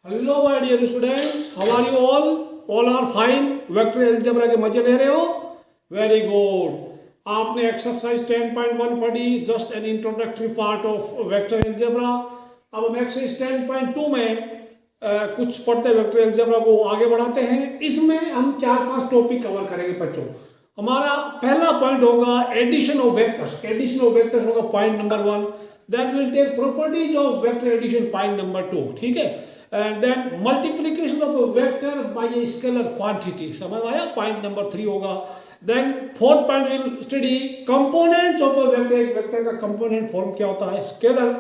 Hello my dear students, how are you all? All are fine? Vector algebra के मजे ले रहे हो? Very good. आपने एक्सरसाइज 10.1 पढ़ी, just an introductory part of vector algebra. अब हम एक्सरसाइज 10.2 में कुछ पढ़ते वेक्टर अलजेब्रा को आगे बढ़ाते हैं। इसमें हम 4-5 टॉपिक कवर करेंगे बच्चों। हमारा पहला पॉइंट होगा addition of vectors. Addition of vectors होगा point number 1। Then will take properties of vector addition, point number 2। ठीक है। And then multiplication of a vector by a scalar quantity, समझ आया? पॉइंट नंबर 3 होगा। Then fourth point will study components of a vector. एक vector का component form क्या होता है, स्केलर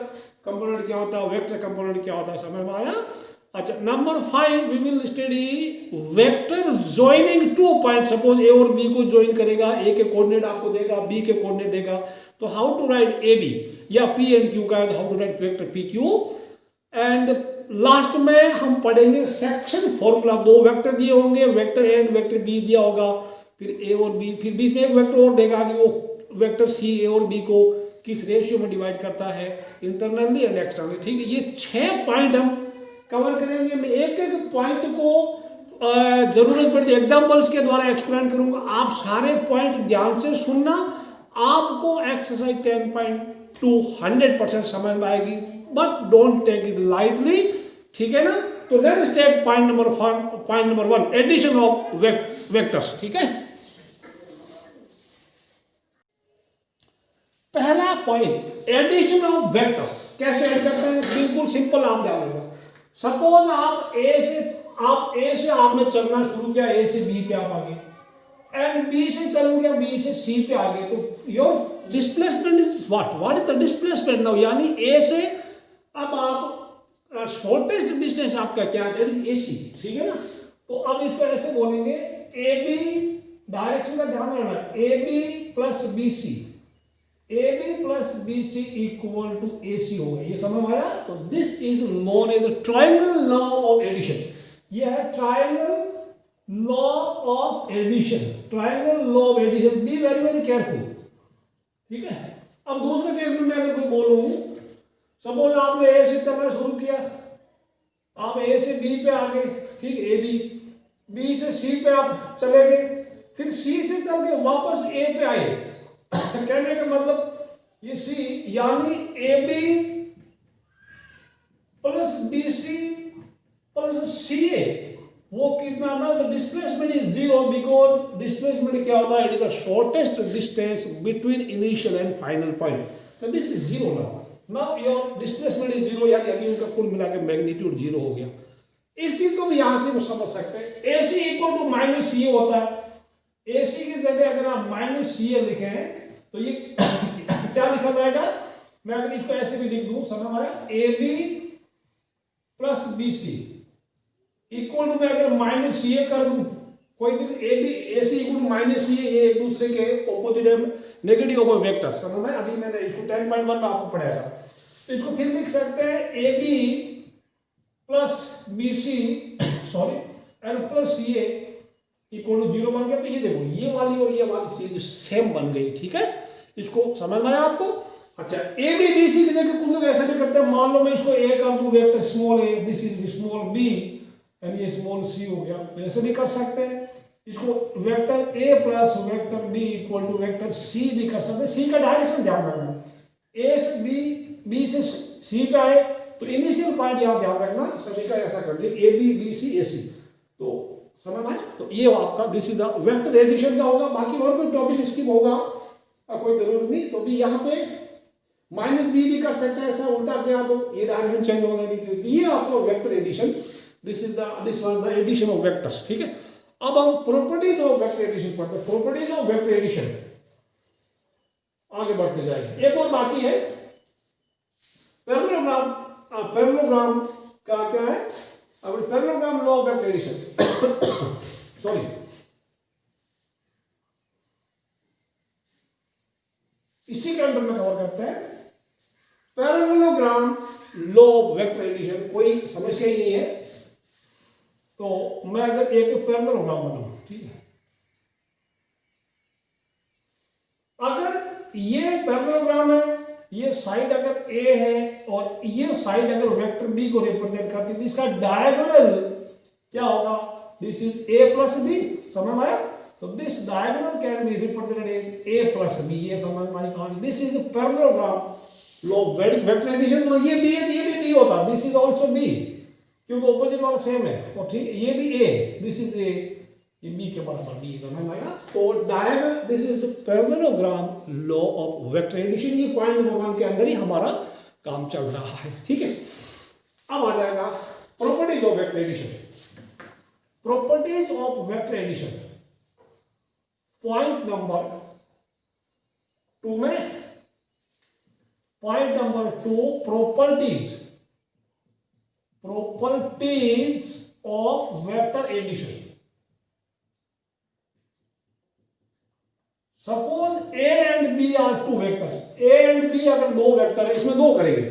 कंपोनेंट क्या होता है, वेक्टर कंपोनेंट क्या होता है, समझ में आया? अच्छा, number 5 we will study vector joining two point. Suppose A और बी को ज्वाइन करेगा, ए के कोऑर्डिनेट आपको देगा, बी के कोऑर्डिनेट देगा, तो how to write A B, या पी एंड क्यू का है तो how to write vector P Q. And last में हम पढ़ेंगे सेक्शन फॉर्मूला। 2 वेक्टर दिए होंगे, vector A and vector B दिया होगा, फिर ए और बी, फिर बीच में एक वेक्टर और देगा कि वो वेक्टर सी ए और बी को किस रेशियो में डिवाइड करता है, इंटरनली एंड एक्सटर्नली। ठीक है, ये 6 पॉइंट हम कवर करेंगे। मैं एक एक पॉइंट को जरूरत पड़ती है एग्जाम्पल्स के द्वारा एक्सप्लेन करूंगा। आप सारे पॉइंट ध्यान से सुनना, आपको एक्सरसाइज 10.2 100% समझ में आएगी, but don't take it lightly. ठीक है ना? तो let us take point number 1, addition of vectors. ठीक है, पहला पॉइंट एडिशन ऑफ वेक्टर्स। कैसे ऐड करते हैं? बिल्कुल सिंपल, आप ध्यान रखना। सपोज आप ए से आपने चलना शुरू किया, ए से बी पे आप आगे, एंड बी से चल गया, बी से सी पे आगे, तो your displacement is what is the displacement now, यानी ए से अब आप शॉर्टेस्ट डिस्टेंस आपका क्या है, ए सी। ठीक है ना? तो अब इसको ऐसे बोलेंगे, ए बी डायरेक्शन का ध्यान रखना, A B plus B C, A B plus B C equal to A C हो गया। ये समझ में आया? तो this is known as triangle law of addition. ये है triangle law of addition, triangle law of addition. Be very very careful. ठीक है। अब दूसरे केस में मैं अगर कोई बोलूं, सपोज आपने ए से चलना शुरू किया, आप ए से बी पे आ गए, ठीक, ए बी, बी से सी पे आप चले गए, फिर सी से चल के वापस ए पे आए। कहने का मतलब ये सी, यानी A B plus B C plus C A, वो कितना ना, the displacement is 0 because displacement क्या होता है, it is the shortest distance between initial and final point. तो this is 0 now. Now your displacement is 0, यानी अभी उनका कुल मिला के मैग्नीट्यूड 0 हो गया। इस चीज को भी यहां से समझ सकते हैं। ए C equal to minus C ए होता है। ए सी की जगह अगर आप माइनस सी ए लिखें तो ये क्या लिखा जाएगा? मैं अगर इसको ऐसे भी लिख दूं, समझ में आया? A B plus B C equal to, मैं अगर माइनस सी ए कर दूं, कोई दिन A B A C equal to minus C A, ये एक दूसरे के ऑपोजिट है, नेगेटिव ऑफ वेक्टर। समझ में? अभी मैंने इसको 10.1 में आपको पढ़ाया था। तो इसको फिर लिख सकते हैं, A B plus B C, sorry, and plus C A equal to 0 बन गया। तो ये देखो, ये वाली और ये वाली चीज सेम बन गई। ठीक है, इसको समझ में आया आपको? अच्छा, ए बी बी सी की जगह कुछ लोग ऐसे भी करते हैं, मान लो मैं इसको ए कर दूं, vector small A, this is small B and ये स्मॉल सी हो गया, तो ऐसे भी कर सकते हैं। इसको vector A plus vector B equal to vector C भी कर सकते हैं। सी का डायरेक्शन ध्यान रखना, ए से बी, बी से सी पे आए तो इनिशियल पॉइंट यहां ध्यान रखना, सभी का ऐसा कर दिया, ए बी बी सी ए सी। तो समझ में आया? तो ये आपका this is the vector addition का होगा। बाकी और कोई टॉपिक स्किप होगा कोई जरूरत नहीं। तो भी यहाँ पे माइनस बी भी कर सकते हैं, ऐसा उल्टा किया तो ये डायरेक्शन चेंज हो जाएगी। ये आपको vector addition, this was the addition of vectors. ठीक है। अब हम प्रॉपर्टीज ऑफ वेक्टर एडिशन पढ़ते हैं। प्रॉपर्टीज ऑफ वेक्टर एडिशन आगे बढ़ते जाएंगे। एक और बाकी है, पैरेललोग्राम। पैरेललोग्राम का क्या है? अब parallelogram law of vector addition, sorry, इसी के अंदर में कवर करते हैं parallelogram law of vector addition. कोई समस्या ही नहीं है। तो मैं अगर एक पैरेललोग्राम बनाऊं, ठीक है, अगर ये पैरेललोग्राम है ये साइड अगर ए है और ये साइड अगर वेक्टर बी को रिप्रेजेंट करती है, इसका डायगोनल क्या होगा? This is A plus B, समझ में आया? तो this diagonal can be represented as A plus B, ये समझ में आई कहानी। This is parallelogram law of vector addition. तो ये बी है, ये भी बी होता, दिस इज आल्सो बी, क्योंकि ऑपोजिट वाला सेम है। और ठीक, ये भी ए, दिस इज ए, ये बी के बराबर बी, समझ में आया? तो diagonal, this is parallelogram law of vector addition. ये पॉइंट नंबर 1 के अंदर ही हमारा काम चल रहा है, ठीक है। अब आ जाएगा properties of vector addition. Properties of vector addition point number 2 में, point number 2 properties of vector addition. Suppose A and B are 2 vector, A and B अगर 2 वेक्टर है, इसमें 2 करेंगे,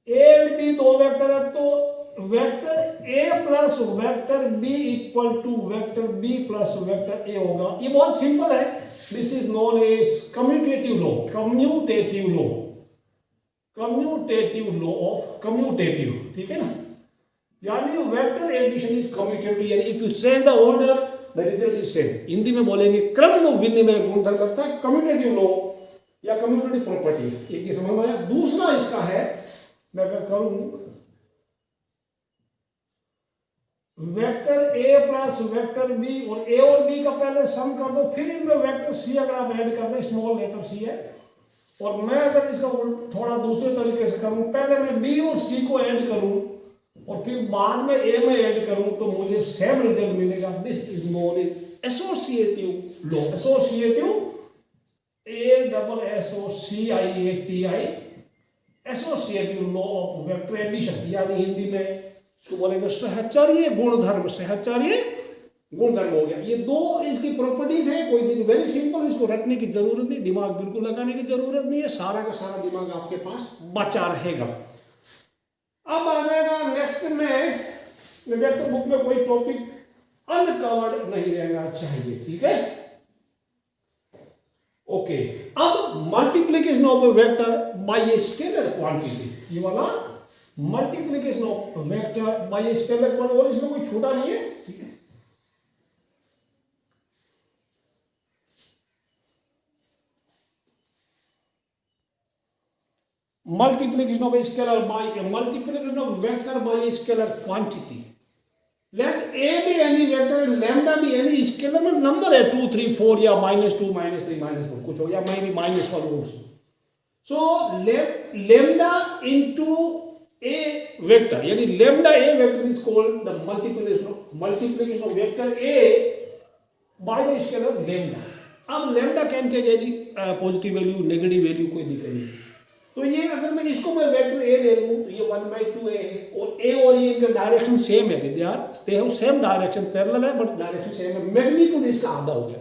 ए एंड बी 2 वेक्टर है, तो vector A plus vector B equal to vector B plus vector A होगा। ये बहुत simple है, this is known as commutative law, commutative law, commutative law of commutative, ठीक है ना? यानी वेक्टर एडिशन इज कम्यूटेटिव, यानी if you change the order the result is same. Hindi में बोलेंगे क्रम विनिमय गुणधर्म करता है कम्यूटेटिव लॉ या कम्यूटेटिव प्रॉपर्टी। एक ये समझ में आया। दूसरा इसका है, मैं अगर करूं vector A plus vector B, और ए और बी का पहले सम कर दो, फिर इनमें वेक्टर सी अगर आप ऐड कर दें, स्मॉल लेटर सी है, और मैं अगर इसका थोड़ा दूसरे तरीके से करूं, पहले मैं बी और सी को ऐड करूं और फिर बाद में ए में ऐड करूं, तो मुझे सेम रिजल्ट मिलेगा। This is known as associative law, associative, A double S O C I A T I, associative law of vector addition, यानी हिंदी में इसको बोलेंगे सहचर्य गुणधर्म, सहचर्य गुणधर्म हो गया। ये 2 इसकी प्रॉपर्टीज है, कोई दिन वेरी सिंपल, इसको रटने की जरूरत नहीं, दिमाग बिल्कुल लगाने की जरूरत नहीं है, सारा का सारा दिमाग आपके पास बचा रहेगा। अब आ जाएगा नेक्स्ट में, वेक्टर बुक में कोई टॉपिक अनकवर्ड नहीं रहना चाहिए, ठीक है? ओके, अब multiplication of A vector by a scalar quantity, ये वाला multiplication of vector by a scalar quantity, और इसमें कोई छोटा नहीं है, ठीक है? Multiplication of a scalar by a multiplication of vector by a scalar quantity. Let a be any vector and lambda be any scalar में नंबर है 2 3 4 या -2 -3 -4 कुछ हो, या may be -1 also. So lambda into a vector, यानी lambda a vector is called the multiplication of vector a by the scalar lambda. अब lambda can take any positive value, negative value, कोई दिक्कत नहीं। तो ये अगर मैं इसको मैं वेक्टर ए ले लूं, तो ये 1/2 ए है, और ए और ये इनका डायरेक्शन सेम है, they have same direction, parallel है बट डायरेक्शन सेम है। मैग्नीट्यूड इसका आधा हो गया,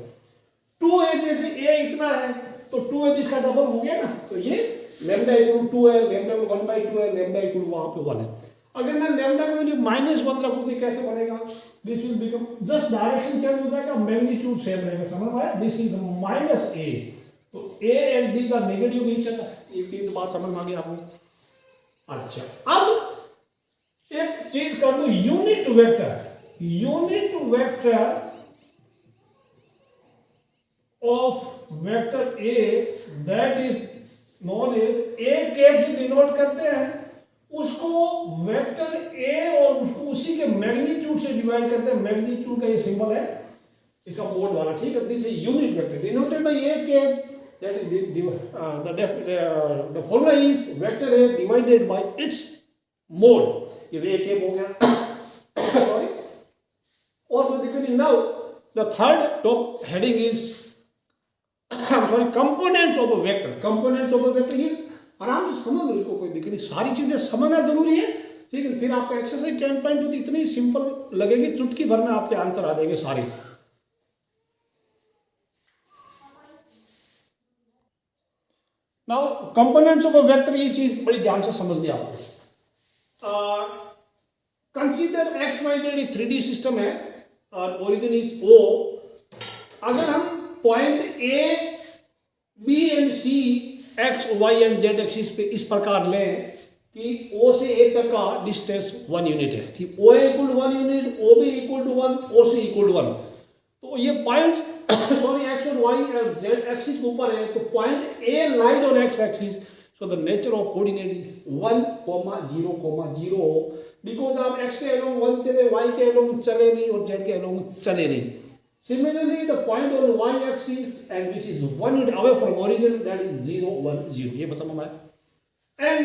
2a जैसे a इतना है तो 2a इसका डबल हो गया ना, तो ये लैम्डा इक्वल 2 है, लैम्डा 1/2 है, लैम्डा इक्वल वहां पे 1 है। अगर मैं लैम्डा का वैल्यू -1 रखूं तो कैसे बनेगा? This will become, just direction change हो जाएगा, मैग्नीट्यूड सेम रहेगा, समझ में आया? दिस इज -a, तो a and b are negative each other, ये बात समझ में आ गई आपको? अच्छा, अब एक चीज कर दो, unit vector of vector a that is known as a cap से डिनोट करते हैं, उसको वेक्टर a और उसको उसी के मैग्नीट्यूड से डिवाइड करते हैं। मैग्नीट्यूड का ये सिंबल है इसका बोर्ड वाला, ठीक है? This is unit vector denoted by a cap, that is the formula is vector a divided by its mode, ये a कैप हो गया सॉरी, और कोई दिक्कत नहीं। Now the third top heading is sorry components of a vector, components of a vector, ये आराम से समझ लो, इसको कोई दिक्कत नहीं, सारी चीजें समझना जरूरी है, ठीक है? फिर आपका एक्सरसाइज 10.2 इतनी सिंपल लगेगी, चुटकी भर में आपके आंसर आ जाएंगे सारे। Now components of a vector, ये चीज बड़ी ध्यान से समझनी आपको। Consider X Y Z 3D system है और ओरिजिन इज O। अगर हम point A, B and C X Y and Z axis पे इस प्रकार लें कि O से A तक का डिस्टेंस 1 यूनिट है, ठीक, OA इक्वल टू 1 यूनिट, OB equal to 1, OC equal to 1। तो ये पॉइंट्स सॉरी एक्स और वाई और जेड एक्सिस के ऊपर है, तो point A lies on x axis, so the nature of coordinate is 1, 0, 0, because आप x के अलोंग 1 चले, y के अलोंग चले नहीं और z के अलोंग चले नहीं। Similarly, the point on y-axis and which is 1 unit away from origin, that is 0, 1, 0. ये बस समझ में आया। And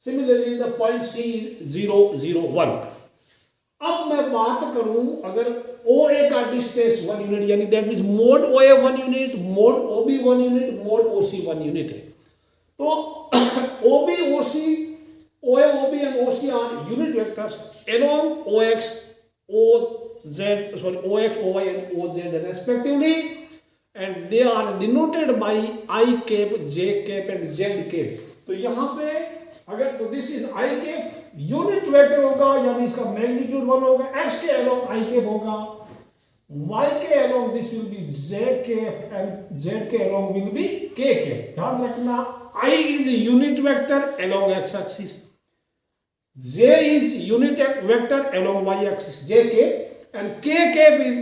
similarly, the point C is 0, 0, 1. अब मैं बात करूं अगर OA का डिस्टेंस 1 यूनिट, यानी that means mode OA 1 unit, mode OB 1 unit, mode OC 1 unit है। तो OB, OC, OA, OB and OC are unit vectors along OX, OX, OY and OZ respectively, and they are denoted by I cap, J cap and Z cap। तो यहाँ पे अगर तो this is I cap unit vector होगा, यानी इसका magnitude 1 होगा, X के अलोंग I cap होगा, Y के along this will B J cap and Z के along will be K cap। ध्यान रखना, I is unit vector along X axis, J is unit vector along Y axis, J cap, and K cap is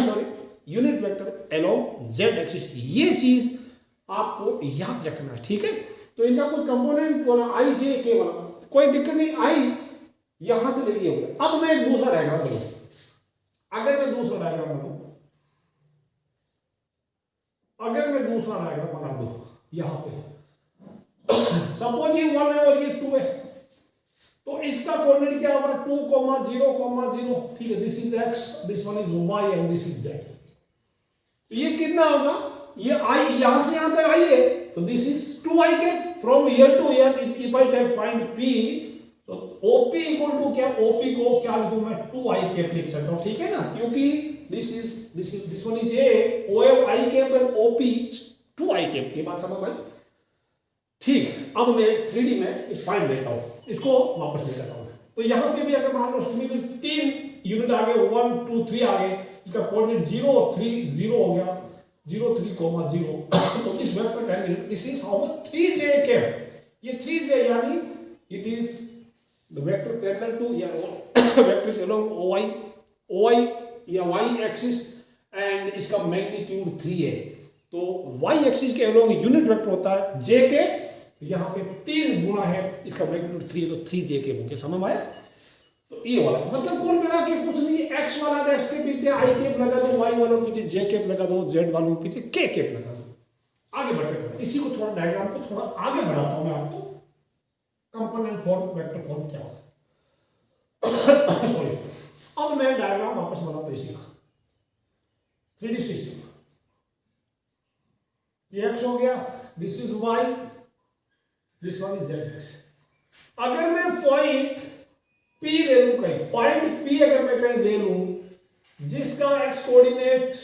sorry unit vector along Z axis। ये चीज आपको याद रखना है, ठीक है। तो इनका कुछ कंपोनेंट वाला I J K वाला कोई दिक्कत नहीं, I यहां से लेके होगा। अब मैं एक दूसरा डायग्राम बनाऊं, अगर मैं दूसरा डायग्राम बना दूं यहां पे, सपोज ये 1 है और ये 2 है, तो इसका कोऑर्डिनेट क्या होगा 2, 0, 0, ठीक है। This is x, this one is y and this is z। ये कितना होगा, ये I यहां से यहां तक I है, तो this is 2i cap from here to here. If I take point P, तो OP इक्वल टू क्या, OP को क्या लिखूं मैं 2i cap लिख सकता हूं, ठीक है ना, क्योंकि this one is A, OA I cap और OP 2i cap। ये बात समझ में, ठीक। अब मैं 3D में एक पॉइंट देता हूं, इसको वापस ले जाता हूं। तो यहां पे भी अगर मान लो उसमें भी 3 यूनिट आ गए, 1, 2, 3 आ गए, इसका कोऑर्डिनेट 0, 3, 0 हो गया, 0, 3, 0। तो इस वेक्टर का this is how much 3j cap। ये 3j यानी it is the vector parallel to या वेक्टर अलोंग OI या Y एक्सिस, एंड इसका मैग्नीट्यूड 3 है। तो Y एक्सिस के अलोंग यूनिट वेक्टर होता है J cap, यहाँ पे 3 गुना है, इसका मैग्नीट्यूड 3 है, तो 3j cap हो गया। समझ में आया? तो ये वाला मतलब कुल मिला के कुछ नहीं, x वाला तो x के पीछे I cap लगा दो, y वालों के पीछे j cap लगा दो, z वालों के पीछे k cap लगा दो। आगे बढ़ते इसी को थोड़ा डायग्राम को थोड़ा आगे बढ़ाता हूं मैं आपको, कंपोनेंट फॉर्म, वेक्टर फॉर्म क्या होता है। सॉरी, अब मैं डायग्राम वापस बनाता हूं इसी का 3D सिस्टम। ये x हो गया, this is y, this one is z। अगर मैं पॉइंट P ले लूं कहीं, पॉइंट P अगर मैं कहीं ले लूं जिसका x coordinate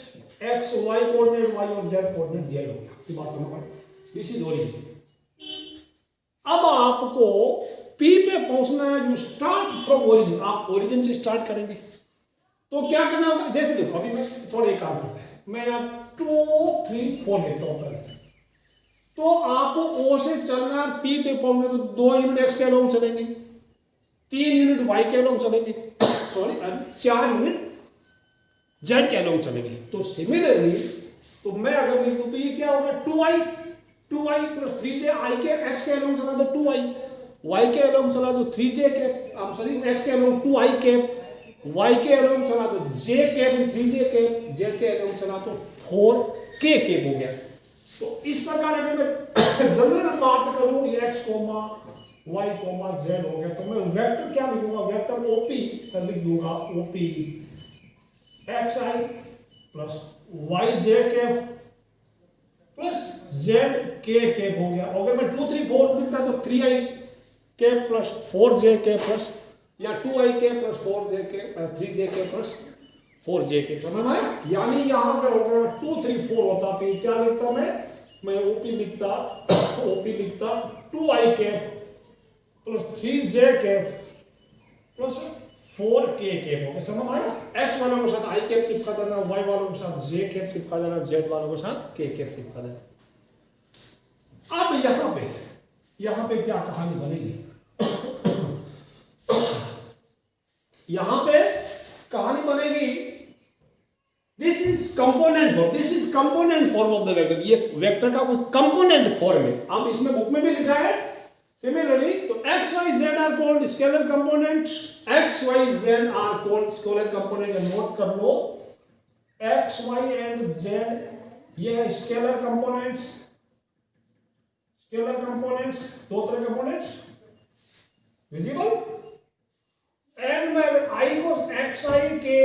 x, y coordinate y और z कोऑर्डिनेट z हो गया, ये बात समझ में आई? This is origin. अब आपको P पे पहुंचना है, यू स्टार्ट फ्रॉम ओरिजिन, आप ओरिजिन से स्टार्ट करेंगे। तो क्या करना होगा, जैसे देखो अभी मैं थोड़ा एक काम करता है, मैं यहाँ 2, 3, 4 लेता हूं पहले। तो आपको O से चलना, P पे पहुंचना, तो 2 यूनिट x के अलोंग चलेंगे, 3 यूनिट y के अलोंग चलेंगे, सॉरी 4 यूनिट z के अलोंग चलेंगे। तो सिमिलरली तो मैं अगर लिखूं तो ये क्या होगा 2i प्लस 3j, i के x के अलोंग चला तो 2i, y के अलोंग चला तो 3j कैप, सॉरी x के अलोंग 2i कैप, y के अलोंग चला तो j cap, 3j cap, z के अलोंग चला तो 4k कैप हो गया। तो इस प्रकार अगर मैं जनरल बात करूं, ये x comma y comma z हो गया, तो मैं वेक्टर क्या लिखूंगा, वेक्टर OP लिख दूंगा, OP xi plus yj cap plus zk cap हो गया। अगर मैं 2, 3, 4 लिखता तो 3i cap plus 4j cap plus, या 2i cap plus 4j cap, 3j cap plus 4j cap. समझ में? यानी यहां पर हो गया 2, 3, 4 होता, तो क्या लिखता मैं OP लिखता 2i cap plus 3j cap plus 4k cap हो गया। समझ आया? x वालों के साथ i कैप चिपका देना, y वालों के साथ j कैप चिपका देना, z वालों के साथ k कैप चिपका देना। अब यहां पे क्या कहानी बनेगी? यहां पे कहानी बनेगी, this is component form of the vector. ये वेक्टर का कोई कंपोनेंट फॉर्म है। अब इसमें बुक में भी लिखा है सिमिलरली, तो x y z are called scalar components. x y z are called scalar component. Note कर लो, x y एंड z ये स्केलर कंपोनेंट्स। दो तरह कंपोनेंट्स विजिबल। एंड में i को xi के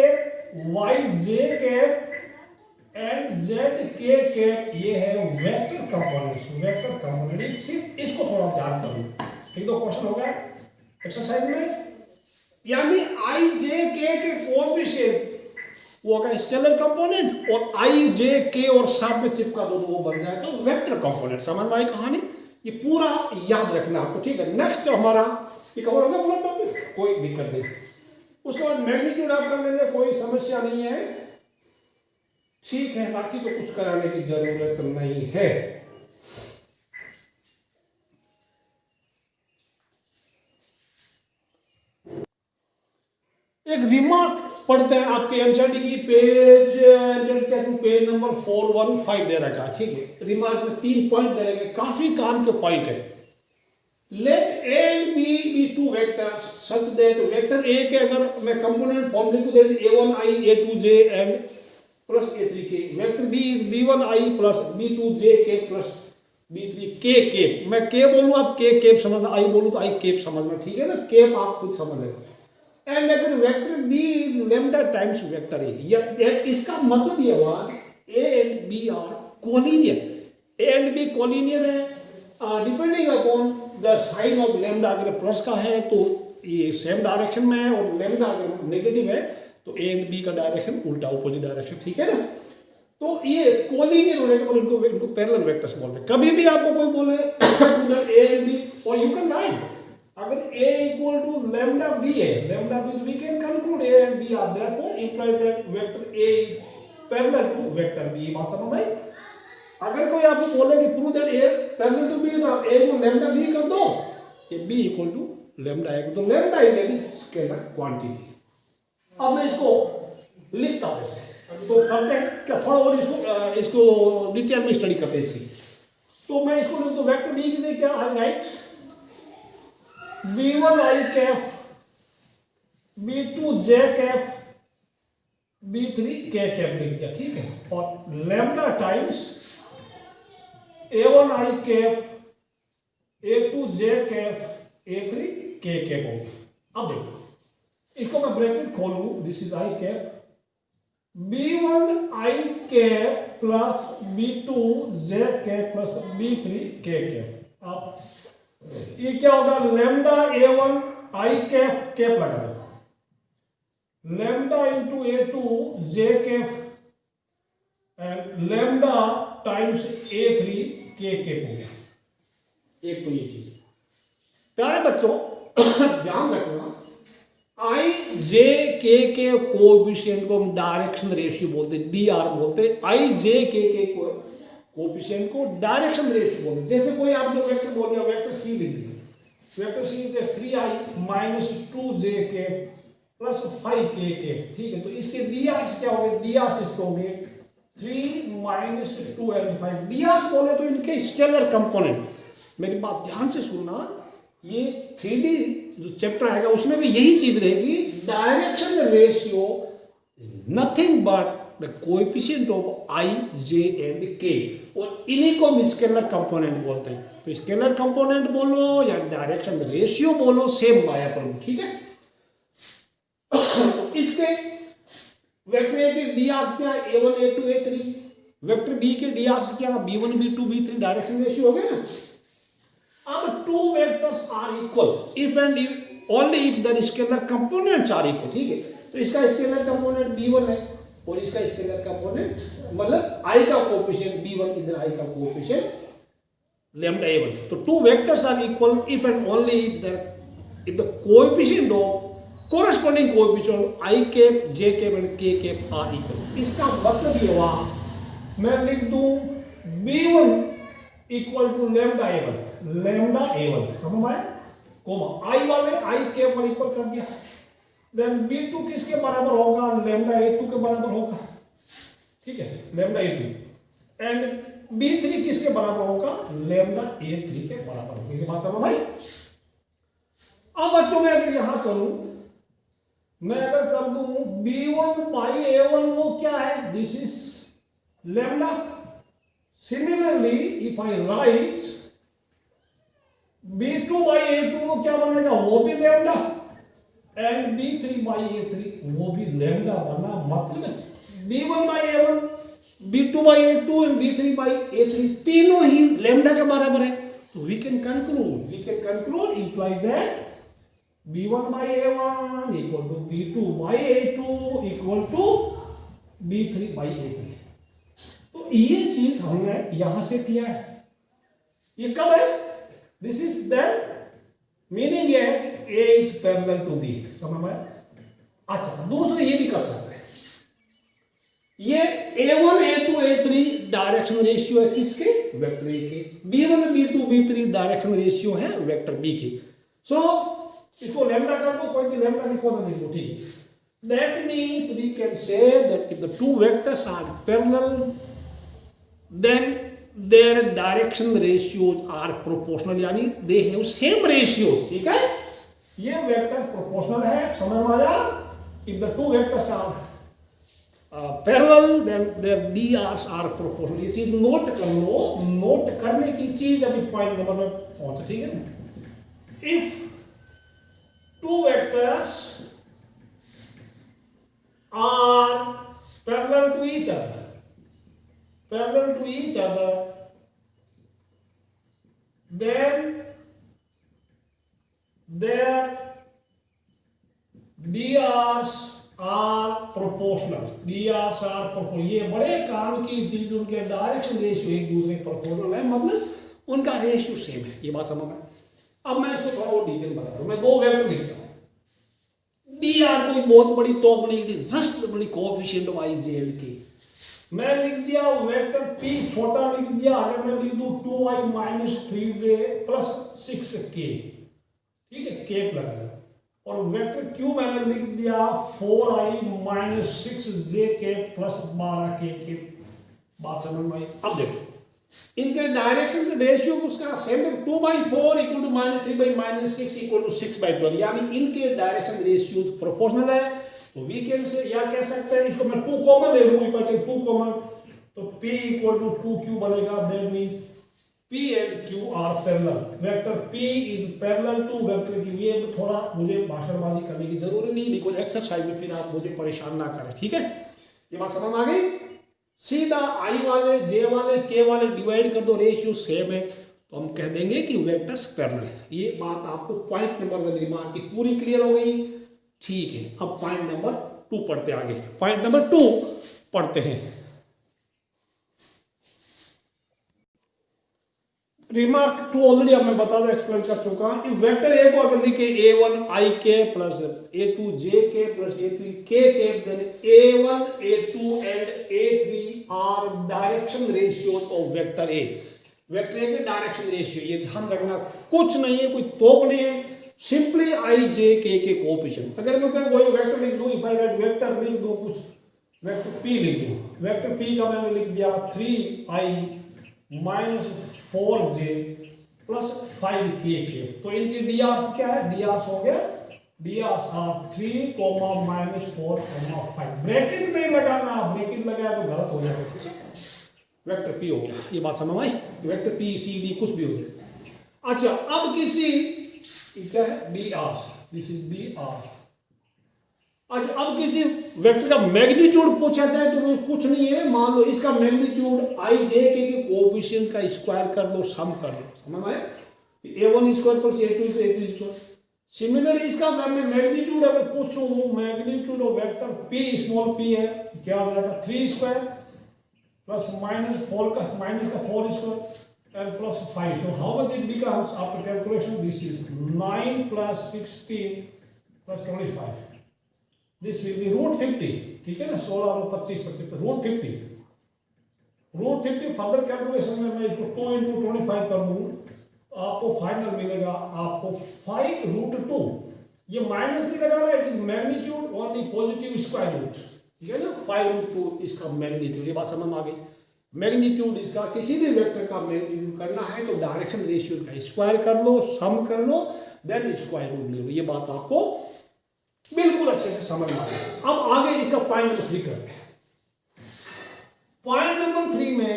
y j के एंड z के ये है वेक्टर कंपोनेंट्स। इसको थोड़ा ध्यान कर लो। एक दो क्वेश्चन हो गया एक्सरसाइज में, यानी i j k के कोएफिशिएंट वो होगा स्केलर कंपोनेंट, और i j k और साथ में चिपका दो तो वो बन जाएगा वेक्टर कंपोनेंट। समझ में आई कहानी? ये पूरा याद रखना आपको, ठीक है। नेक्स्ट हमारा ये कवर होगा पूरा टॉपिक, कोई दिक्कत नहीं। उसके बाद मैग्नीट्यूड आप कर लेंगे, कोई समस्या नहीं है, ठीक है। बाकी तो कुछ कराने की जरूरत नहीं है। एक रिमार्क पढ़ते हैं आपके एनसीईआरटी की पेज नंबर 415 दे रखा है, ठीक है। रिमार्क में 3 पॉइंट दे रखे, काफी काम के पॉइंट है। Let a and b be two vectors such that vector a के अगर मैं कंपोनेंट फॉर्म लिखूं that a1i a2j and plus a3k, vector b is b1i plus b2j k plus b3k cap. मैं k बोलूं आप k cap समझना, i बोलूं तो i केप समझना, ठीक है ना। केप आप खुद समझ लेना। एंड अगर वेक्टर b is lambda times vector a, इसका मतलब ये हुआ a and b are collinear. a and b collinear है depending upon the sign of lambda. अगर प्लस का है तो ये सेम डायरेक्शन में है, और लैम्डा अगर नेगेटिव है तो a एंड b का डायरेक्शन उल्टा अपोजिट डायरेक्शन, ठीक है ना। तो ये कोलिनियर होने के बाद इनको पैरेलल वेक्टर्स बोलते हैं। कभी भी आपको कोई बोले a एंड b, और यू कैन राइट अगर a equal to lambda b है, lambda b, we can conclude a and b are therefore implies that vector a is parallel to vector b। बात समझ में? अगर कोई आपको बोले कि prove that a parallel to b, तो आप a को लैम्डा b कर दो, ये b equal to lambda a, तो lambda is any scalar quantity. अब मैं इसको लिखता हूं ऐसे, तो करते हैं क्या थोड़ा और इसको डिटेल में स्टडी करते हैं इसकी। तो मैं इसको लिख दूं, वेक्टर b की जगह क्या आई right b1i cap b2j cap b3k cap लिख दिया, ठीक है। और lambda times a1i cap a2j cap a3k cap हो गया। अब देखो इसको मैं ब्रैकेट खोल लूं, this is i cap b1i cap plus b2j cap plus b3k cap. अब ये क्या होगा, lambda a1 i cap cap लगा दो, lambda into a2 j cap and lambda times a3 k cap हो गया। एक तो ये चीज प्यारे बच्चों ध्यान रखना, i j k के कोएफिशिएंट को हम डायरेक्शन रेशियो बोलते हैं, dr बोलते हैं। i j k के कोएफिशिएंट को डायरेक्शन रेशियो बोलते हैं। जैसे कोई आप लोग वेक्टर बोल दिया, वेक्टर c लिख दिया, vector c is 3i minus 2j के प्लस 5k के, ठीक है। तो इसके dr क्या हो गए, dr इसके हो गए 3 माइनस 2 एंड 5। dr बोले तो इनके स्केलर कंपोनेंट। मेरी बात ध्यान से सुनना, ये 3D जो चैप्टर आएगा उसमें भी यही चीज रहेगी। Direction ratio is nothing but the coefficient of i j and k, और इन्हीं को हम स्केलर कंपोनेंट बोलते हैं। तो स्केलर कंपोनेंट बोलो या डायरेक्शन रेशियो बोलो, सेम माया पर, ठीक है। इसके वेक्टर ए के dr क्या है, a1 a2 a3, vector b के dr क्या b1 b2 b3, direction ratio हो गया ना। अब two vectors are equal if and if only if the scalar components are equal, ठीक है। तो इसका स्केलर कंपोनेंट b1 है और इसका स्केलर कंपोनेंट मतलब i का कोएफिशिएंट b1, इधर i का कोएफिशिएंट लैम्डा a1। तो two vectors are equal if and only if the coefficient of corresponding coefficient i cap j cap and k cap are equal। इसका मतलब ये हुआ, मैं लिख दूं b1 इक्वल टू लेमडा A1 समझ में आया, कोमा आई वाले आई के पर इक्वल कर दिया। देन B2 किसके बराबर होगा, लेमडा A2 के बराबर होगा, ठीक है, लेमडा A2। एंड B3 किसके बराबर होगा, लेमडा A3 के बराबर होगा। ये बात समझ भाई। अब बच्चों मैं अगर यहां करूं, मैं अगर कर दूं B1 बाई A1, वो क्या है, this is lambda. Similarly if I right B2 by A2, वो क्या बनेगा, वो भी lambda. And B3 by A3 वो भी लेमडा बना। मतलब B1 by A1, B2 by A2 and B3 by A3 तीनों ही लेमडा के बराबर है। तो we can conclude implies that B1 by A1 equal to B2 by A2 equal to B3 by A3। तो ये चीज हमने यहां से किया है। ये कब है, दिस इज देन मीनिंग ये है कि A is parallel to B, समझ में। अच्छा दूसरे ये भी कर सकते हैं, ये A1 A2 A3 direction ratio है किसके, वेक्टर A के। B1 B2 B3 direction ratio है वेक्टर B के। सो इसको लैम्डा कर दो, कोई भी लैम्डा लिखो ना लिखो, ठीक। That means we can say that if the two vectors are parallel then their direction ratios are proportional, यानी they have same ratios, ठीक है। ये वेक्टर प्रोपोर्शनल है, समझ में आया। if the two vectors are parallel then their DRs are proportional। ये चीज नोट कर लो, नोट करने की चीज अभी पॉइंट नंबर में पहुंचे, ठीक है ना। if two vectors are parallel to each other, then their DRs are proportional। ये बड़े काम की चीज, उनके डायरेक्शन रेशियो एक दूसरे प्रोपोर्शनल है, मतलब उनका रेशियो सेम है। ये बात समझ में। अब मैं इसको थोड़ा और डिटेल बता दूं। मैं दो वेक्टर लिखता हूं, DR कोई बहुत बड़ी तोप नहीं, इट इज जस्ट बड़ी कोएफिशिएंट ऑफ I Z की। मैं लिख दिया वेक्टर P छोटा लिख दिया। अगर मैं लिख दूं 2i minus 3j plus 6k, ठीक है, k लगा। और वेक्टर Q मैंने लिख दिया 4i minus 6j plus 12k के। बात समझ में आई। अब देखो इनके डायरेक्शन के रेशियो उसका सेम है, 2/4 equal to minus 3/-6 equal to 6/12, यानी इनके डायरेक्शन रेशियो प्रोपोर्शनल है। तो वी कैन से या कह सकते हैं, इसको मैं 2 कॉमन ले लूं, इक्वल टू 2 कॉमन, तो P इक्वल टू 2Q बनेगा। That means P and Q are parallel. Vector P is parallel to vector Q। ये थोड़ा मुझे भाषणबाजी करने की जरूरत नहीं, बिकॉज एक्सरसाइज में फिर आप मुझे परेशान ना करें, ठीक है। ये बात समझ में आ गई। सीधा I वाले J वाले K वाले डिवाइड कर दो, रेशियो सेम है, तो हम कह देंगे कि वेक्टर्स पैरेलल है। ये बात आपको पॉइंट नंबर में दिमाग की पूरी क्लियर हो गई, ठीक है। अब पॉइंट नंबर 2 पढ़ते आगे। पॉइंट नंबर 2 पढ़ते हैं। रिमार्क 2 ऑलरेडी अब मैं बता दो, एक्सप्लेन कर चुका हूं। वेक्टर ए को अगर लिखे A1 IK plus A2 JK plus A3 KK, then A1 A2 and A3 are direction ratio of vector a. Vector a के डायरेक्शन रेशियो, ये ध्यान रखना, कुछ नहीं है, कोई तोप नहीं है, सिंपली I J K के कोएफिशिएंट। अगर मैं कोई वेक्टर लिख दूं, इफ आई राइट वेक्टर लिख दूं, कुछ वेक्टर P लिख दूं, वेक्टर P का मैंने लिख दिया 3i minus 4j plus 5k। तो इनके DRs क्या है, DRs हो गया, DRs आर 3, माइनस 4, 5। ब्रैकेट नहीं लगाना, ब्रैकेट लगाया तो गलत हो जाएगा, ठीक है। वेक्टर P हो गया, ये बात समझ आई। वेक्टर P C D कुछ भी हो जाए। अच्छा अब किसी क्या है DRs, दिस इज DR। अच्छा अब किसी वेक्टर का मैग्नीट्यूड पूछा जाए तो कुछ नहीं है, मान लो इसका मैग्नीट्यूड I J K के कोएफिशिएंट का स्क्वायर कर दो, सम कर दो, समझ में आया। A1 square plus A2 A3 square. Similarly इसका मैं मैग्नीट्यूड अगर पूछूं, magnitude of vector P small p है, क्या हो जाएगा 3 स्क्वायर प्लस माइनस 4 का 4 स्क्वायर एंड प्लस 5। तो how much it becomes after calculation, this is 9 plus 16 plus 25, this will B √50, ठीक है ना। 16 और 25 √50। रूट 50 फर्दर कैलकुलेशन में मैं इसको 2 इंटू 25 कर दूँ, आपको फाइनल मिलेगा आपको 5 रूट 2। ये माइनस नहीं लगा रहा, it is magnitude only positive square root, ठीक है ना। 5 रूट 2 इसका मैग्नीट्यूड, ये बात समझ में आ गई। मैग्नीट्यूड इसका किसी भी वेक्टर का मैग्नीट्यूड करना है तो डायरेक्शन रेशियो का स्क्वायर कर लो, सम कर लो, देन स्क्वायर रूट ले लो। ये बात आपको बिल्कुल अच्छे से समझ में आ गई। अब आगे इसका पॉइंट नंबर 3 करते हैं। पॉइंट नंबर 3 में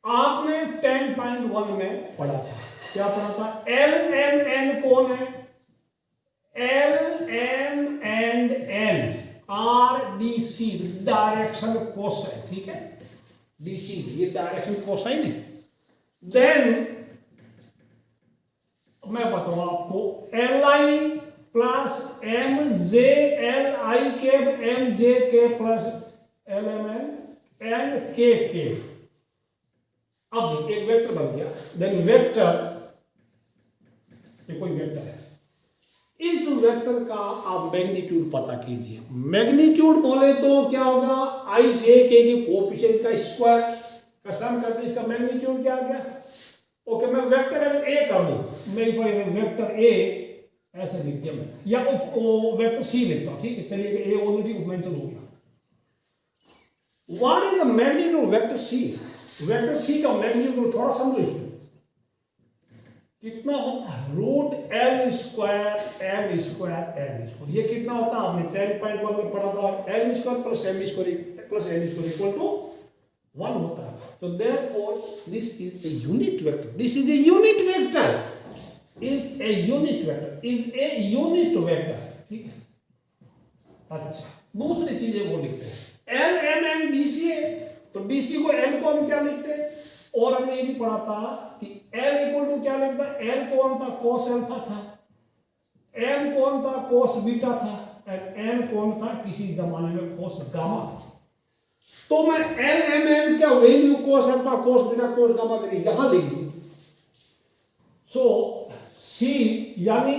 आपने 10.1 में पढ़ा था, क्या पढ़ा था? एल एम एन कौन है? L m and n are D C direction cosine, ठीक है। डी सी ये डायरेक्शन कोसाइन है। देन मैं बताऊं आपको, L I plus M J L I cap M J K plus L M N N K cap. अब देखिए एक वेक्टर बन गया। देन वेक्टर, ये कोई वेक्टर है, इस वेक्टर का आप मैग्नीट्यूड पता कीजिए। मैग्नीट्यूड बोले तो क्या होगा? आई जे के कोएफिशिएंट का स्क्वायर का सम करके इसका मैग्नीट्यूड क्या आ गया? ओके, मैं वेक्टर अगर ए कर दूं, मैं वेक्टर ए ऐसे लिख दिया मैं, या वेक्टर सी लिखता हूं, ठीक है। चलिए ए ऑलरेडी मेंशन हो गया। What is the magnitude vector c? Vector c का मैग्नीट्यूड थोड़ा समझो इसको, कितना होता है? Root l square m square n square. ये कितना होता है? आपने 10.1 में पढ़ा था, l square plus m square plus n square equal to 1 होता है। So therefore this is a unit vector. This is a unit vector. Is a unit vector. Is a unit vector. ठीक है। अच्छा, दूसरी चीज वो लिखते हैं l M n D C है, तो डी सी को एल को हम क्या लिखते हैं? और हमने ये भी पढ़ा था कि एल इक्वल टू क्या लिखता? एल कौन था? कोस अल्फा था। एम कौन था? कोस बीटा था। एंड एन कौन था? किसी जमाने में कोस गामा था। तो मैं एल एम एन क्या वैल्यू कोस alpha cos beta cos gamma करी यहां लिख दी। सो सी यानी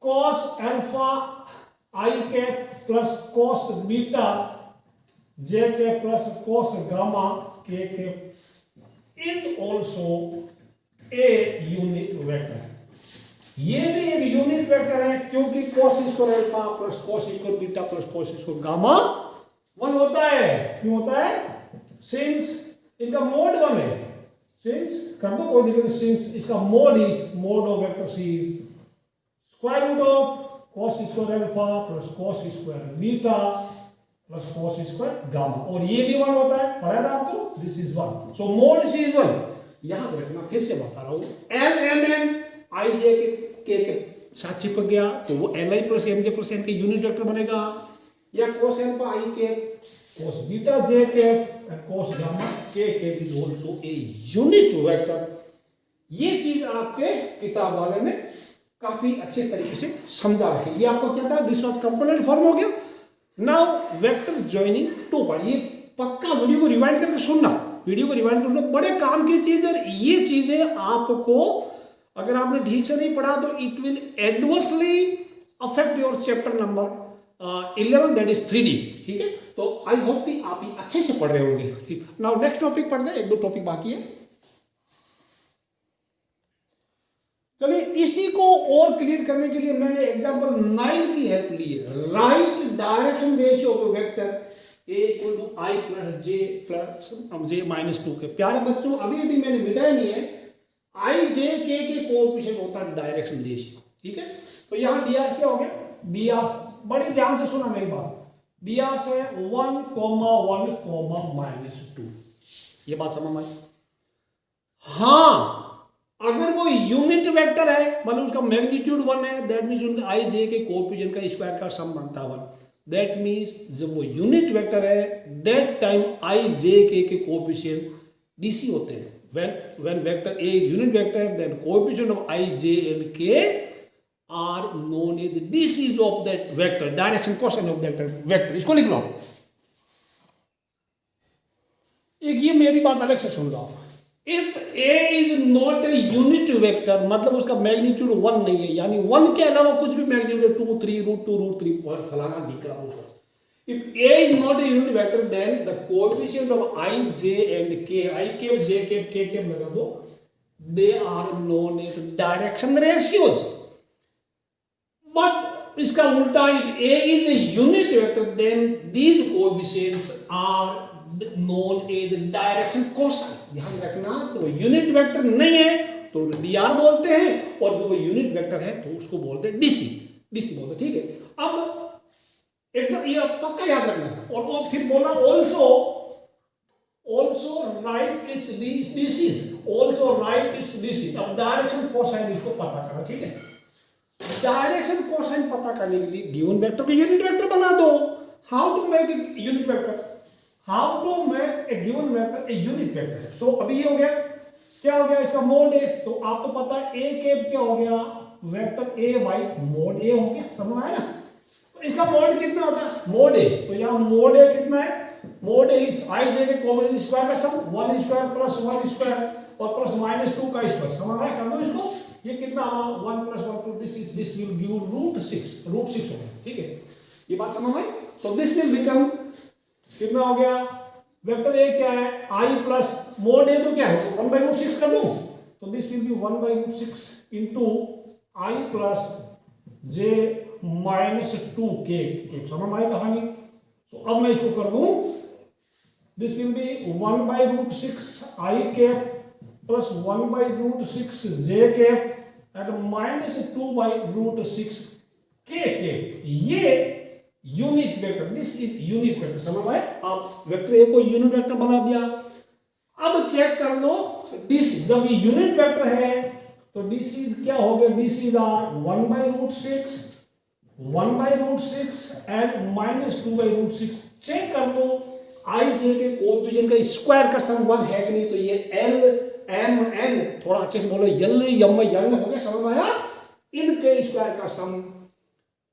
कोस अल्फा आई के प्लस कोस बीटा जे के प्लस कोस गामा के is also a unit vector. ये भी एक यूनिट वेक्टर है क्योंकि कोस square alpha plus cos square beta plus cos square gamma 1 होता है। क्यों होता है? सिंस इनका मोड 1 है। सिंस कर दो, कोई दिक्कत नहीं। सिंस इसका mod is mod of vector c is square root of cos square alpha plus cos square beta plus cos square gamma, और ये भी 1 होता है, पढ़ा था आपको। This is 1, so mod c is 1। याद रखना, फिर से बता रहा हूं, एल एम एन आई जे के साथ चिपक गया तो वो एल आई plus M j plus n k unit vector बनेगा, या कोस अल्फा आई के कोस बीटा जे के कोस गामा के is also a unit vector. ये चीज आपके किताब वाले ने काफी अच्छे तरीके से समझा रखी। ये आपको क्या था? दिस वाज कंपोनेंट फॉर्म हो गया। Now vector joining 2 part. ये पक्का वीडियो को रिवाइंड करके सुनना, वीडियो को रिवाइंड करना, बड़े काम की चीज। और ये चीजें आपको अगर आपने ठीक से नहीं पढ़ा तो it will adversely affect your chapter number 11 that is 3D, ठीक है। तो आई होप कि आप ये अच्छे से पढ़ रहे होंगे। ठीक, नाउ नेक्स्ट टॉपिक पढ़ते हैं, 1-2 टॉपिक बाकी है। चलिए इसी को और क्लियर करने के लिए मैंने एग्जांपल 9 की हेल्प ली है। Right direction ratio of vector a equal to i plus J minus 2 k. प्यारे बच्चों, अभी मैंने मिटाया नहीं है, आई जे के कोएफिशिएंट होता है डायरेक्शन रेशियो, ठीक है। तो यहाँ dr क्या हो गया? dr, बड़े ध्यान से सुना मेरी बात, dr से 1, 1, -2। ये बात समझ में आई? हाँ, अगर वो यूनिट वेक्टर है, मतलब उसका मैग्नीट्यूड 1 है, दैट मीन्स उनका आई जे के कोएफिशिएंट का स्क्वायर का सम बनता है 1। दैट मीन्स जब वो यूनिट वेक्टर है, that time I J K coefficient DC होते हैं। When vector A is unit vector, then coefficient of I J and K are known as DCs of that vector, direction cosine of that vector. इसको लिख लो। एक ये मेरी बात अलग से सुन लो। If a is not a unit vector, मतलब उसका मैग्नीट्यूड 1 नहीं है, यानी 1 के अलावा कुछ भी मैग्नीट्यूड 2, 3, √2, √3 फलाना ढिकड़ा, If A is not a unit vector, then the coefficient of I, J and K, I cap, J cap, K cap लगा दो, they are known as direction ratios. But इसका उल्टा, if A is a unit vector, then these coefficients are known as direction cosine. ध्यान रखना, तो वो unit vector नहीं है तो dr बोलते हैं, और जो वो यूनिट वेक्टर है तो उसको बोलते हैं dc बोलते हैं, ठीक है। अब एकदम ये पक्का याद रखना, और वो फिर बोला also write its DCs, also write its DC। अब डायरेक्शन कोसाइन इसको पता करना, ठीक है। डायरेक्शन कोसाइन पता करने के लिए गिवन वेक्टर को यूनिट वेक्टर बना दो। How to make a unit vector, how to make a given vector a unit vector. So अभी ये हो गया, क्या हो गया, इसका मोड ए, तो आपको पता है ए कैप क्या हो गया, वेक्टर ए बाई मोड ए हो गया, समझ आया ना। इसका मोड कितना होता है, मोड ए, तो यहाँ मोड ए कितना है, मोड ए इस आई जे के कॉमन स्क्वायर का सम 1 स्क्वायर प्लस 1 स्क्वायर और प्लस -2 का स्क्वायर, समझ आया, कर दो इसको, ये कितना हुआ 1 + 1 + दिस विल गिव √6 हो गया, ठीक है, ये बात समझ आई। तो दिस विल बिकम कितना हो गया, वेक्टर ए क्या है, आई प्लस मोड ए तो क्या है 1/√6 कर दूं, तो this will be 1/√6 into I plus J -2 K, समझ में आई कहानी। तो अब मैं इसको कर दूं, this will be 1/√6 I cap plus 1/√6 J cap and -2/√6 के कैप, ये unit vector, this is unit vector, समझ आए। आप वेक्टर ए को यूनिट वेक्टर बना दिया। अब चेक कर लो डीसी, जब ये यूनिट वेक्टर है तो डीसी क्या हो गया, डीसी आर 1/√6 एंड -2/√6। चेक कर लो आई जे के कोएफिशिएंट का स्क्वायर का सम 1 है कि नहीं, तो ये एल एम एन, थोड़ा अच्छे से बोलो, यल यम यल हो गया, समझ में आया। इनके स्क्वायर का सम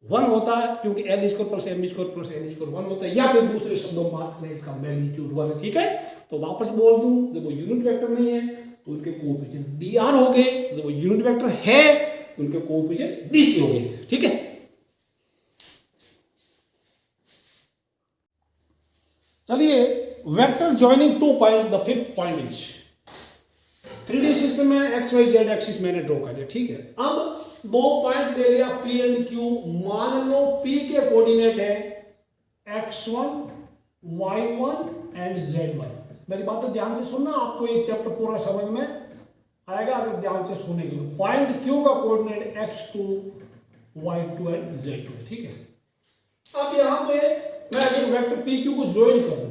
1 होता है, क्योंकि l square plus m square plus n square 1 होता है, या फिर दूसरे शब्दों में बात करें इसका मैग्नीट्यूड 1 है, ठीक है। तो वापस बोल दूं, जब वो यूनिट वेक्टर नहीं है तो उनके कोएफिशिएंट dr हो गए, जब वो यूनिट वेक्टर है तो उनके कोएफिशिएंट dc हो गए, ठीक है। चलिए, vector joining 2 point, the fifth point is 3D system में एक्स वाई जेड एक्सिस मैंने ड्रॉ कर दिया, ठीक है। अब 2 पॉइंट दे लिया P एंड Q, मान लो P के कोऑर्डिनेट है x1 y1 एंड z1। मेरी बात तो ध्यान से सुनना, आपको ये चैप्टर पूरा समझ में आएगा अगर ध्यान से सुनेंगे। पॉइंट Q का coordinate x2 y2 and z2, ठीक है। अब यहां पे मैं अगर वेक्टर PQ को ज्वाइन कर दूं,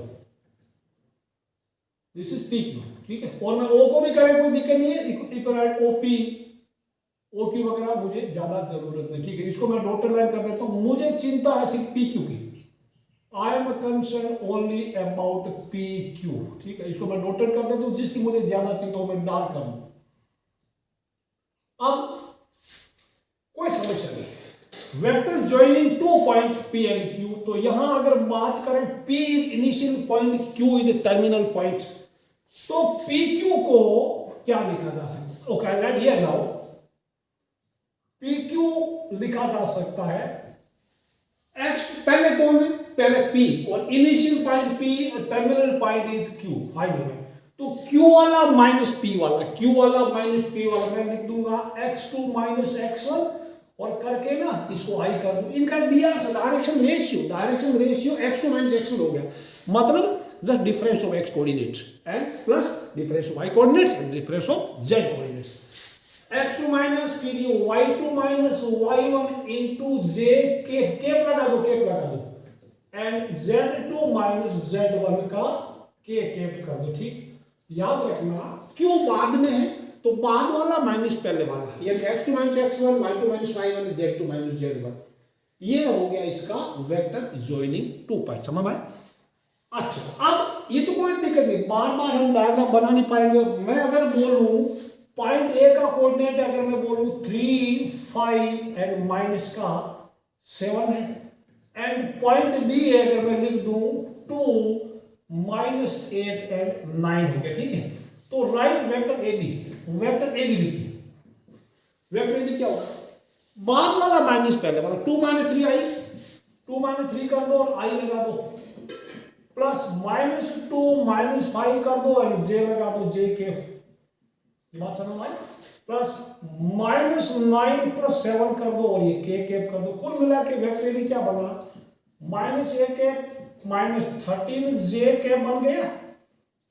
दिस इज PQ, ठीक है, और मैं O को भी करें कोई दिक्कत नहीं है, इक्वल OP OQ वगैरह मुझे ज्यादा जरूरत नहीं, ठीक है। इसको मैं डॉटेड लाइन कर देता हूं, मुझे चिंता है सिर्फ PQ की, I am concern only about PQ, ठीक है। इसको मैं डॉटेड कर देता हूं, जिसकी मुझे ज्यादा चिंता हो मैं डार्क कर दूं। अब कोई समस्या नहीं, vector joining 2 point P and Q, तो यहां अगर बात करें P is initial point, Q is terminal point, तो PQ को क्या लिखा जा सकता है, okay right here now PQ लिखा जा सकता है x, पहले कौन है, पहले P, और इनिशियल पॉइंट P और terminal point is Q final में, तो Q वाला माइनस P वाला, Q वाला माइनस P वाला मैं लिख दूंगा x2 माइनस x1, और करके ना इसको I कर दूं, इनका direction ratio x2 minus x1 हो गया, मतलब just difference of x coordinates and plus difference of y coordinates and difference of z coordinates, x2 minus फिर ये y2 minus y1 into j cap लगा दो and z2 minus z1 का cap कर दो, ठीक। याद रखना क्यों बाद में है, तो बाद वाला माइनस पहले वाला, ये x2 minus x1 y2 minus y1 z2 minus z1, ये हो गया इसका वेक्टर जॉइनिंग 2 पॉइंट, समझ में। अच्छा, अब ये तो कोई दिक्कत नहीं, बार बार हम डायग्राम बना नहीं पाएंगे। मैं अगर बोलूं पॉइंट ए का कोऑर्डिनेट अगर मैं बोलूं 3 5 एंड माइनस का 7 है, एंड पॉइंट बी है अगर मैं लिख दूं 2 -8 एंड 9 हो गया, ठीक है। तो राइट वेक्टर ए बी लिखिए, वेक्टर ए बी क्या होगा, बाद वाला माइनस पहले वाला 2 - 3 आई, 2 माइनस 3 कर दो और आई लगा दो, प्लस -2 -5 कर दो और जे लगा दो, जे के, ये बात समझ में आई, प्लस -9 + 7 कर दो और ये के कैप कर दो। कुल मिला के वेक्टर क्या बना, -a कैप -13 जे कैप बन गया,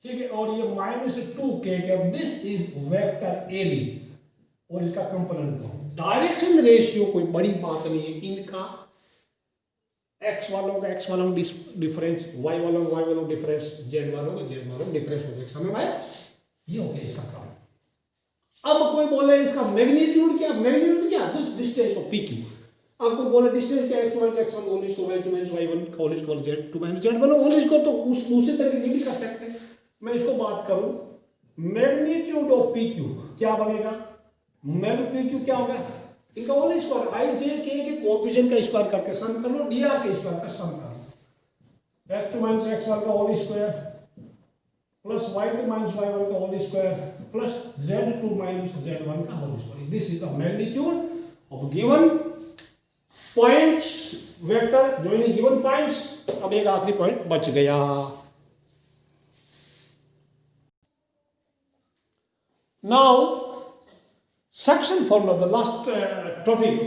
ठीक है, और ये -2 k cap, this is vector a b और इसका कंपोनेंट। डायरेक्शन रेशियो कोई बड़ी बात नहीं है, इनका x वालों का डिफरेंस, y वालों का डिफरेंस, z वालों का डिफरेंस हो गया, समझ में आया, ये हो गया इसका काम। अब कोई बोले इसका मैग्नीट्यूड क्या, जस्ट डिस्टेंस ऑफ PQ। अब कोई बोले डिस्टेंस क्या, x1 x1 whole is y2 y1 whole is z2 z1 whole is को, तो उस दूसरे तरीके भी कर सकते हैं। मैं इसको बात करूं, मैग्नीट्यूड ऑफ PQ क्या बनेगा, PQ क्या होगा, इनका whole square, i j k के कोएफिशिएंट का स्क्वायर करके सम कर लो, dr के स्क्वायर का सम कर लो, x2 x1 का whole square plus y2 y1 का whole square plus z2 z1 का whole square. This is the magnitude of given points vector joining given points. अब एक आखिरी पॉइंट बच गया। Now section formula, the last topic,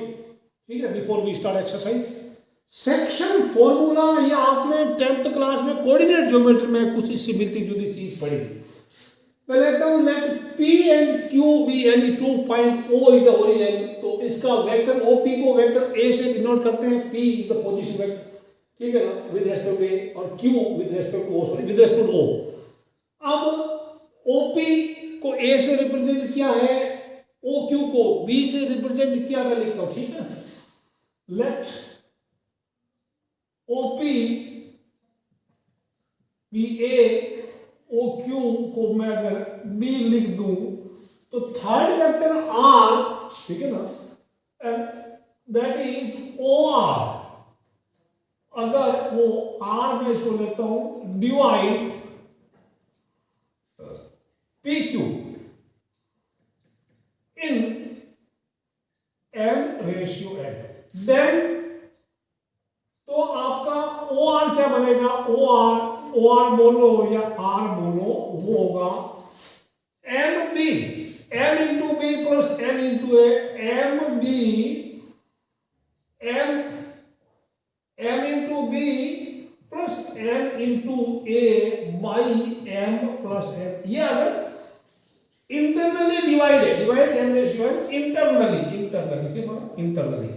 ठीक है, before we start exercise. Section formula ये आपने 10th क्लास में कोऑर्डिनेट ज्योमेट्री में कुछ इससे मिलती जुलती चीज पढ़ी। मैं लेता हूं let P and Q be any 2 point O is the origin, तो इसका वेक्टर OP को वेक्टर A से डिनोट करते हैं, P is the position vector, ठीक है ना, विद रिस्पेक्ट टू A, और Q with respect to O, sorry with respect to O। अब OP को A से रिप्रेजेंट किया है, OQ को B से रिप्रेजेंट किया, मैं लिखता हूं, ठीक है, लेट OP भी A, OQ को मैं अगर B लिख दूं तो थर्ड वेक्टर R, ठीक है ना, एंड दैट इज OR। अगर वो R में इसको लेता हूं डिवाइड PQ इन M/N, देन तो आपका OR क्या बनेगा, OR बोलो या R बोलो, वो होगा MB, M into B plus N into A, MB M into B plus N into A by M plus N। ये अगर इंटरनली डिवाइड है, डिवाइड इंटरनली,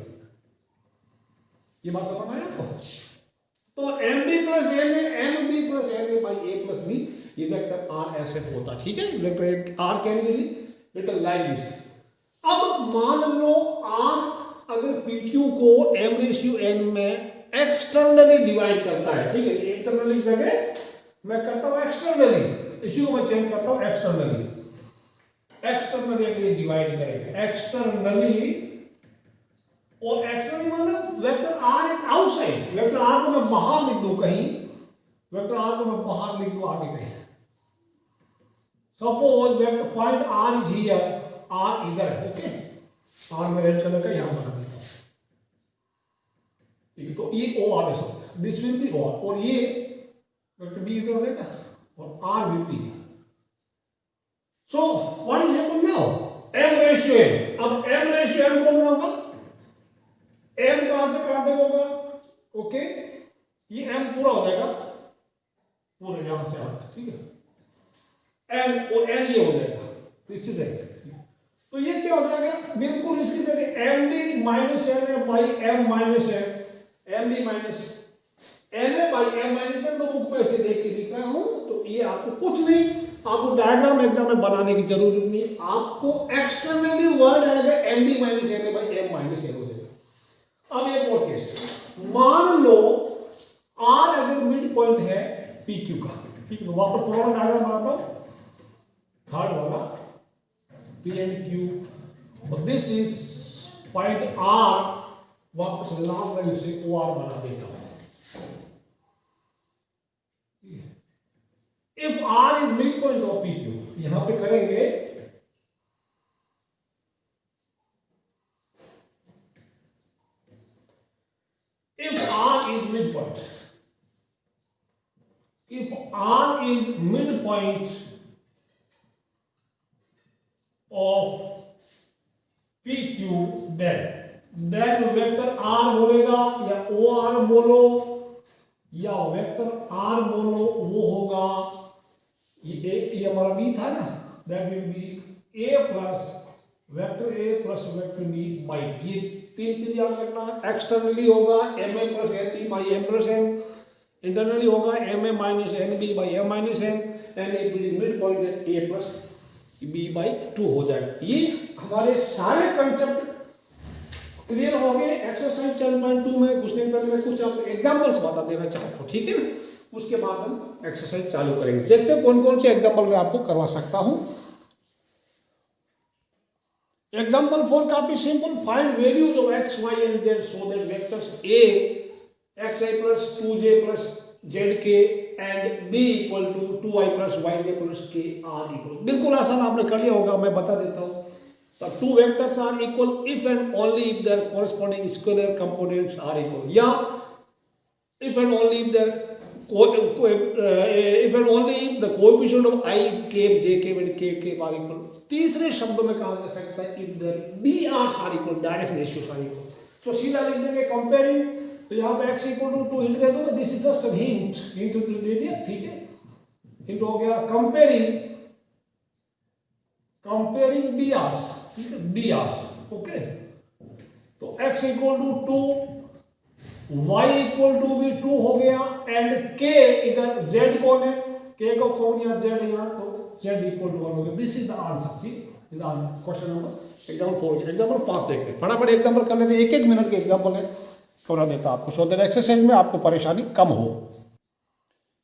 ये बात समझ में आया आपको। तो MB प्लस N है, MB प्लस N है बाई A प्लस B, ये वेक्टर RSF होता, ठीक है, vector R can be written like this. अब मान लो R अगर PQ को M/N में एक्सटर्नली डिवाइड करता है, ठीक है, इंटरनली जगह मैं करता हूं एक्सटर्नली, इसी को मैं चेंज करता हूं एक्सटर्नली अगर डिवाइड करेंगे एक्सटर्नली, और एक्सटर्नली मतलब vector R is outside, vector R को मैं बाहर लिख दूं कहीं, वेक्टर R को मैं बाहर लिख दूं आगे कहीं, suppose vector point R is here, R इधर है, ओके, R में रेड कलर का यहां बना देता हूं, ठीक है, तो ये OR है, दिस विल बी OR, और ये वेक्टर B इधर हो जाएगा और R will be. So what is happen now, M/N, अब M/N कौन होगा, M कहां से कहां तक होगा, ओके, ये M पूरा हो जाएगा, पूरा यहां से आगे, ठीक है, N और N ये हो जाएगा, दिस इज इट। तो ये क्या हो जाएगा, बिल्कुल इसकी जगह MB माइनस N है by M minus N, MB minus N है बाई M माइनस N, तो बुक में ऐसे देख के लिख रहा हूं, तो ये आपको कुछ नहीं, आपको डायग्राम एग्जाम में बनाने की जरूरत नहीं है, आपको एक्सटर्नली वर्ड आएगा MB माइनस N है बाई M माइनस N हो जाएगा। अब एक और केस, मान लो R अगर मिड पॉइंट है PQ का, ठीक है, वापस थोड़ा डायग्राम बनाता हूं, थर्ड वाला P एंड Q, और दिस इज पॉइंट R, वापस लॉन्ग लाइन से OR बना देता हूं। If R is mid point of PQ, यहां पे करेंगे if R is midpoint, if R is midpoint of PQ, then vector R बोलेगा या OR बोलो या वेक्टर R बोलो, वो होगा ये हमारा B था ना, that will be A plus vector A plus vector B by ये तीन चीज याद रखना। एक्सटर्नली होगा MA plus NB by M plus N, internally होगा MA minus NB by M minus N, and if it is midpoint then A plus B by 2 हो जाएगा। ये हमारे सारे कंसेप्ट क्लियर हो गए। एक्सरसाइज 10.2 में घुसने के पहले मैं कुछ आपको एग्जांपल्स बता देना चाहता हूँ, ठीक है ना। उसके बाद हम एक्सरसाइज चालू करेंगे। देखते हैं कौन कौन से एग्जांपल मैं आपको करवा सकता हूँ। एग्जांपल 4 काफी simple. Find values of x, y and z so that vectors a xi plus 2j plus zk and b equal to 2i plus yj plus k are equal। बिल्कुल आसान आपने कर लिया होगा, मैं बता देता हूँ। The two vectors are equal if and only if their corresponding scalar components are equal, या if and only if their if and only if the coefficient of I cap, j cap and k cap are equal। तीसरे शब्दों में कहा जा सकता है if their drs are equal, direction ratios are equal। तो सीधा लिख देंगे कंपेयरिंग, तो यहाँ पे x equal to 2 हिंट दे दूंगा, this is just a hint, hint तो दे दिया, ठीक है। हिंट हो गया कंपेयरिंग drs, ठीक है, drs, ओके। तो x equal to 2, y equal to भी 2 हो गया, एंड k इधर z कौन है, k को कौन दिया z यहाँ, तो z equal to 1 हो गया। दिस इज द आंसर, ठीक, is the answer. Question number example 4। Example 5 देखते हैं, फटाफट एग्जाम्पल कर लेते हैं, एक एक मिनट के एग्जाम्पल है, थोड़ा देता आपको, सो दैट एक्सरसाइज में आपको परेशानी कम हो।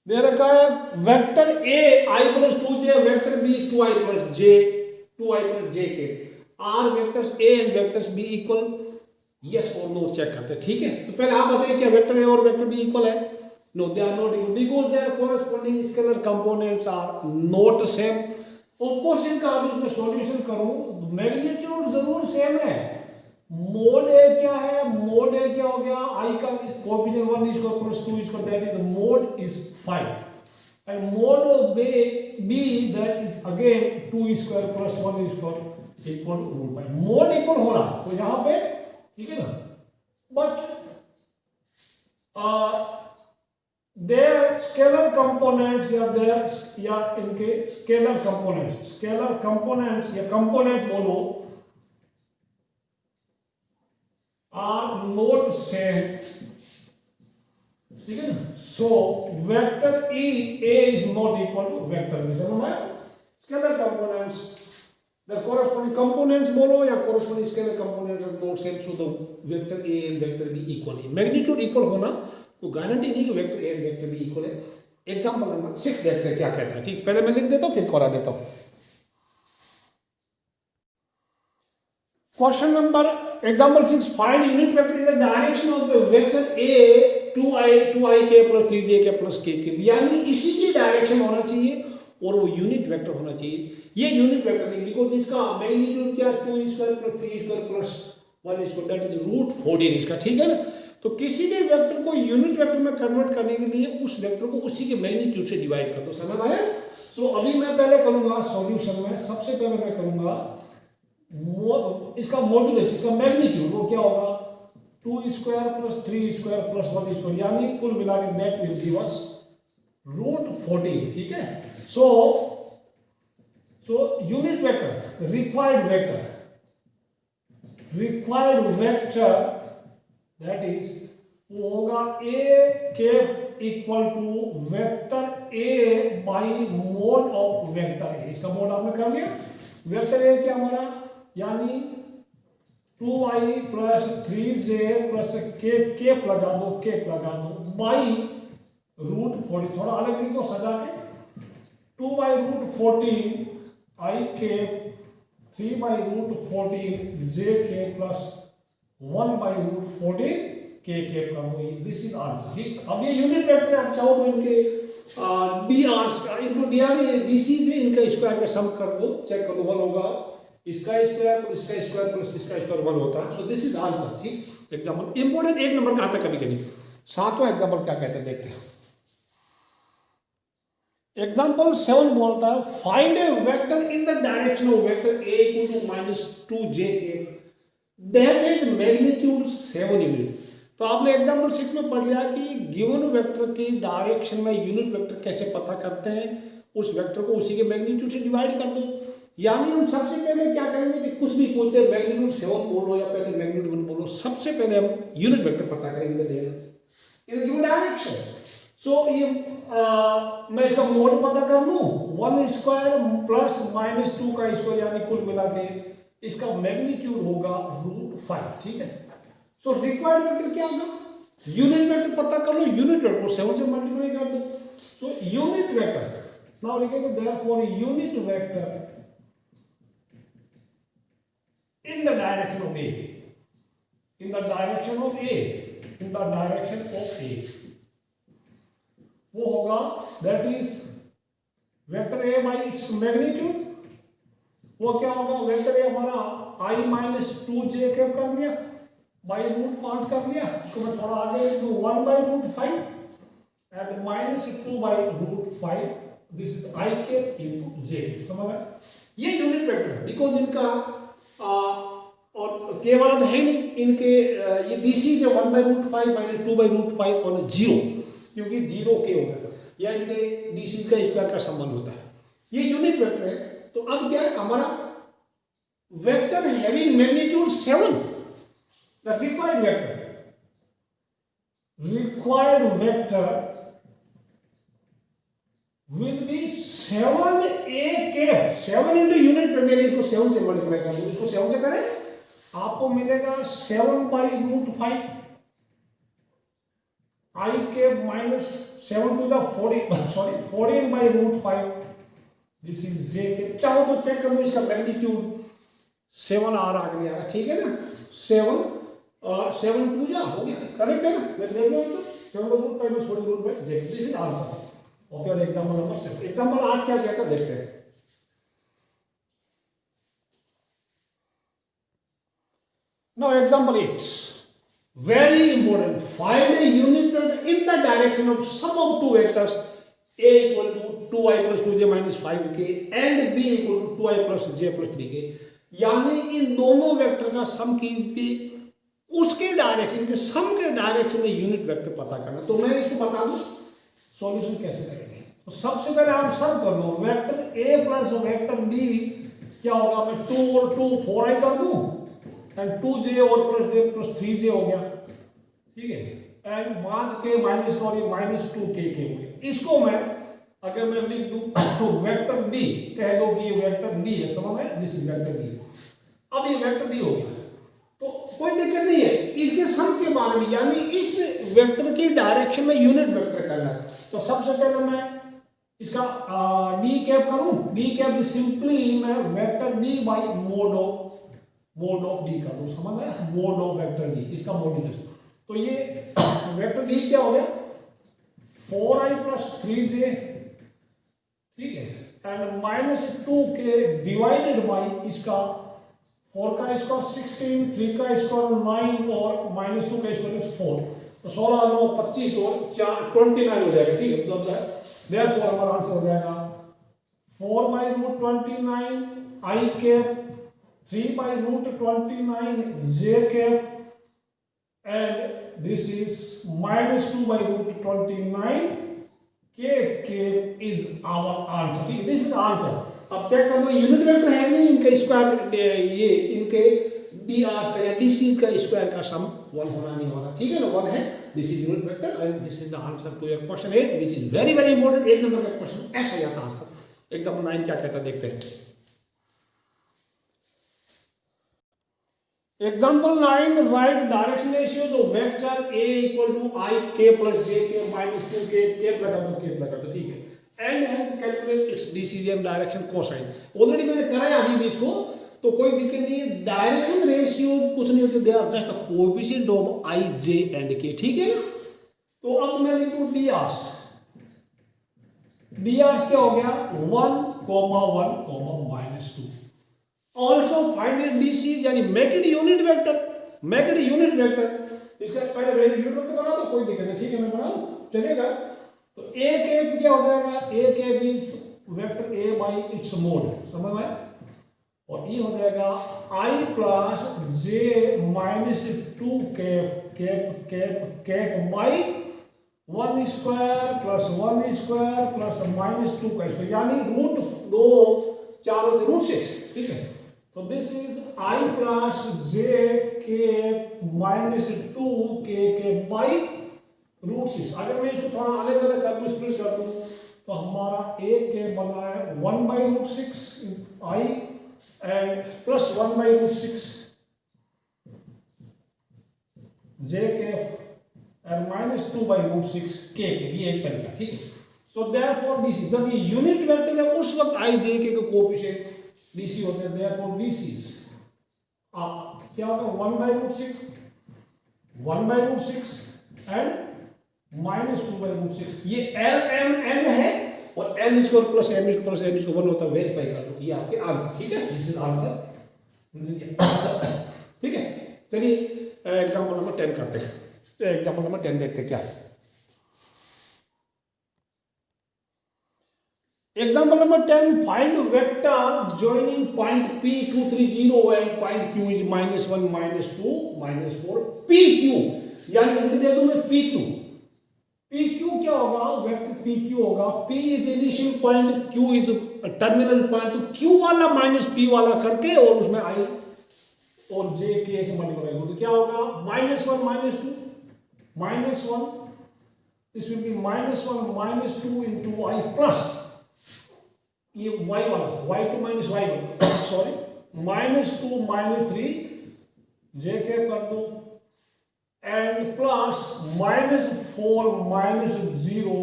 दे रखा है vector a i plus 2j, vector b 2i plus jk are vectors a and vectors b equal, yes और नो चेक करते हैं, ठीक है। तो पहले आप बताइए क्या वेक्टर a और वेक्टर b इक्वल है? No, they are not equal because their corresponding scalar components are not same. Of course इनका अब इसमें सॉल्यूशन करूं, मैग्नीट्यूड जरूर सेम है। मोड a क्या है, मोड a क्या हो गया, i का coefficient 1 square plus 2 square, that is mode is 5, and mod of b that is again 2 square plus 1 square equal to root 5। mod equal हो रहा तो यहाँ पे, ठीक है ना, बट their scalar components या इनके scalar components या components बोलो are not same, ठीक है ना। So vector e a is not equal to vector b, समझ में? Scalar components, the corresponding components बोलो या corresponding scalar components are not same, so the vector a and vector b equal है। Magnitude equal होना कोई guarantee नहीं कि vector a and vector b equal है। एग्जांपल नंबर 6 देखते हैं क्या कहता है, ठीक, पहले मैं लिख देता हूं फिर करा देता हूं। Question number example 6, find unit vector in the direction of the vector a 2i plus 3j plus k, यानी इसी की डायरेक्शन होना चाहिए और वो यूनिट वेक्टर होना चाहिए। ये यूनिट वेक्टर नहीं, बिकॉज इसका मैग्नीट्यूड क्या, 2 square plus 3 square plus 1 square, that is root 14 इसका, ठीक है ना। तो किसी भी वेक्टर को यूनिट वेक्टर में कन्वर्ट करने के लिए उस वेक्टर को उसी के मैग्नीट्यूड से डिवाइड कर दो, समझ आया। सो अभी मैं पहले करूंगा सॉल्यूशन में, सबसे पहले मैं करूंगा इसका मॉड्यूलस, इसका मैग्नीट्यूड, वो क्या होगा, 2 square plus 3 square plus 1 square, यानी कुल मिला के that will give us root 14, ठीक है। So unit vector, required vector that is वो होगा a cap equal to vector a by mod of vector a। इसका मोड आपने कर लिया। वेक्टर a क्या हमारा, यानी 2i plus 3j plus cap लगा दो बाई रूट 40, थोड़ा अलग लिख दो सजा के, 2 by root 14 i cap, 3 by root 14 j k plus 1 by root 14 k cap का दो, दिस इज आंसर, ठीक। अब ये यूनिट वेक्टर आप चाहो तो इनके डी आर इनको डी आर डी सी से इनका स्क्वायर का सम कर दो, चेक कर दो, 1 होगा इसका स्क्वायर प्लस इसका स्क्वायर प्लस इसका स्क्वायर 1 होता है। सो दिस इज आंसर। ठीक, एग्जाम्पल इंपॉर्टेंट 1 नंबर का आता है कभी कभी। 7वां एग्जाम्पल क्या कहते हैं देखते हैं। एग्जाम्पल 7 बोलता है find a vector in the direction of vector a equal to -2j k that is magnitude 7 unit. तो आपने एग्जाम्पल 6 में पढ़ लिया कि गिवन वेक्टर की डायरेक्शन में यूनिट वेक्टर कैसे पता करते हैं, उस वेक्टर को उसी के मैग्नीट्यूड से डिवाइड कर दो। यानी हम सबसे पहले क्या करेंगे कि कुछ भी पूछे मैग्नीट्यूड 7 बोलो या पहले मैग्नीट्यूड 1 बोलो, सबसे पहले हम यूनिट वेक्टर पता करेंगे इन द गिवन डायरेक्शन। सो ये मैं इसका मोड पता कर लूं 1 स्क्वायर प्लस -2 का स्क्वायर यानी कुल मिला के इसका मैग्नीट्यूड होगा √5। ठीक है, सो रिक्वायर्ड वेक्टर क्या होगा, यूनिट वेक्टर पता कर लो, यूनिट वेक्टर को 7 से मल्टीप्लाई कर दो। सो यूनिट वेक्टर नाउ लिखेंगे therefore unit vector in the direction of A, in the direction of A, in the direction of A, वो होगा that is vector A by its magnitude। वो क्या होगा, वेक्टर A हमारा I-2j cap कर दिया by √5 कर दिया, उसको मैं थोड़ा आगे तो 1 by √5 and -2 by √5, this is I cap into j cap. समझ में, ये यूनिट वेक्टर है बिकॉज इनका और के वाला तो है नहीं, इनके ये डीसी जो 1 by √5 -2 by √5 और 0, क्योंकि 0 के होगा या इनके डीसी का स्क्वायर का संबंध होता है। ये यूनिट वेक्टर है। तो अब क्या है हमारा vector having magnitude 7, the required vector will be 7a cap, 7 into unit vector, इसको 7 से मल्टीप्लाई कर दो, इसको 7 से करें आपको मिलेगा 7 by √5 I cap minus 7 to the 14 by √5, this is j cap. चाहो तो चेक कर लो इसका मैग्नीट्यूड 7 आ गया, ठीक है ना, 7 2 जा हो गया, करेक्ट है ना, देख लो तो 7 by √5 में छोड़ी √5 j, this is answer of your example number 6। Example 8 क्या कहता है देखते हैं। Now example 8 very important, find a unit vector in the direction of sum of two vectors a equal to 2i + 2j - 5k and b equal to 2i + j + 3k। यानी इन दोनों vector का सम कीजिए, उसके डायरेक्शन के सम के direction में unit vector पता करना। तो मैं इसको बता दूं सॉल्यूशन कैसे करेंगे। तो सबसे पहले आप सम कर लो, vector a plus vector b क्या होगा, मैं 2 और 2 4i कर दूं एंड 2j और प्लस j प्लस 3j हो गया, ठीक है, एंड 5k माइनस और ये -2k के हो गया। इसको मैं अगर मैं लिख दूं तो वेक्टर d कह दो कि ये वेक्टर d है, समझ में, दिस इज वेक्टर d। अब ये वेक्टर d हो गया तो कोई दिक्कत नहीं है इसके सम के बारे में, यानी इस वेक्टर की डायरेक्शन में यूनिट वेक्टर करना है। तो सबसे पहले मैं इसका d कैप करूं, d कैप सिंपली मैं vector d by mod of d कर दूं, समझ में, मोड ऑफ वेक्टर d, इसका मॉड्यूलस। तो ये वेक्टर d क्या हो गया 4i + 3j, ठीक है, एंड -2k डिवाइडेड बाय इसका 4 का स्क्वायर 16, 3 का स्क्वायर 9 और -2 का स्क्वायर 4, तो 16 9 25 और 4 29 हो जाएगा, ठीक है। मतलब देयरफॉर हमारा आंसर हो जाएगा 4 by √29 I cap, 3 by √29 j cap and this is -2 by √29 k cap is our answer, ठीक है, दिस इज आंसर। अब चेक कर लो यूनिट वेक्टर है नहीं, इनका स्क्वायर ये इनके dr से या dc का स्क्वायर का सम 1 होना नहीं होना, ठीक है ना, 1 है, this is unit vector and this is the answer to your question 8 which is very very important. 8 नंबर का क्वेश्चन ऐसा ही आता आंसर। एग्जांपल 9 क्या कहता है देखते हैं। Example 9 right direction ratios of vector a equal to I k + j k -2k cap लगा दो, ठीक है, and hence calculate its decision direction cosine. ऑलरेडी मैंने कराया अभी भी इसको, तो कोई दिक्कत नहीं है। डायरेक्शन रेशियोज कुछ नहीं होते, they are just the coefficient of I j and k, ठीक है ना। तो अब मैं लिखूं dr क्या हो गया 1, 1, -2, ऑल्सो फाइंड इट डीसी यानी make it unit vector, make it unit vector. इसका पहले यूनिट वेक्टर बना दो, कोई दिक्कत नहीं, ठीक है मैं बना दूं चलेगा। तो ए कैप क्या हो जाएगा, A cap is vector A by its mod, समझ में। और ये हो जाएगा I plus J minus two cap cap cap cap by 1 square plus 1 square plus minus 2 का स्क्वायर, यानी रूट 2 चारों से रूट 6, ठीक है। तो दिस इज आई प्लस जे के माइनस 2 के बाई रूट 6। अगर मैं इसको थोड़ा अलग अलग कर दूं, स्प्लिट कर दूं, तो हमारा ए के बना है 1 by root 6 i and plus 1 by root 6 j k and minus 2 by root 6 के, ये एक तरीका, ठीक है। सो देयरफॉर डीसी, जब ये यूनिट वेक्टर है उस वक्त आई जे के का कोएफिशिएंट डीसी होते हैं, देयरफॉर डीसी क्या होगा 1 by root 6 1 by root 6 and minus 2 by root 6। ये एल एम एन है और l square plus m square plus n square 1 होता है, वेरीफाई कर लो, ये आपके आंसर, ठीक है, दिस इज आंसर, ठीक है। चलिए एग्जांपल नंबर 10 करते हैं। एग्जांपल नंबर 10 देखते हैं क्या है। Example number 10, find vector joining point P230 and point Q is -1 -2 -4 PQ, यानी हिंट दे दूं मैं PQ। PQ क्या होगा, वेक्टर PQ होगा P is initial point, Q is terminal point, Q वाला माइनस P वाला करके और उसमें I और J K से मल्टीप्लाई करो तो क्या होगा -1 -2 -1, this will be -1 -2 into I plus ये y वाला y2 minus y1 sorry -2 -3 j cap कर दो एंड प्लस -4 -0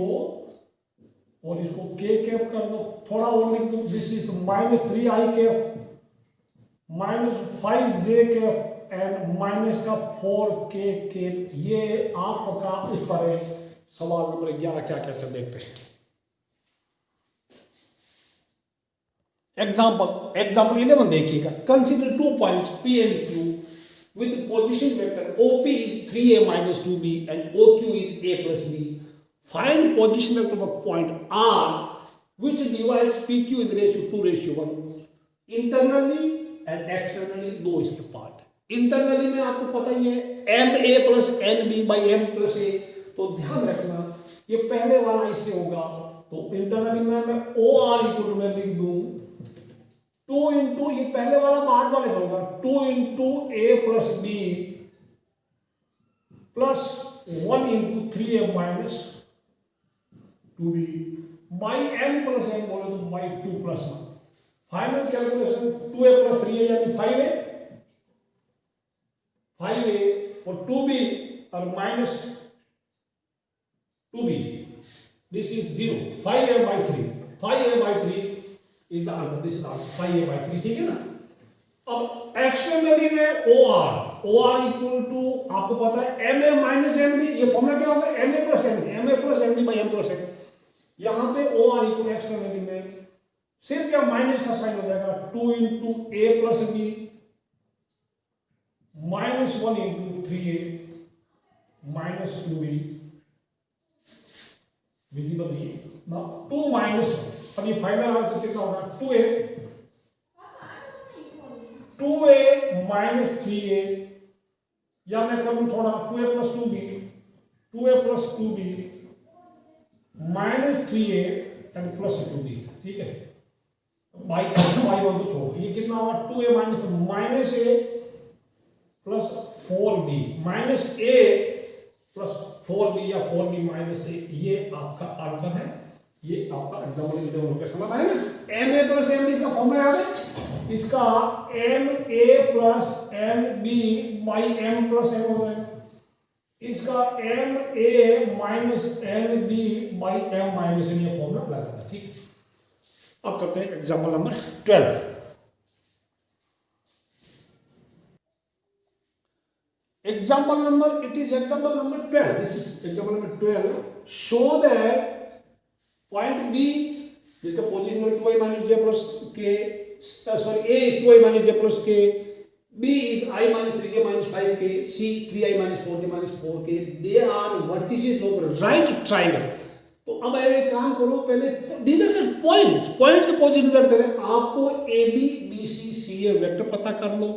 और इसको k कैप कर दो, थोड़ा और लिख दो, this is -3 i cap -5 j cap and -4 k cap. ये आपका उत्तर है सवाल नंबर 11। क्या कहते हैं देखते हैं। एग्जाम्पल 11 देखिएगा। Consider 2 points P and Q with position vector OP is 3a minus 2b and OQ is a plus b. Find position vector of point R which divides PQ in ratio 2:1 internally and externally, दो इसके part. Internally में आपको पता ही है MA plus NB by M plus A, तो ध्यान रखना ये पहले वाला इससे होगा, तो इंटरनली में मैं OR इक्वल टू मैं लिख दूं 2 इंटू, ये पहले वाला बाद वाले से होगा 2 into a plus b plus 1 into 3a minus 2b by m plus m बोले तो by 2 plus 1। Final calculation 2a plus 3a यानी 5a और 2b और minus 2b, this is 0, 5a by 3, 5a by 3 is the answer, this is the answer, 5a by 3, ठीक है ना। अब externally में OR इक्वल टू आपको पता है MA माइनस MB, ये फॉर्मूला क्या होगा MA plus MB by M plus M। यहाँ पे OR इक्वल एक्सटर्नली में सिर्फ क्या माइनस का साइन हो जाएगा 2 into A plus B minus 1 into 3a minus 2b, visible है ना, 2 माइनस 1। अब ये फाइनल आंसर कितना होगा 2a माइनस 3a, या मैं करूं थोड़ा 2a plus 2b minus 3a and plus 2b, ठीक है। बाई वन तो छोड़, ये कितना होगा 2a minus a plus 4b minus a plus 4b या 4b माइनस a, ये आपका आंसर है। ये आपका एग्जाम्पल समझ आएगा। MA प्लस MB इसका फॉर्मूला याद है, इसका MA plus MB by M plus M हो जाएगा, इसका MA minus MB by M minus M, ये फॉर्मूला लगा था, ठीक। अब करते हैं example number 12। Example number, it is example number 12. This is example number 12. Show that point B, जिसका पोजीशन है 2i minus j plus k sorry, A is 2i minus j plus k, B is I minus 3j minus 5k, C 3i minus 4j minus 4k. They are vertices of right triangle. तो अब एक काम करो, पहले these are just points, points के position vector है, आपको A B B C C A vector पता कर लो,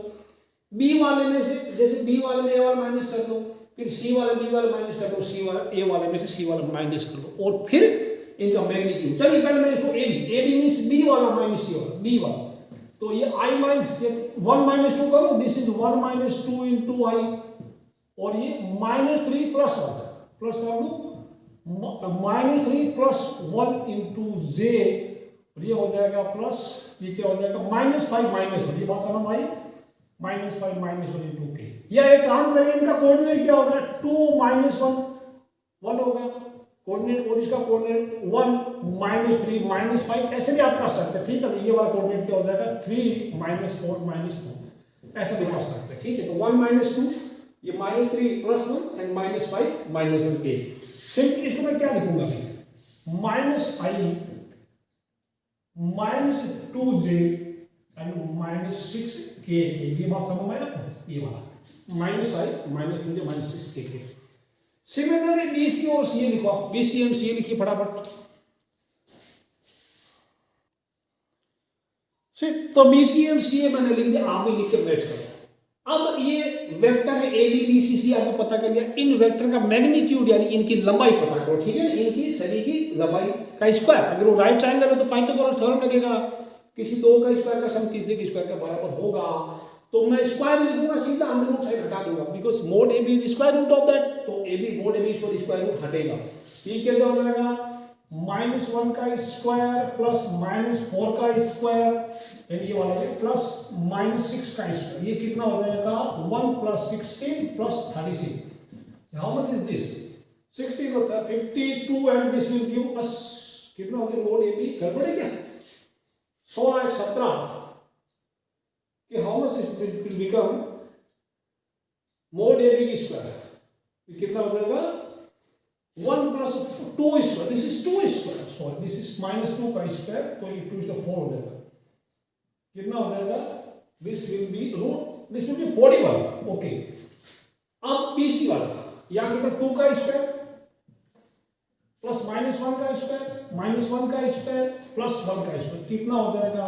B वाले में से जैसे B वाले में A वाला माइनस कर लो, फिर C वाले B वाले माइनस कर लो, C वाले A वाले में से C वाला माइनस कर लो, और फिर इनका मैग्नीट्यूड। चलिए पहले मैं इसको A B मींस B वाला माइनस C वाला, B वाला, तो ये I माइनस 1 माइनस 2 करो, this is 1 minus 2 into I, और ये माइनस 3 प्लस 1 प्लस कर दो, माइनस 3 प्लस 1 इंटू J, और ये हो जाएगा प्लस, ये क्या हो जाएगा माइनस 5 माइनस 1, ये बात समझ आई, माइनस 5 माइनस 1 इंटू के। या एक काम करें, इनका कोऑर्डिनेट क्या होगा, 2 माइनस 1 1 हो गया कोऑर्डिनेट, और इसका कोऑर्डिनेट 1 माइनस 3 माइनस 5, ऐसे भी आप कर सकते हैं, ठीक है। तो ये वाला कोऑर्डिनेट क्या हो जाएगा 3 माइनस 4 माइनस 4, ऐसा भी कर सकते हैं, ठीक है। तो 1 माइनस 2, ये minus 3 plus 1 and minus 5 minus 1 के। सिंपल इसको मैं क्या लिखूंगा, minus I minus 2j and minus 6k, ये बात समझ में आया आपको, ये वाला minus I minus 2j minus 6k। Similarly BC और CA लिखो, आप BC एंड CA लिखिए फटाफट। तो BC एंड CA मैंने लिख दिया, आप भी लिख के मैच करो। अब ये वेक्टर है ABBCC, आपको पता कर लिया, इन वेक्टर का मैग्नीट्यूड यानी इनकी लंबाई पता करो, ठीक है ना, इनकी सभी की लंबाई का स्क्वायर, अगर वो राइट ट्रायंगल है तो पाइथागोरस थ्योरम लगेगा, किसी दो का स्क्वायर का सम तीसरे के स्क्वायर के बराबर होगा, तो मैं स्क्वायर लिखूंगा सीधा, अंडर रूट साइड हटा दूंगा, because mod AB is square root of that, तो AB मोड AB इसको स्क्वायर रूट हटेगा, ठीक है। तो हो जाएगा माइनस 1 का स्क्वायर प्लस माइनस 4 का स्क्वायर, यानी ये वाला प्लस माइनस 6 का स्क्वायर, ये कितना हो जाएगा 1 plus 16 plus 36, how much is this 16 होता है 52, एंड दिस विल गिव अस कितना हो जाएगा मोड AB, गड़बड़ है क्या 16 1 17, कि how much is it will become mode AB की स्क्वायर, कितना हो जाएगा 1 plus 2 square, this is 2 square, sorry this is minus 2 का स्क्वायर, तो ये 2 इसका 4 हो जाएगा, कितना हो जाएगा this will be root, this will be 41, okay. अब BC वाला यहाँ कितना 2 का स्क्वायर प्लस माइनस 1 का स्क्वायर माइनस 1 का स्क्वायर प्लस 1 का स्क्वायर, कितना हो जाएगा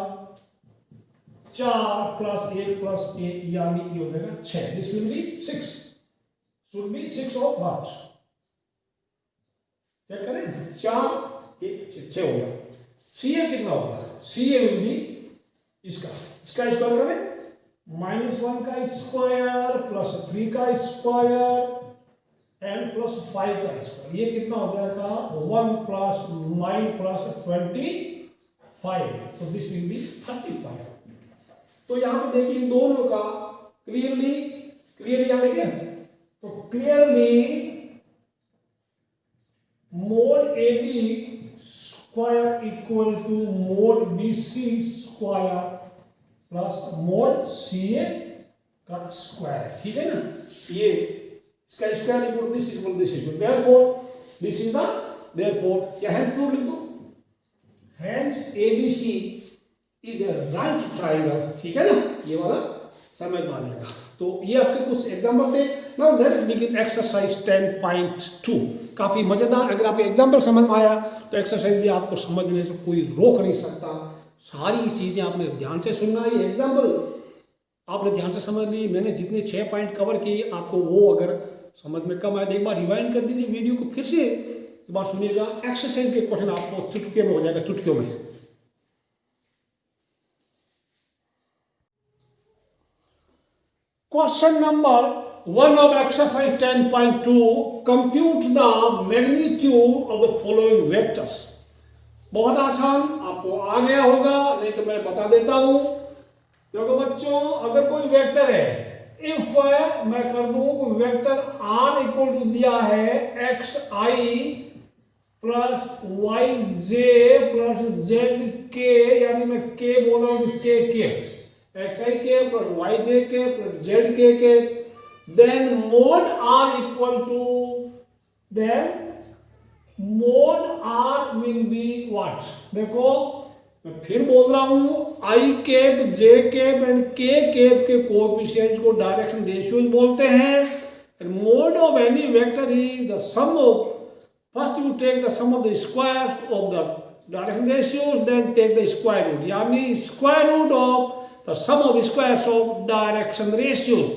4 प्लस 1 प्लस 1, यानी ये हो जाएगा 6, this will B 6, should be 6 of what, क्या करें 4 1 6 हो गया। CA कितना होगा, CA विल बी इसका स्क्वायर करें, माइनस 1 का स्क्वायर प्लस 3 का स्क्वायर एंड प्लस 5 का स्क्वायर, ये कितना हो जाएगा 1 प्लस 9 प्लस 25, तो दिस विल बी 35। तो यहाँ पे देखिए इन दोनों का क्लियरली यहाँ देखिए, तो clearly mod AB square equal to mod BC square plus mod CA का स्क्वायर, ठीक है ना, ये इसका square equal this equal this equal, therefore this is the, therefore क्या हेंस प्रूफ लिख दो, hence ABC is a right triangle, ठीक है ना, ये वाला समझ में आ जाएगा। तो ये आपके कुछ एग्जांपल थे। Now let us begin exercise 10.2, काफी मजेदार, अगर आपको एग्जांपल समझ में आया तो एक्सरसाइज भी आपको समझने से कोई रोक नहीं सकता, सारी चीजें आपने ध्यान से सुनना, ये एग्जांपल आपने ध्यान से समझ ली, मैंने जितने 6 पॉइंट कवर किए आपको वो अगर समझ में कम आए तो एक बार रिवाइंड कर दीजिए वीडियो को, फिर से एक बार सुनिएगा, एक्सरसाइज के क्वेश्चन आपको चुटकियों में हो जाएगा, चुटकियों में। Question number 1 of exercise 10.2, compute the magnitude of the following vectors। बहुत आसान, आपको आ गया होगा, नहीं तो मैं बता देता हूं। देखो बच्चों, अगर कोई वेक्टर है, इफ मैं कर दूं कोई वेक्टर R इक्वल टू दिया है xi plus yj plus zk, यानी मैं k बोल रहा हूं k xik plus yjk plus zkk, then mod R equal to, then mod R will be what, देखो मैं फिर बोल रहा हूं, i cap, j cap and k cap के कोएफिशिएंट्स को डायरेक्शन रेशियोज बोलते हैं। And mod of any vector is the sum of, first you take the sum of the squares of the direction ratios, then take the square root, यानी square root of the sum of squares of direction ratios.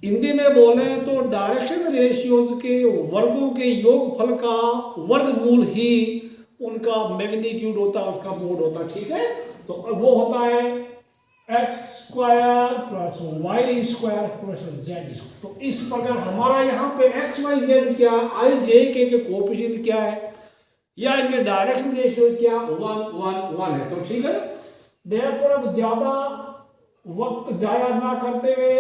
Hindi में बोले तो direction ratios के वर्गों के योगफल का वर्गमूल ही उनका मैग्नीट्यूड होता है, उसका मोड होता है, ठीक है। तो वो होता है x square plus y square plus z. तो इस प्रकार हमारा यहाँ पे एक्स वाई जेड क्या, आई जे के कोएफिशिएंट क्या है, या इनके डायरेक्शन रेशियोज क्या, 1 1 1 है। तो ठीक है, देयरफॉर अब ज्यादा वक्त जाया ना करते हुए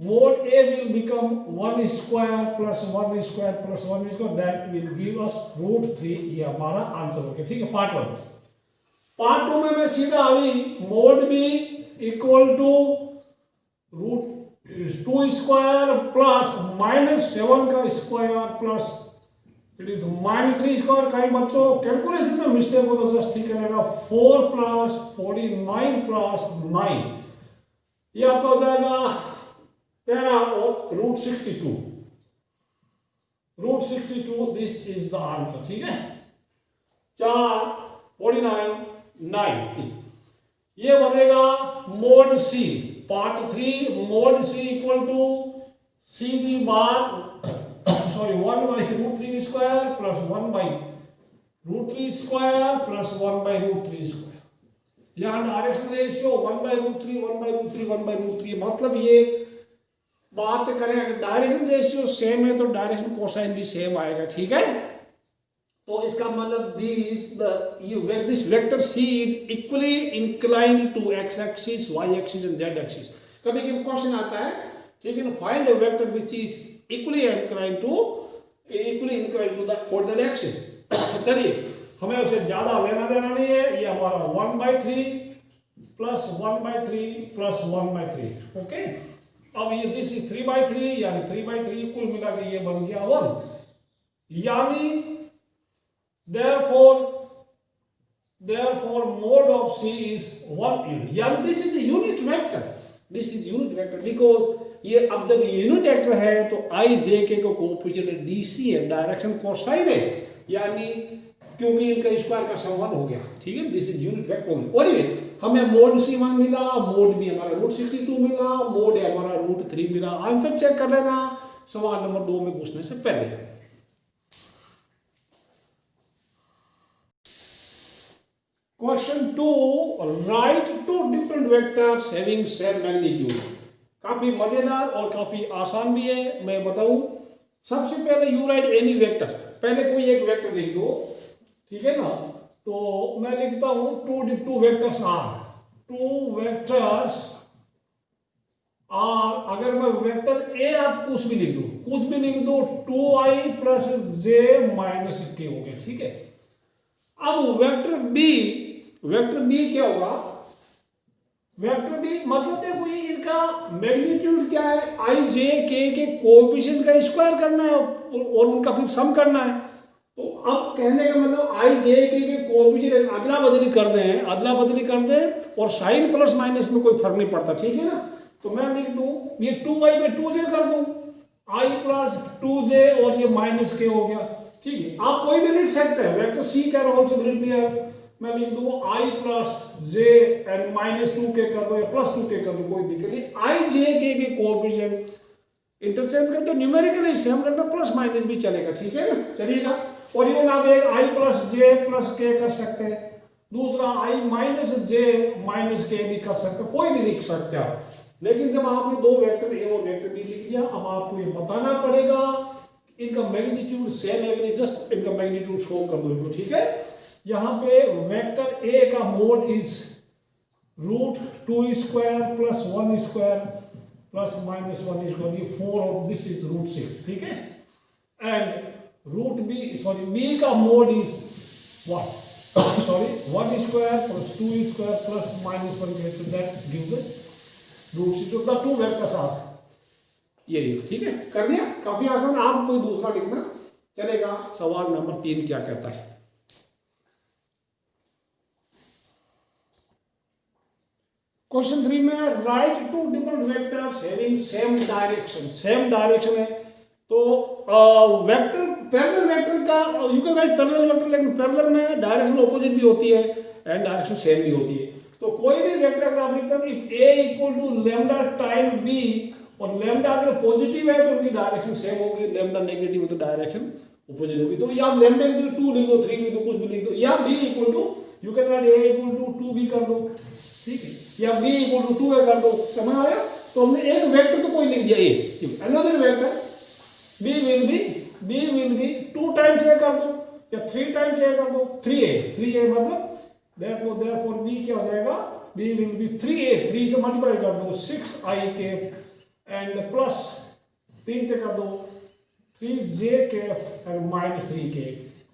mod A will become 1 square plus 1 square plus 1 square, that will give us root 3। ये हमारा आंसर हो गया, ठीक है, पार्ट 1। पार्ट 2 में मैं सीधा अभी mod B equal to root 2 square plus -7 का square plus it is -3 square. कई बच्चों कैलकुलेशन में मिस्टेक हो तो जस्ट ठीक करेगा, 4 प्लस 49 प्लस 9, ये आपका हो जाएगा 13 और root 62। Root 62 this is the answer, ठीक है। 4 49 9, ये बनेगा mod c. Part 3 mod c equal to सीधी बात, sorry 1 by root 3 square plus 1 by root 3 square plus 1 by root 3 square. यहाँ direction ratio 1 by root 3 1 by root 3 1 by root 3, मतलब ये बात करें अगर डायरेक्शन रेशियो सेम है तो डायरेक्शन कोसाइन भी सेम आएगा, ठीक है। तो इसका मतलब this vector c is equally inclined to x axis, y axis and Z axis. कभी कभी क्वेश्चन आता है, ठीक है ना, find a vector which is equally inclined to the coordinate axis. चलिए, हमें उसे ज्यादा लेना देना नहीं है, ये हमारा 1/3 प्लस 1/3 प्लस 1/3, ओके। अब ये दिस इज 3/3 यानी 3/3, कुल मिला के ये बन गया 1, यानी therefore mode of C is 1 unit, यानी this is a unit vector, this is unit vector because ये अब जब यूनिट वेक्टर है तो आई जे के को कोएफिशिएंट डीसी है, डायरेक्शन कोसाइन है, यानी क्योंकि इनका स्क्वायर का सम 1 हो गया, ठीक है। This is unit vector only. हमें मोड सी 1 मिला, मोड बी हमारा रूट 62 मिला, मोड ए हमारा रूट 3 मिला। आंसर चेक कर लेना सवाल नंबर 2 में घुसने से पहले। Question 2, right 2 different vectors having same magnitude. काफी मजेदार और काफी आसान भी है, मैं बताऊं। सबसे पहले यू राइट एनी वेक्टर, पहले कोई एक वेक्टर लिख दो, ठीक है ना। तो मैं लिखता हूं टू वेक्टर्स आर, अगर मैं वेक्टर ए आप कुछ भी लिख दो 2i प्लस जे माइनस के हो गया, ठीक है। अब वेक्टर बी क्या होगा, वेक्टर बी मतलब देखो ये इनका मैग्नीट्यूड क्या है, आई जे के कोएफिशिएंट का स्क्वायर करना है और उनका फिर सम करना है। तो अब कहने का मतलब आई जे के कोएफिशिएंट अदला बदली कर दें और साइन प्लस माइनस में कोई फर्क नहीं पड़ता, ठीक है ना। तो मैं लिख दूं ये 2i में 2j कर दूं, i प्लस 2j और ये माइनस के हो गया, ठीक है। आप कोई भी लिख सकते हैं, vector c can also be written here. मैं लिख दूं i plus j and minus 2k कर दो या प्लस 2k कर दो, कोई दिक्कत नहीं। आई जे के कोएफिशिएंट इंटरचेंज करते न्यूमेरिकली सेम रखना, प्लस माइनस भी चलेगा, ठीक है ना, चलिएगा। और इवन आप एक i plus j plus k कर सकते हैं, दूसरा i minus j minus k भी कर सकते हैं, कोई भी लिख सकते हैं आप। लेकिन जब आपने दो वेक्टर ए और वेक्टर बी लिख दिया, अब आपको ये बताना पड़ेगा इनका मैग्नीट्यूड सेम है कि नहीं, जस्ट इनका मैग्नीट्यूड शो कर दो इनको, ठीक है। यहाँ पे वेक्टर ए का mod is root 2 square plus 1 square plus minus 1 square, ये 4 और दिस इज रूट 6, ठीक है। एंड रूट बी का mod is 1 square plus 2 square plus minus 1, so that gives us root 6, तो द टू वेक्टर्स आर ये, ठीक है, कर दिया। काफी आसान, आप कोई दूसरा लिखना चलेगा। सवाल नंबर 3 क्या कहता है, क्वेश्चन 3 में write two different vectors having same direction, same direction है तो वेक्टर पैरेलल वेक्टर का you can write parallel vector, लेकिन पैरेलल में डायरेक्शन ऑपोजिट भी होती है एंड डायरेक्शन सेम भी होती है। तो कोई भी वेक्टर अगर आप लिखते हैं if a equal to lambda time b और लैम्डा अगर पॉजिटिव है तो उनकी डायरेक्शन सेम होगी, लैम्डा नेगेटिव है तो डायरेक्शन ऑपोजिट होगी। तो या लैम्डा की जगह 2 लिख दो, 3 लिख दो, कुछ भी लिख दो, या b equal to you can write a equal to 2b कर दो, ठीक है, या b इक्वल टू 2a कर दो। समझ आया? तो हमने एक वेक्टर तो कोई लिख दिया a, another vector b will be 2 times a कर दो या 3 टाइम्स a कर दो, 3a मतलब therefore b क्या हो जाएगा, b will be 3a, 3 से मल्टीप्लाई कर दो 6i के एंड प्लस 3 से कर दो 3j के एंड माइनस 3k,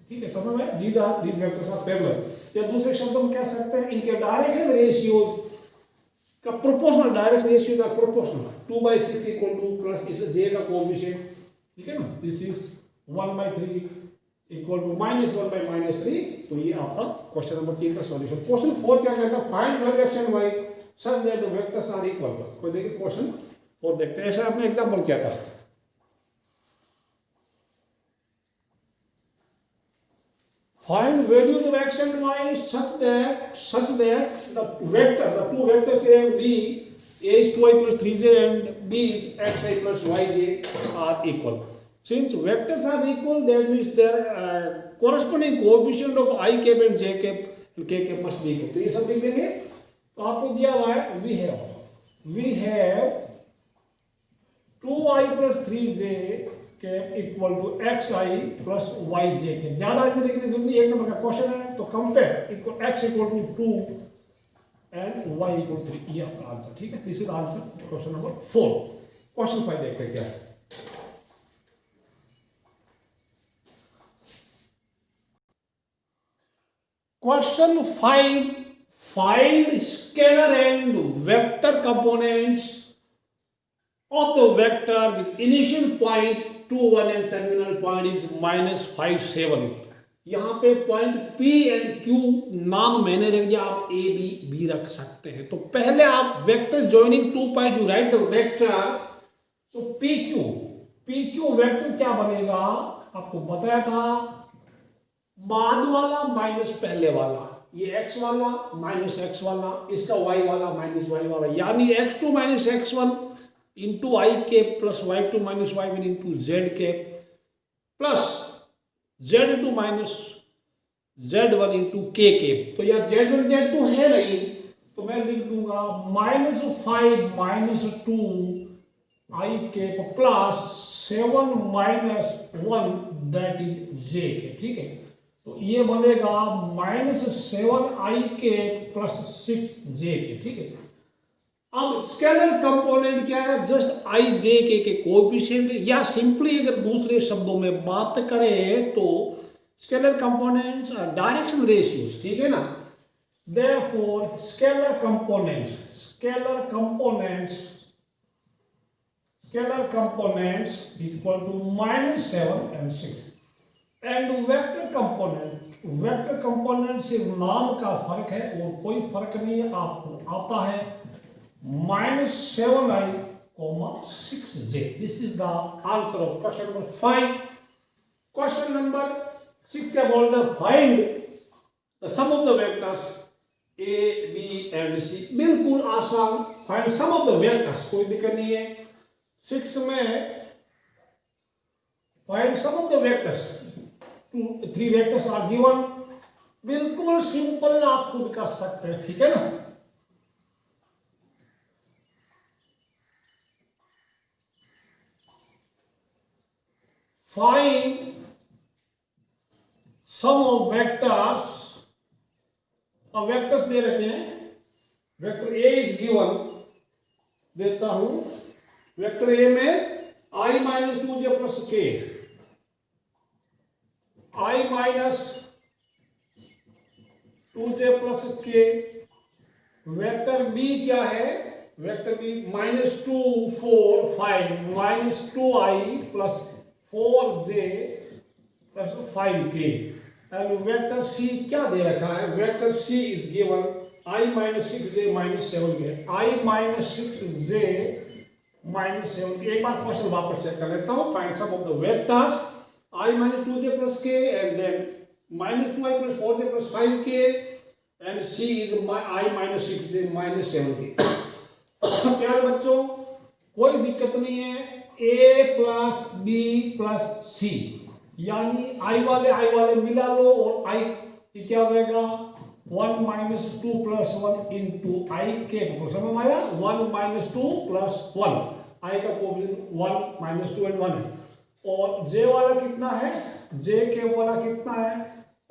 ठीक है, समझ में? these वेक्टर्स आर पैरेलल, या दूसरे शब्दों में कह सकते हैं इनके डायरेक्शन रेशियो का प्रोपोर्शनल, डायरेक्शन रेशियो का प्रोपोर्शनल 2/6 इक्वल टू प्लस इस j का कोएफिशिएंट, ठीक है ना, दिस इज 1/3 इक्वल टू -1/-3। तो ये आपका क्वेश्चन नंबर 3 का सॉल्यूशन। क्वेश्चन 4 क्या कहता है, find vector x and y such that the vectors are equal। कोई देखिए क्वेश्चन 4 देखते हैं, ऐसा आपने एग्जांपल किया था। Find values of x and y such that the two vectors a and b, a is 2i plus 3j and b is xi plus yj are equal. Since vectors are equal, that means their corresponding coefficient of I cap and j cap and k cap must be equal. तो ये सब लिख देंगे। तो आपको दिया हुआ है we have 2i plus 3j cap equal to xi plus yj cap। ज्यादा इसमें लिखने की जरूरत नहीं, एक नंबर का क्वेश्चन है तो compare equal x equal to 2 and y equal to 3, ये आपका आंसर, ठीक है। This is answer question number 4। Question 5 देखते हैं क्या है। Question 5, find scalar and vector components of the vector with initial point 2, 1 and terminal point is -5, 7। यहाँ पे पॉइंट P एंड Q नाम मैंने रख दिया, आप A B रख सकते हैं। तो पहले आप vector joining 2 point you right the vector, तो PQ वेक्टर क्या बनेगा, आपको बताया था, बाद वाला माइनस पहले वाला, ये x वाला माइनस x वाला, इसका y वाला माइनस y वाला, यानी x2 minus x1 into i cap plus y2 minus y1 into z cap plus z2 minus z1 into k cap. तो यह z1 z2 है नहीं, तो मैं लिख दूंगा -5 minus 2 i cap plus 7 minus 1 that is j cap, ठीक है। तो ये बनेगा -7i के प्लस 6j के, ठीक है। अब स्केलर कंपोनेंट क्या है, जस्ट i j के कोएफिशिएंट, या सिंपली अगर दूसरे शब्दों में बात करें तो scalar components are direction ratios, ठीक है ना। Therefore scalar components equal to -7 and 6 and vector component सिर्फ नाम का फर्क है और कोई फर्क नहीं है, आपको आता है -7i, 6j। This is the answer of question number 5। Question number 6 क्या बोल रहा है, find the sum of the vectors a b and c। बिल्कुल आसान, find sum of the vectors, कोई दिक्कत नहीं है। 6 में find sum of the vectors, 3 vectors are given, बिल्कुल सिंपल, आप खुद कर सकते हैं, ठीक है ना। फाइंड सम ऑफ वेक्टर्स, अब वेक्टर्स दे रखे हैं, वेक्टर ए इज गिवन, देता हूं वेक्टर ए में i minus 2j plus k, i minus 2j plus k। Vector b क्या है, vector b -2 4 5 -2i plus 4j plus 5k। And vector c क्या दे रखा है, vector c is given I minus 6j minus 7k, I minus 6j minus 7k. एक बार question वापस check कर लेता हूँ. Find sum of the vectors I minus 2j plus k and then minus 2i plus 4j plus 5k and c is I minus 6j minus 7k. प्यारे बच्चों कोई दिक्कत नहीं है. a plus b plus c यानी i वाले मिला लो और i क्या हो जाएगा 1 minus 2 plus 1 into i के समझ में आया. 1 minus 2 plus 1 i का कोएफिशिएंट 1 minus 2 and 1 है. और j वाला कितना है, j के वाला कितना है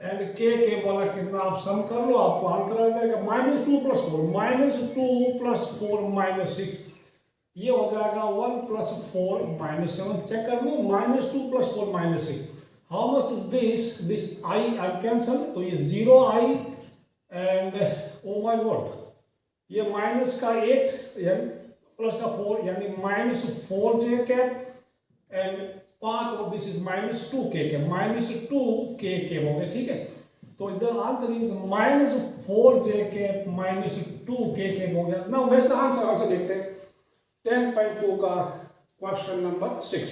एंड k के वाला कितना, आप सम कर लो आपको आंसर आ जाएगा -2 plus 4 -2 plus 4 minus 6 ये हो जाएगा 1 plus 4 minus 7. चेक कर लो -2 plus 4 minus 6 how much is this i I cancel तो ये 0i and oh my God ये माइनस का 8 यानी प्लस का 4 यानी -4j कैप एंड 5 और दिस इज -2k के -2k हो गए. ठीक है तो द आंसर इज -4j के -2k हो गया. नाउ नेक्स्ट आंसर देखते हैं 10.2 का question number 6.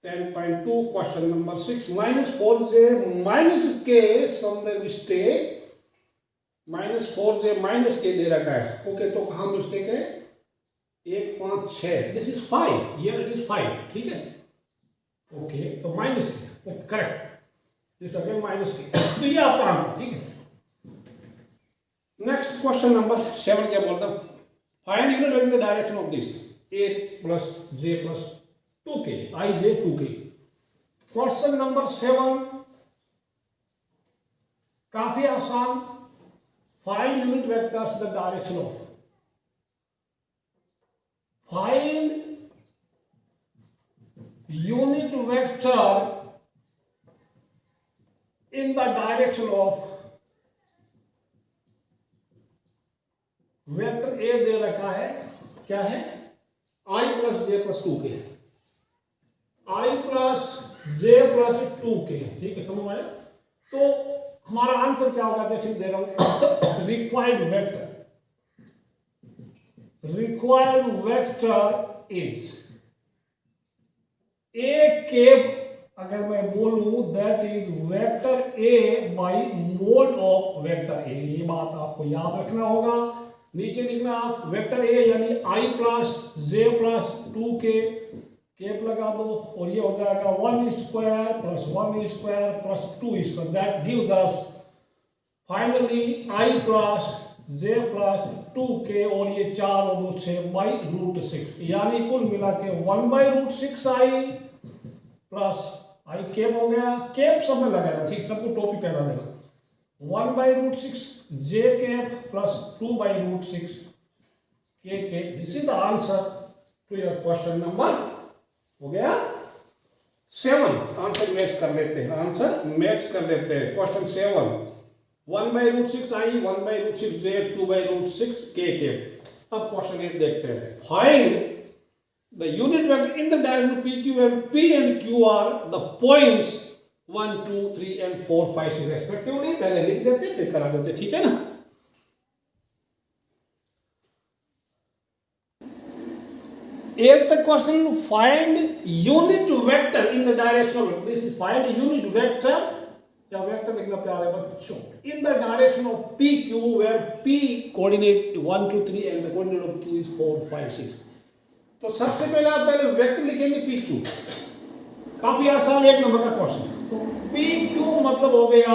10.2 question number 6 -4j -k somewhere mistake -4j -k दे रखा है. ओके तो कहाँ मिस्टेक है 1 5 6 this is 5 here it is 5. ठीक है ओके तो माइनस के करेक्ट दिस अगेन माइनस के तो ये आपका आंसर. ठीक है नेक्स्ट क्वेश्चन नंबर 7 क्या बोलता है find unit vector in the direction of this a plus j plus 2k ij 2k. Question number 7 काफी आसान. Find unit vectors the direction of find unit vector in the direction of vector a दे रखा है क्या है I plus j plus 2k I plus j plus 2k. ठीक है समझ में आया. तो हमारा आंसर क्या होगा जैसे दे रहा हूं required vector is a cap अगर मैं बोलूं that is vector a by mod of vector a. ये बात आपको याद रखना होगा. नीचे लिखना आप वेक्टर a यानी i plus j plus 2k cap लगा दो और ये हो जाएगा 1 square plus 1 square plus 2 square that gives us finally i plus j plus 2k और ये 4 और 2 6 बाई रूट 6 यानी कुल मिला के 1 by root 6i plus i cap हो गया. केप सब में लगाएगा ठीक सबको टॉपिक कहना देगा 1 by root 6 j cap plus 2 by root 6 k cap. This is the answer to your question number हो गया 7. आंसर मैच कर लेते हैं question 7 1 by root 6 i 1 by root 6 j 2 by root 6 k cap. अब question 8 देखते हैं. Find the unit vector in the diagonal PQ and P and Q are the points 1 2 3 and 4 5 6 respectively. पहले लिख देते फिर करा देते. ठीक है ना. Eighth question find unit vector in the direction of this is find unit vector या वेक्टर लिखना प्यारे बच्चों in the direction of PQ where P coordinate 1 2 3 and the coordinate of Q is 4 5 6. तो सबसे पहले आप पहले वेक्टर लिखेंगे पी क्यू. काफी आसान 1 नंबर का क्वेश्चन. तो पी क्यू मतलब हो गया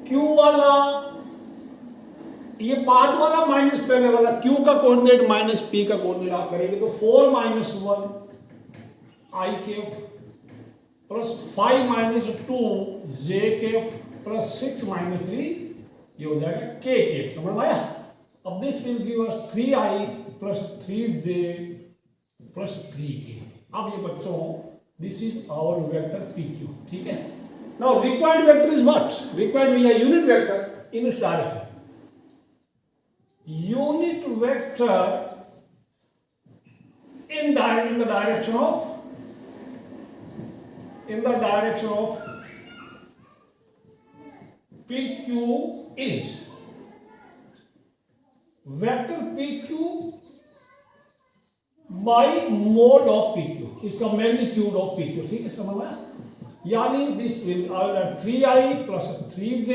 क्यू वाला ये पाथ वाला माइनस पहले वाला क्यू का कोऑर्डिनेट माइनस पी का कोऑर्डिनेट आप करेंगे तो 4 माइनस 1 आई के प्लस 5 माइनस 2 जे के प्लस 6 माइनस 3 ये हो जाएगा के के. समझ में आया. अब this will give us 3i plus 3j plus 3k. अब ये बच्चों this is our vector PQ. ठीक है. Now required vector is what required we are unit vector in its direction. Unit vector in the direction of PQ is vector P q by mod of p q, इसका magnitude of p q, ठीक है, समझ में? यानी this will 3i plus 3j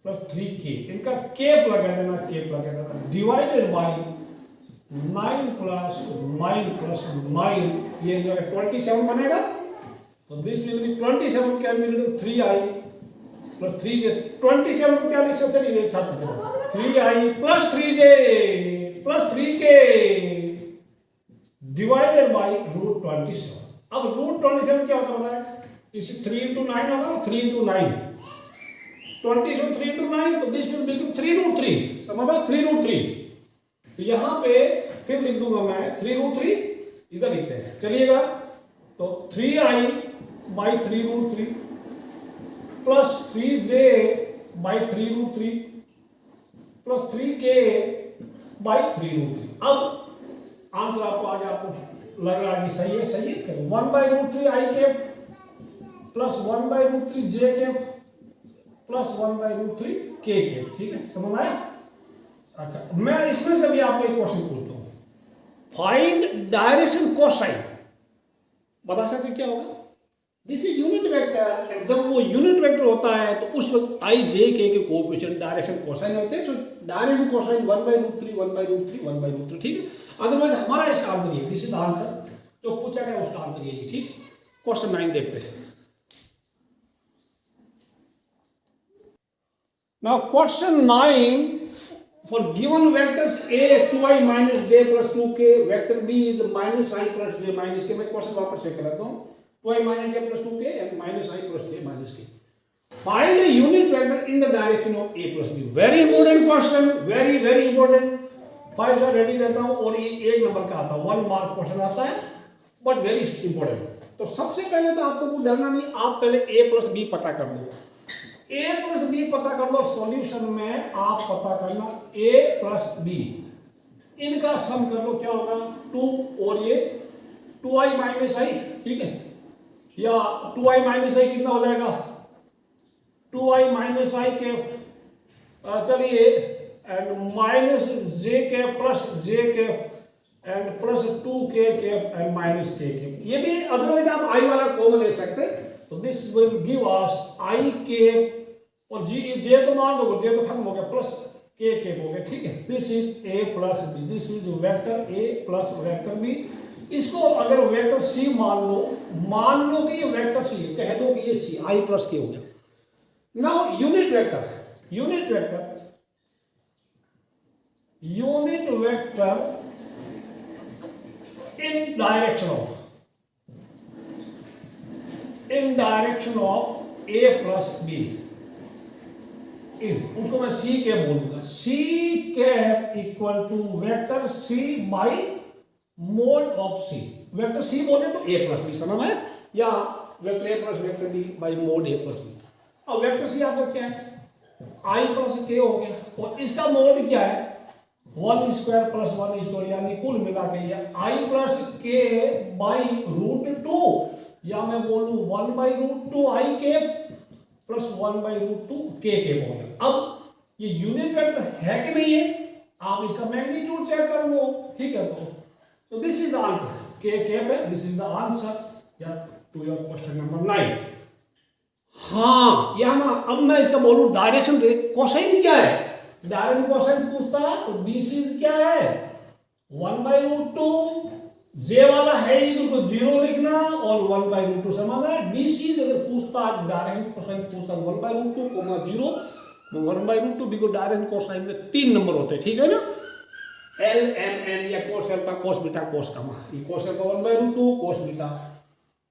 plus 3k, इनका cap लगा देना, cap लगा देना, डिवाइडेड बाई 9 प्लस 9, ये जो है 27 बनेगा। तो this will be 27 can be written 3i plus 3j। 27 को क्या लिख सकते हैं ये छात्र? 3i plus 3j plus 3k divided by root 27। अब रूट 27 क्या होता है पता है? इसे 3 into 9 होगा ना, 3 into 9, 27 3 into 9, तो दिस विल बिकम 3 root 3, समझ में? 3 root 3। तो यहां पे फिर लिख दूंगा मैं 3 root 3, इधर लिखते हैं, चलिएगा। तो 3i by 3 root 3 plus 3j by 3 root 3 plus 3k by 3 root 3। अब आंसर आपको आगे आपको लग रहा है कि सही है, सही है। 1 by root 3 i cap plus 1 by root 3 j cap plus 1 by root 3 k cap, ठीक है, समझ में आया? अच्छा, मैं इसमें से भी आपको एक क्वेश्चन पूछता हूं, फाइंड डायरेक्शन कोसाइन, बता सकते क्या होगा? This is unit vector, and जब वो यूनिट वेक्टर होता है तो उस वक्त आई जे के कोएफिशिएंट डायरेक्शन कोसाइन होते हैं। So direction cosine 1 by root 3 1 by root 3 1 by root 3, ठीक है। अदरवाइज हमारा इसका आंसर ये, दिस इज द आंसर, जो पूछा गया उसका आंसर यही, ठीक। क्वेश्चन 9 देखते हैं। Now question 9, for given vectors a 2i minus j plus 2k, vector b is minus I plus j minus k। मैं क्वेश्चन वापस चेक करता हूँ, 2i minus j plus 2k and minus I plus j minus k, find a unit vector in the direction of a plus b। very important question, very very important। 5 का ready देता हूँ और ये 1 number का आता है, 1 mark question आता है, बट वेरी इंपॉर्टेंट। तो सबसे पहले तो आपको कुछ डरना नहीं, आप पहले a plus b पता कर लो, a plus b पता कर लो। सॉल्यूशन में आप पता करना a plus b, इनका सम कर लो, क्या होगा? 2 और ये 2i minus i, ठीक है, या 2i minus i कितना हो जाएगा? 2i minus i के चलिए and minus j k plus j के एंड प्लस 2k के एंड माइनस k के, ये भी अदरवाइज आप i वाला कॉमन ले सकते। तो this will give us i के और j तो मान लो, j तो खत्म हो गया, प्लस k के हो गया, ठीक है। This is a plus b, this is vector a plus vector b। इसको अगर वेक्टर c मान लो कि ये वेक्टर c है, कह दो कि ये c i प्लस k हो गया। Now unit vector in direction of a plus b is, उसको मैं c कैप बोलूंगा, c cap equal to vector c by mod of c। Vector c बोले तो a प्लस b, समझ में? या vector a plus vector b by mod a plus b। अब vector c आपका क्या है? i प्लस k हो गया, और इसका मोड क्या है? 1 स्क्वायर प्लस 1 स्क्वायर, यानी कुल मिला के ये i plus k by root 2, या मैं बोलूं 1 बाई रूट 2 i के प्लस 1 बाई रूट 2 k के हो गया। अब ये यूनिट वेक्टर है कि नहीं है, आप इसका मैग्नीट्यूड चेक कर लो, ठीक है। तो this is the answer, k cap है, दिस इज द आंसर या टू योर क्वेश्चन नंबर 9। हाँ, यहाँ अब मैं इसका बोलूं डायरेक्शन कोसाइन क्या है? डायरेक्शन कोसाइन पूछता है तो दिस इज क्या है? 1 बाई रूट 2, जे वाला है ही तो उसको 0 लिखना और 1 बाई रूट 2 समान है। डीसी अगर पूछता है डायरेक्शन कोसाइन पूछता 1 by root 2 0, 1 by root 2 because direction cosine में 3 नंबर होते हैं, ठीक है ना? एल एम एन या cos alpha cos beta cos gamma, ये cos alpha 1 by root 2, cos beta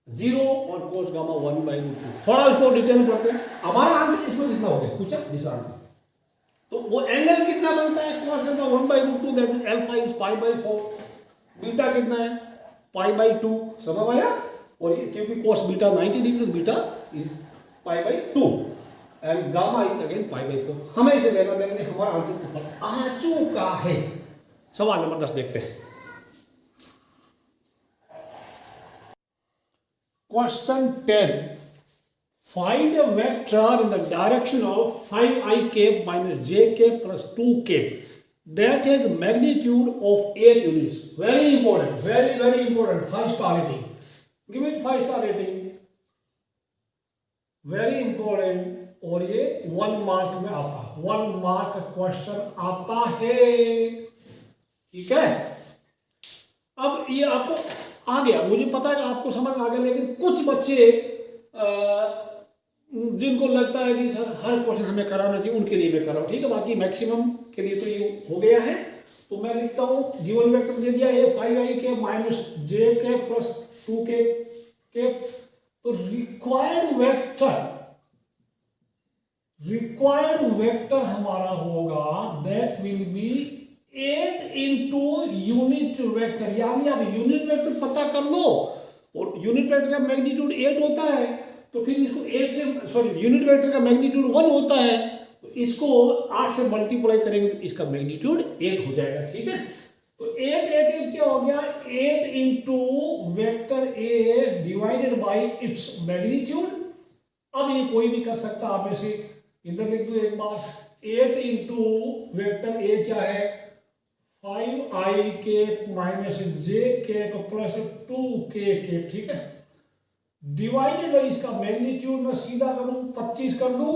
0 और कोस गामा 1 बाई रूट 2। थोड़ा उसको डिटेल में पढ़ते हैं। हमारा आंसर इसमें कितना हो गया पूछा दिस आंसर, तो वो एंगल कितना बनता है? Cos alpha 1 by root 2, that is alpha is pi by 4, beta कितना है? पाई बाई 2, समझ आया? और ये क्योंकि cos beta 90 degree, beta is pi by 2 and gamma is again pi by 4। हमें इसे लेना देंगे, हमारा आंसर आ चुका है। सवाल नंबर 10 देखते हैं। Question 10, find a vector in the direction of 5i cap minus j cap plus 2 cap that has magnitude of 8 units. Very important, very important. 5-star rating. Give it 5-star rating. Very important. और ये 1 mark में आता है, 1 mark question आता है, ठीक है। अब ये आपको आ गया, मुझे पता है कि आपको समझ आ गया, लेकिन कुछ बच्चे जिनको लगता है कि सर हर क्वेश्चन हमें कराना चाहिए, उनके लिए मैं कर रहा हूँ, ठीक है। बाकी मैक्सिमम के लिए तो ये हो गया है। तो मैं लिखता हूँ गिवन वेक्टर दे दिया है 5i के minus j k plus 2k के। तो रिक्वायर्ड वेक्टर हमारा होगा that will be 8 into unit vector, यानी आप यूनिट वेक्टर पता कर लो, और यूनिट वेक्टर का मैग्नीट्यूड 8 होता है, तो फिर इसको 8 से सॉरी यूनिट वेक्टर का मैग्नीट्यूड 1 होता है, तो इसको 8 से मल्टीप्लाई करेंगे तो इसका मैग्नीट्यूड 8 हो जाएगा, ठीक है। तो 8 क्या हो गया, 8 into vector A divided by its magnitude. अब ये कोई भी कर सकता आप में से, इधर लिख दो एक बार, 8 इंटू वेक्टर ए क्या है 5i cap minus j cap plus 2k cap, ठीक है। डिवाइडेड बाई इसका मैग्नीट्यूड मैं सीधा करूं 25 कर दूं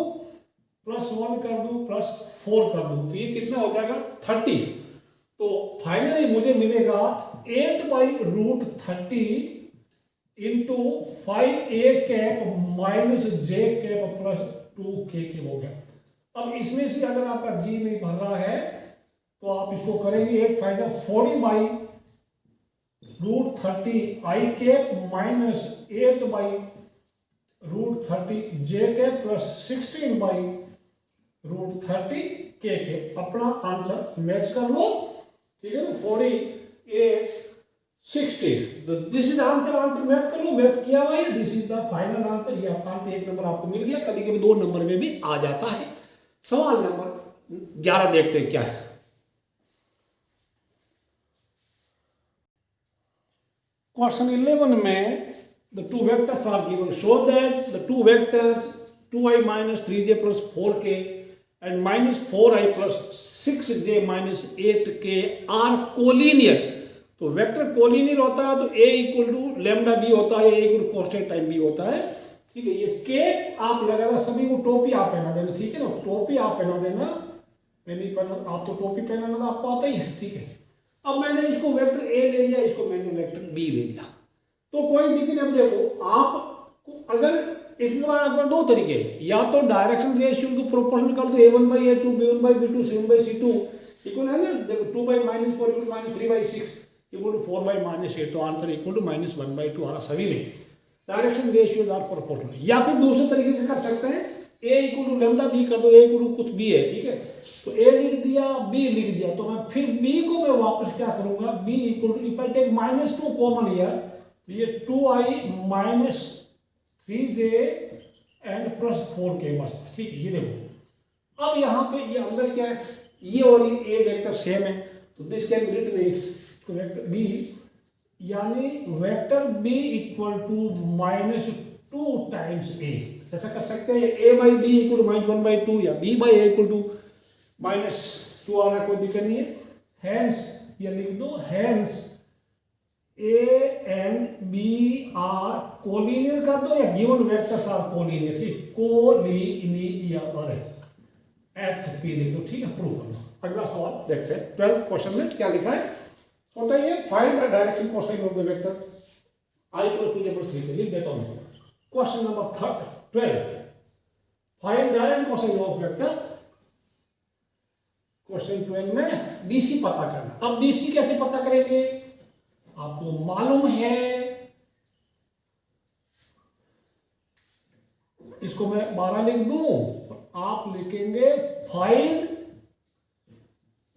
प्लस 1 कर दूं प्लस 4 कर दूं, तो ये कितना हो जाएगा 30। तो फाइनली मुझे मिलेगा 8/√30 into 5a cap minus j cap plus 2k cap हो गया। अब इसमें से अगर आपका g नहीं भर रहा है तो आप इसको करेंगे 8 5 40/√30 i cap minus 8/√30 j cap plus 16/√30 k cap. अपना आंसर मैच कर लो, ठीक है ना, 48 60। दिस इज आंसर मैच कर लो, मैच किया हुआ है, this is the final answer. ये आपका आंसर 1 नंबर आपको मिल गया, कभी कभी 2 नंबर में भी आ जाता है। सवाल नंबर 11 देखते हैं क्या है। क्वेश्चन 11 में the two vectors are given. Show that the two vectors 2i minus 3j plus 4k and minus 4i plus 6j minus 8k are collinear. तो वेक्टर कोलिनियर होता है तो a इक्वल टू लेमडा बी होता है, a equal टू constant time b होता है, ठीक है। ये k आप लगा सभी को टोपी आप पहना देना, ठीक है ना, टोपी आप पहना देना, मैं नहीं पहना, आप तो टोपी पहनाना तो आपको आता ही है, ठीक है। अब मैंने इसको वेक्टर ए ले लिया, इसको मैंने वेक्टर बी ले लिया, तो कोई दिक्कत। अब देखो आप अगर इसके बाद आपका 2 तरीके, या तो डायरेक्शन रेशियो को प्रोपोर्शनल कर दो, a1/a2 b1/b2 c1/c2 इक्वल है ना, देखो 2/-4 इक्वल -3/6 इक्वल टू 4/-8, तो आंसर इक्वल टू -1/2 आ रहा सभी में। Direction ratios are proportional. या फिर दूसरे तरीके से कर सकते हैं, a इक्वल टू लेमडा बी कर दो, a इक्वल टू कुछ b है, ठीक है, तो a लिख दिया b लिख दिया, तो मैं फिर b को मैं वापस क्या करूंगा, b equal to if I take -2 common here, तो ये 2i minus 3j and plus 4k बस, ठीक है। ये देखो अब यहाँ पे ये अंदर क्या है, ये और ये a वेक्टर सेम है, तो this can be written as vector b, यानी vector b equal to -2 times a। ऐसा कर सकते हैं, a/b इक्वल टू -1/2 या b/a इक्वल टू -2 आ रहा, कोई दिक्कत नहीं है। हैंस ये लिख दो, hence a and b are collinear कर दो, या गिवन वेक्टर्स आर कोलिनियर, ठीक, कोलिनियर HP लिख दो, ठीक है, प्रूव कर दो। अगला सवाल देखते हैं। 12th क्वेश्चन में क्या लिखा है, बताइए, find the direction cosine of the vector i + 2j + 3k। लिख देता हूं question number 12, find direction cosine of vector. Question 12 में DC पता करना। अब DC कैसे पता करेंगे, आपको मालूम है, इसको मैं 12 लिख दूं, आप लिखेंगे find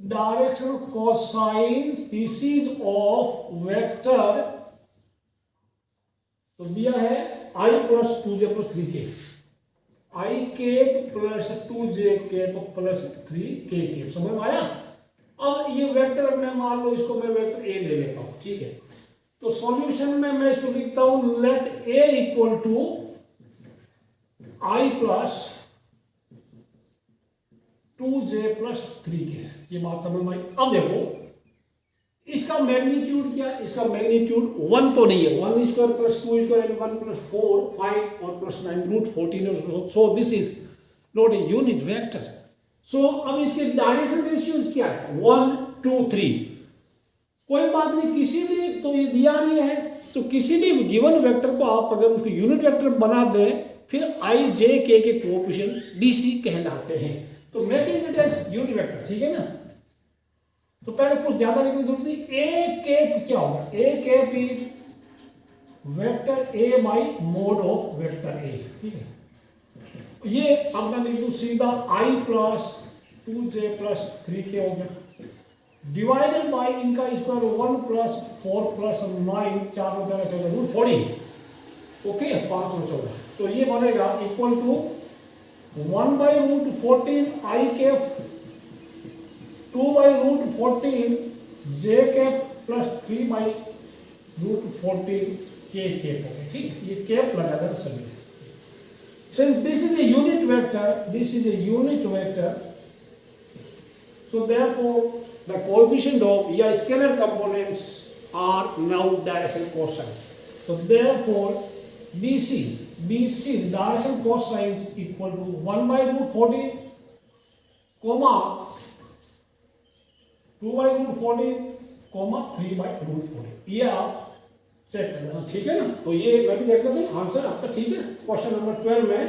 direction cosine species of vector, तो दिया है i + 2j + 3k, i cap plus 2j cap plus 3k cap, समझ में आया। अब ये वेक्टर मैं मान लो इसको मैं वेक्टर a ले लेता हूं, ठीक है। तो सॉल्यूशन में मैं इसको लिखता हूं, let a equal to i + 2j plus 3k। ये बात समझ में आई। अब देखो इसका मैग्नीट्यूड क्या है, इसका मैग्नीट्यूड 1 तो नहीं है, 1 square plus 2 square and 1 plus 4 5 और plus 9 root 14 so this is not a unit vector. सो अब इसके डायरेक्शन रेशियोज क्या है 1 2 3। कोई बात नहीं, किसी भी तो ये दिया नहीं है, तो किसी भी गिवन वेक्टर को आप अगर उसको यूनिट वेक्टर बना दें फिर आई जे के कोएफिशिएंट डीसी कहलाते हैं, तो making it as unit vector. ठीक है ना। तो पहले कुछ ज्यादा लिखने की जरूरत नहीं। ए कैप क्या होगा, a cap is vector A by mod of vector a. ठीक है, ये अब मैं लिख दूं सीधा आई प्लस 2j प्लस 3k हो गया डिवाइडेड बाई इनका स्क्वायर 1 प्लस 4 प्लस 9 4 हो जाएगा 14 रूट 40। ओके 514। तो ये बनेगा equal to 1 by root 14 i cap 2 by root 14 j cap plus 3 by root 14 k cap हो गया। ठीक, ये कैप लगा देना सभी। Since this is a unit vector, this is a unit vector, so therefore the coefficient of या scalar components are now direction cosine. So therefore BC direction cosine equal to 1 by root 14 comma 2 by root 14 comma 3 by root 14। ये आप check कर लेना। ठीक है ना। तो ये मैं भी देख लेता हूँ आंसर आपका। ठीक है, क्वेश्चन नंबर 12 में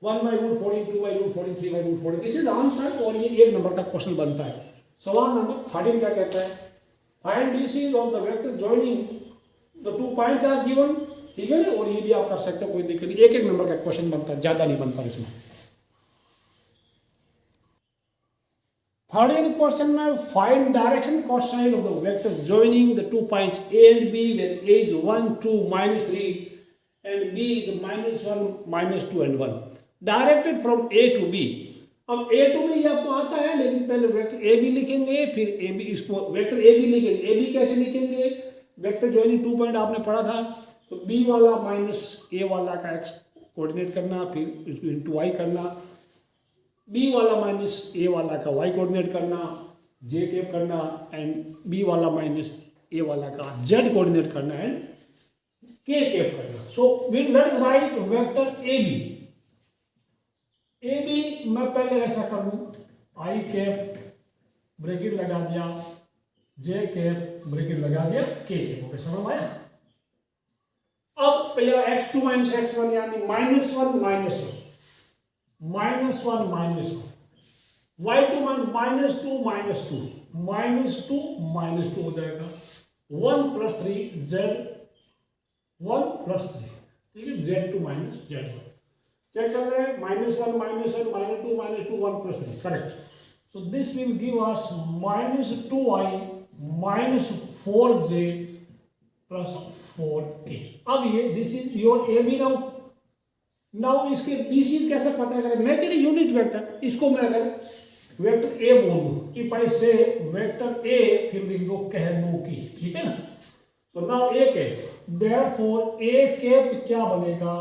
1 by root 14 2 by root 14 3 by root 14 this is answer. और ये 1 नंबर का क्वेश्चन बनता है। सवाल नंबर 13 क्या कहता है, find DC of the vector joining the 2 points are given. ठीक है ना। और ये भी आप कर सकते हो, कोई दिक्कत नहीं। 1 नंबर का क्वेश्चन बनता है, ज्यादा नहीं बनता इसमें। 13 क्वेश्चन में find direction cosine of the vector joining the 2 points A and B where A is 1 2 minus 3 and B is minus 1 minus 2 and 1 directed from A to B। अब A to B ये आपको आता है, लेकिन पहले vector A B लिखेंगे, फिर A B इसको वेक्टर A B लिखेंगे। A B कैसे लिखेंगे, वेक्टर जॉइनिंग 2 पॉइंट आपने पढ़ा था, तो B वाला माइनस A वाला का x कोऑर्डिनेट करना, फिर इसको इंटू y करना, बी वाला माइनस ए वाला का वाई कोऑर्डिनेट करना, जे कैप करना, एंड बी वाला माइनस ए वाला का जेड कोऑर्डिनेट करना एंड के कैप करना। So we let's write vector a B. A b मैं पहले ऐसा कर लूं, आई कैप ब्रैकेट लगा दिया, जे कैप ब्रैकेट लगा दिया, के कैप हो गया। समझ में आया। अब पहला x2 माइनस x1 यानी minus 1 minus 1 minus 1 minus 1 y2 minus 2 minus 2 minus 2 minus 2 हो जाएगा 1 प्लस 3 z 1 प्लस 3। ठीक है, z2 माइनस z1 चेक कर रहे हैं। Minus 1 minus 1 minus 2 minus 2 1 plus 3 correct. So this will give us minus 2i minus 4j plus 4k। अब ये this is your A B. Now इसके डीसीज कैसे पता करें, मैं कहते यूनिट वेक्टर, इसको मैं अगर वेक्टर ए बोल दूं कि भाई से वेक्टर ए फिर लिख दो कह दो की। ठीक है ना। तो now A cap therefore A cap क्या बनेगा,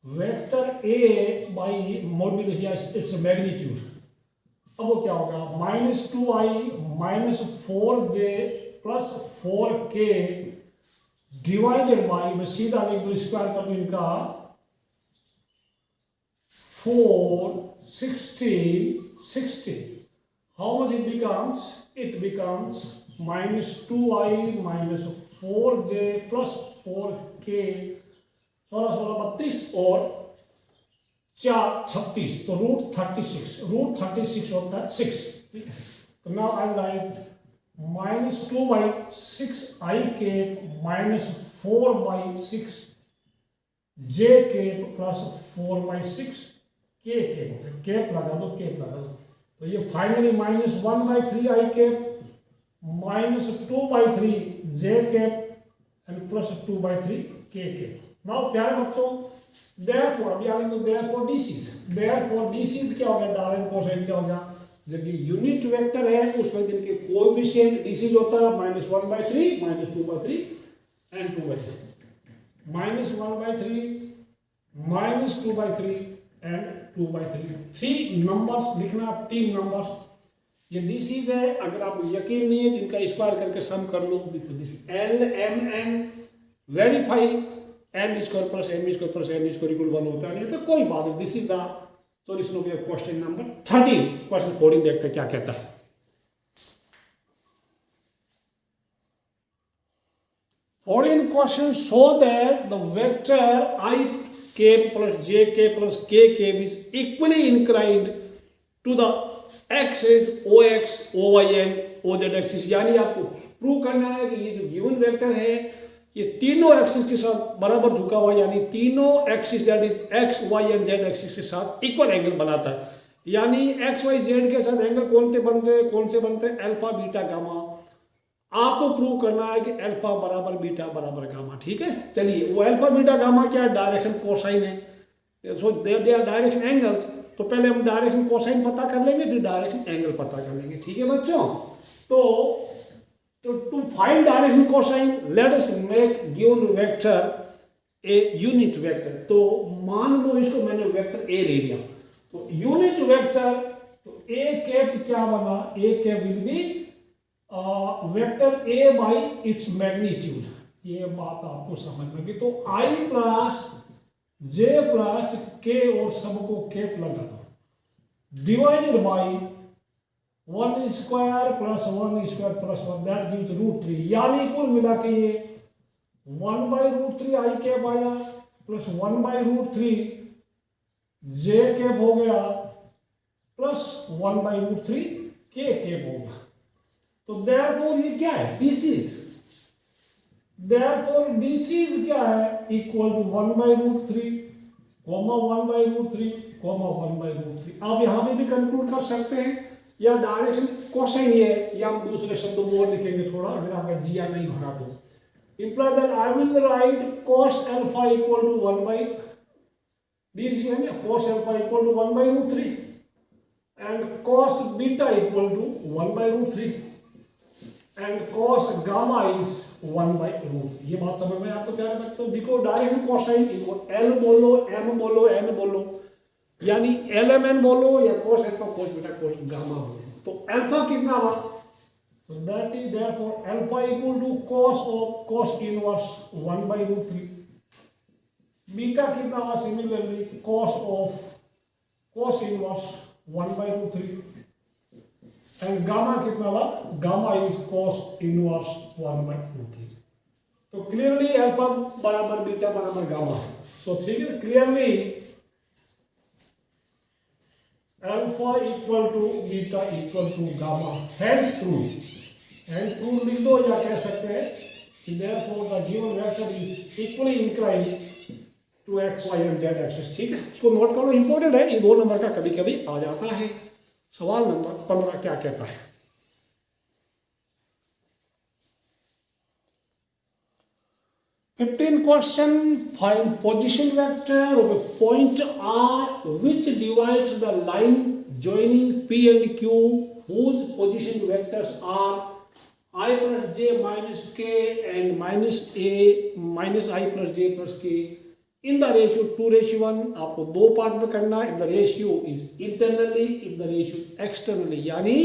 vector A by modulus its magnitude. अब वो क्या होगा, minus 2i minus 4j plus 4k divided by, मैं सीधा लिख दो स्क्वायर कर दो इनका 4 16 16। How much it becomes? It becomes minus 2i minus 4j plus 4k 16 16 32 और 4 36 तो रूट 36 होता है 6। ठीक है, तो now I right minus 2 by 6 आई के minus 4 by 6 j K plus 4 by 6 के कैप लगा दो, कैप लगा दो। तो ये finally minus 1 by 3 i cap minus 2 by 3 j cap and plus 2 by 3 k cap. Now प्यारे बच्चों, देयरफॉर अभी आगे तो देयरफॉर डीसीज क्या हो गया, डायरेक्ट कोसाइन क्या हो गया, जब ये यूनिट वेक्टर है उसमें इनके कोएफिशिएंट डीसीज होता है minus 1 by 3 minus 2 by 3 and 2 by 3 minus 1 by 3 minus 2 by 3 and 2/3 3 numbers लिखना, 3 नंबर्स। ये डिसीज है, अगर आपको यकीन नहीं है तो इनका स्क्वायर करके सम कर लो। This LMN verify n square plus m square plus n square equal 1 होता है, नहीं तो कोई बात नहीं। This is the solution of your question number 13। Question 14 देखते हैं क्या कहता है। Following question show that the vector I cap plus j cap plus k cap is equally inclined to the axis OX, OY and OZ axis। यानी आपको prove करना है कि ये जो गिवन वेक्टर है ये तीनों एक्सिस के साथ बराबर झुका हुआ, यानी तीनों axis that is x, y and z axis के साथ इक्वल एंगल बनाता है। यानी x, y, z के साथ एंगल कौन से बनते हैं अल्फा बीटा गामा। आपको प्रूव करना है कि अल्फा बराबर बीटा बराबर गामा। ठीक है, चलिए वो अल्फा बीटा गामा क्या है, डायरेक्शन कोसाइन है। सो दे आर डायरेक्शन एंगल्स। तो पहले हम डायरेक्शन कोसाइन पता कर लेंगे, फिर डायरेक्शन एंगल पता कर लेंगे। ठीक है बच्चों, तो to find direction cosine let us make given vector a unit vector. तो मान लो इसको मैंने वेक्टर ए ले लिया, तो यूनिट वेक्टर तो ए कैप क्या बना, a cap will be vector A by its magnitude. ये बात आपको समझ में कि तो आई प्लस जे प्लस के और सबको कैप लगा दो divided by 1 square plus 1 square plus 1 that gives √3। यानी कुल मिला के ये 1/√3 आई कैप आया प्लस 1/√3 जे कैप हो गया प्लस 1/√3 के कैप हो गया। तो देयरफॉर ये क्या है, डिसीज। देयरफॉर डिसीज क्या है, इक्वल टू 1/√3 कॉमा 1/√3 कॉमा 1/√3। आप यहां पे भी कंक्लूड कर सकते हैं, या डायरेक्शन कोसाइन ये है, या हम दूसरे शब्दों में और लिखेंगे थोड़ा, अगर आपका जिया नहीं भरा तो imply that I will write cos alpha equal to 1/, है ना, cos alpha equal to 1/√3 and cos beta equal to 1/√3 and cos gamma is 1/√3। ये बात समझ में आपको प्यारे बच्चों, because direction cosine equal L बोलो, एम बोलो, एन बोलो, यानी LMN बोलो या cos alpha cos beta cos gamma बोलो। तो अल्फा कितना हुआ, तो that is therefore alpha equal to cos inverse 1/√3। Beta कितना हुआ, similarly cos inverse 1/√3 and gamma कितना हुआ, गामा इज cos इनवर्स 1/√3। तो क्लियरली अल्फा बराबर बीटा बराबर गामा। सो ठीक है, clearly alpha equal to beta equal to gamma. Hence prove लिख दो, या कह सकते हैं कि therefore the given vector is equally inclined to x, y and z axis. ठीक है, इसको नोट करो, इंपॉर्टेंट है, ये 2 नंबर का कभी कभी आ जाता है। सवाल नंबर 15 क्या कहता है, 15 question, find position vector of a point R which divides the line joining P and Q whose position vectors are I plus j minus k and minus a minus I plus j plus k in the ratio 2:1। आपको 2 part में करना है। if the ratio is internally, if the ratio is externally, यानी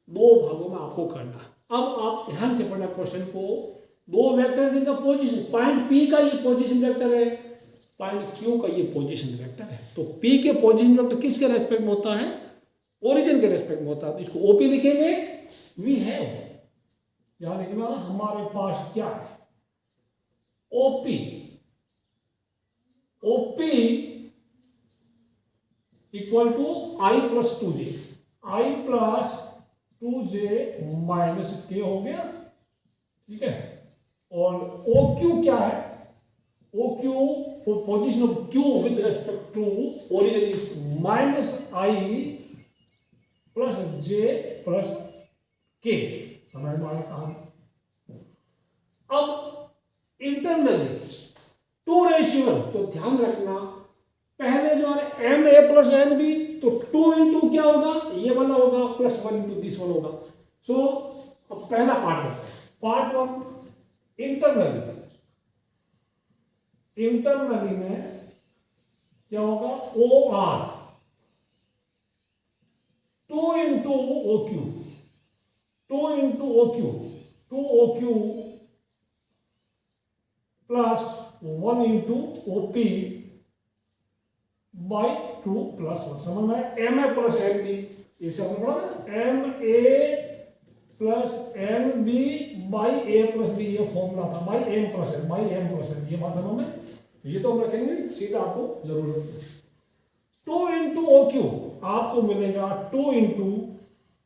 2 भागों में आपको करना। अब आप ध्यान से पढ़ना क्वेश्चन को। 2 वेक्टर जिनका पोजीशन, पॉइंट P का ये पोजीशन वेक्टर है, पॉइंट Q का ये पोजीशन वेक्टर है। तो P के पोजीशन वेक्टर किसके रेस्पेक्ट में होता है, ओरिजिन के रेस्पेक्ट में होता है। तो इसको OP लिखेंगे, वी हैव, यानी कि हमारे पास क्या है, OP equal to I plus 2j, I plus 2j minus k हो गया। ठीक है, और OQ क्या है, OQ position of Q with respect to origin is minus I plus j plus k। समझ में आया। अब इंटरनली 2:1, तो ध्यान रखना पहले जो है M A plus N B, तो 2 इंटू क्या होगा, ये वाला होगा, प्लस 1 इंटू दिस वन होगा। सो अब पहला पार्ट करते हैं। पार्ट 1 इंटरनली में क्या होगा, O R 2 into OQ, 2 into OQ, 2 OQ plus 1 into OP by 2 plus 1. समझ में? MA plus MB, इसे हमने पढ़ा था, MA plus MB by A plus B, ये फॉर्मूला था, by M plus N, by M plus N, ये बात समझ में? ये तो हम रखेंगे, सीधा आपको जरूरत है। 2 into OQ आपको मिलेगा 2 into,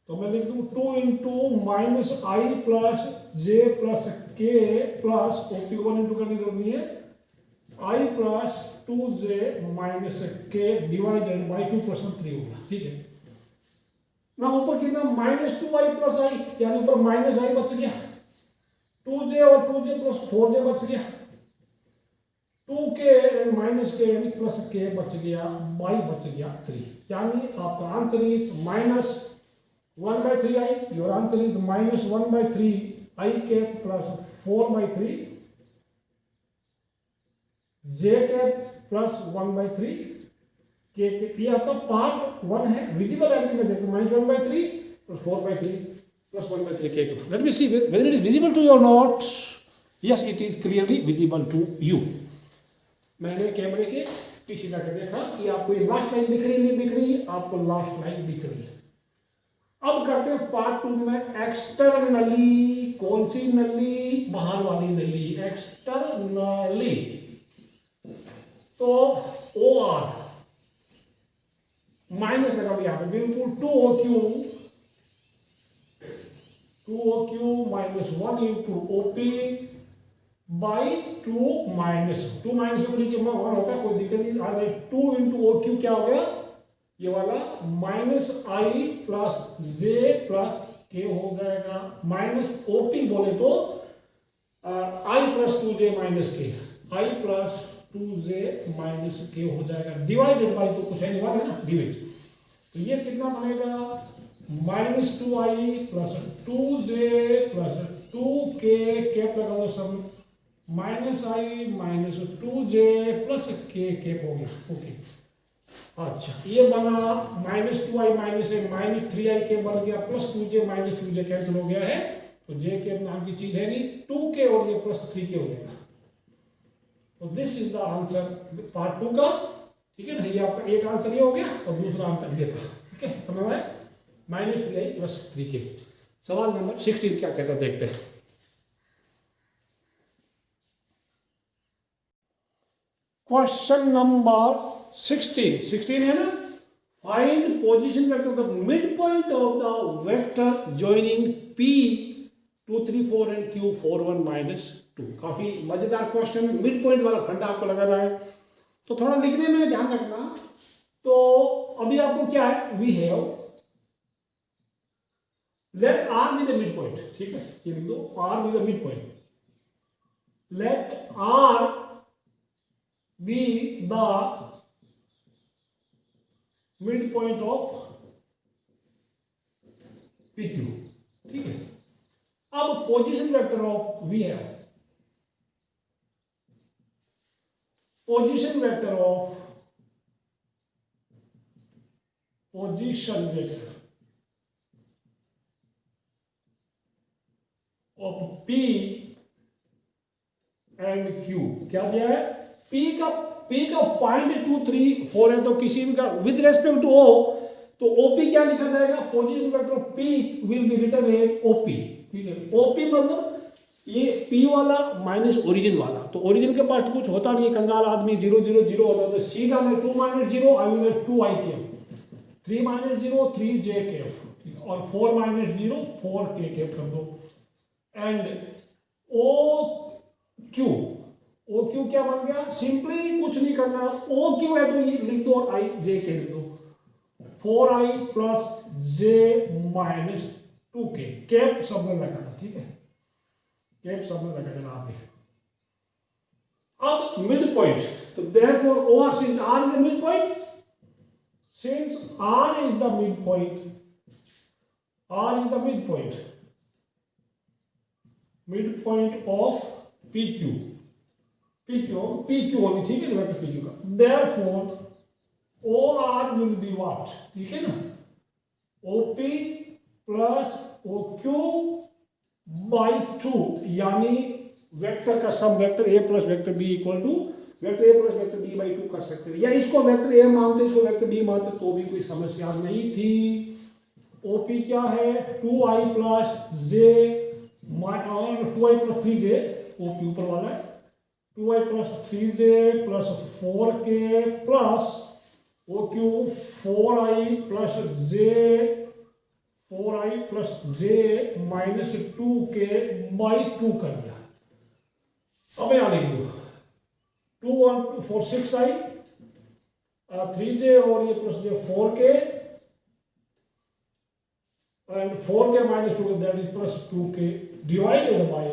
तो मैं लिख दूं 2 into माइनस आई प्लस जे प्लस के प्लस ओपी को 1 into करने की जरूरत नहीं है, आई प्लस 2j माइनस के डिवाइडेड बाई 2 plus 3 होगा, ठीक है ना। ऊपर कितना माइनस 2i प्लस आई, यानी ऊपर माइनस आई बच गया, 2j और 2j प्लस 4j बच गया, 2k माइनस के यानी प्लस के बच गया, बाई बच गया 3, यानी आपका answer is minus 1/3i, your answer is minus 1/3 i के प्लस 4/3 j के प्लस 1/3 के, ये आपका पार्ट 1 है, विजिबल एंगल में देखो माइनस 1/3 प्लस 4/3 प्लस 1/3 के। Let me see whether it is visible to you or not. Yes, it is clearly visible to you. मैंने कैमरे के पीछे जाकर देखा कि आपको ये लास्ट लाइन दिख रही नहीं दिख रही, आपको लास्ट लाइन दिख रही है। अब करते हैं पार्ट 2 में एक्सटर्नली, कौन सी नली? बाहर वाली नली, एक्सटर्नली। तो ओ आर माइनस लगा दिया यहाँ पे, बिल्कुल 2OQ minus 1 into OP by 2 minus 2 minus को नीचे 1 होता है, कोई दिक्कत नहीं आ रही। 2 into OQ क्या हो गया? ये वाला माइनस आई प्लस जे प्लस के हो जाएगा, माइनस ओपी बोले तो आई प्लस 2j माइनस के, आई प्लस 2j माइनस के हो जाएगा, डिवाइडेड बाई, तो कुछ है नहीं, बात है ना, डिवाइड। तो ये कितना बनेगा? Minus 2i plus 2j plus 2k, cap लगा दो सब, माइनस आई माइनस 2j प्लस के, कैप हो गया, ओके। अच्छा, ये बना माइनस 2i माइनस ए माइनस 3i के बन गया, plus 2j minus 2j cancel हो गया है, तो j के नाम की चीज है नहीं, 2k और ये प्लस 3k हो जाएगा। तो this is the answer part 2 का, ठीक है ना। ये आपका एक आंसर ये हो गया और दूसरा आंसर ये था, ठीक है, समझ में? Minus 3i plus 3k। सवाल नंबर 16 क्या कहता है, देखते हैं। क्वेश्चन नंबर 16 है ना, find position vector of the mid point of the vector joining P 2 3 4 and Q 4 1 minus 2। काफी मजेदार क्वेश्चन, मिड पॉइंट वाला फंडा आपको लगाना है, तो थोड़ा लिखने में ध्यान रखना। तो अभी आपको क्या है, we have let R be the midpoint, ठीक है, ये लिख दो, R be the midpoint, let R be the midpoint of PQ, ठीक है। अब position vector of we have, position vector of P and Q क्या दिया है? P का पॉइंट 2 3 4 है, तो किसी भी का विद रेस्पेक्ट टू O, तो OP क्या लिखा जाएगा? Position vector of P will be written as OP, ठीक है। OP मतलब ये P वाला माइनस ओरिजिन वाला, तो ओरिजिन के पास कुछ होता नहीं है, कंगाल आदमी 0 0 0 होता है, तो सीधा मैं 2 माइनस 0 आई विल 2i के, 3 माइनस 0 3j के, और 4 माइनस 0 4k के कर दो, एंड OQ क्या बन गया? सिंपली कुछ नहीं करना, OQ है तो ये लिख दो और i j के लिख दो, 4i plus j minus 2k, cap सब में लगा था, ठीक है, कैप सब में लगा देना आपने। अब मिड पॉइंट, तो therefore OR since R is the mid point, since R is the mid point, mid point of PQ only, ठीक है, वेक्टर PQ का, therefore OR will be what, ठीक है ना, OP प्लस OQ बाई 2, यानी vector का sum vector A plus vector B equal to vector A plus vector B by 2 कर सकते हैं, या इसको वेक्टर A मानते इसको वेक्टर B मानते तो भी कोई समस्या नहीं थी। OP क्या है 2i plus J 2i plus 3J, OP ऊपर वाला है 2i plus 3J plus 4K plus OQ 4i plus J minus 2K by 2 कर दिया। अब यहाँ लिख दो 2 1 4 6i 3J और ये plus J 4K and 4K minus 2 that is plus 2K divided by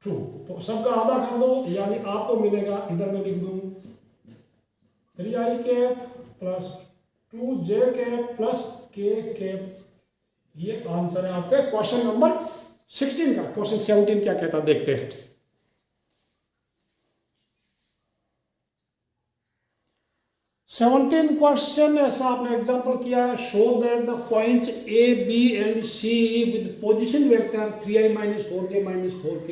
2। तो सबका आधा कर दो, यानी आपको मिलेगा, इधर में लिख दूं 3i cap plus 2j cap plus k cap. ये आंसर है आपके क्वेश्चन नंबर 16 का। क्वेश्चन 17 क्या कहता देखते हैं। 17 क्वेश्चन ऐसा आपने एग्जांपल किया है, show that the points A, B and C with position vector 3i minus 4j minus 4k,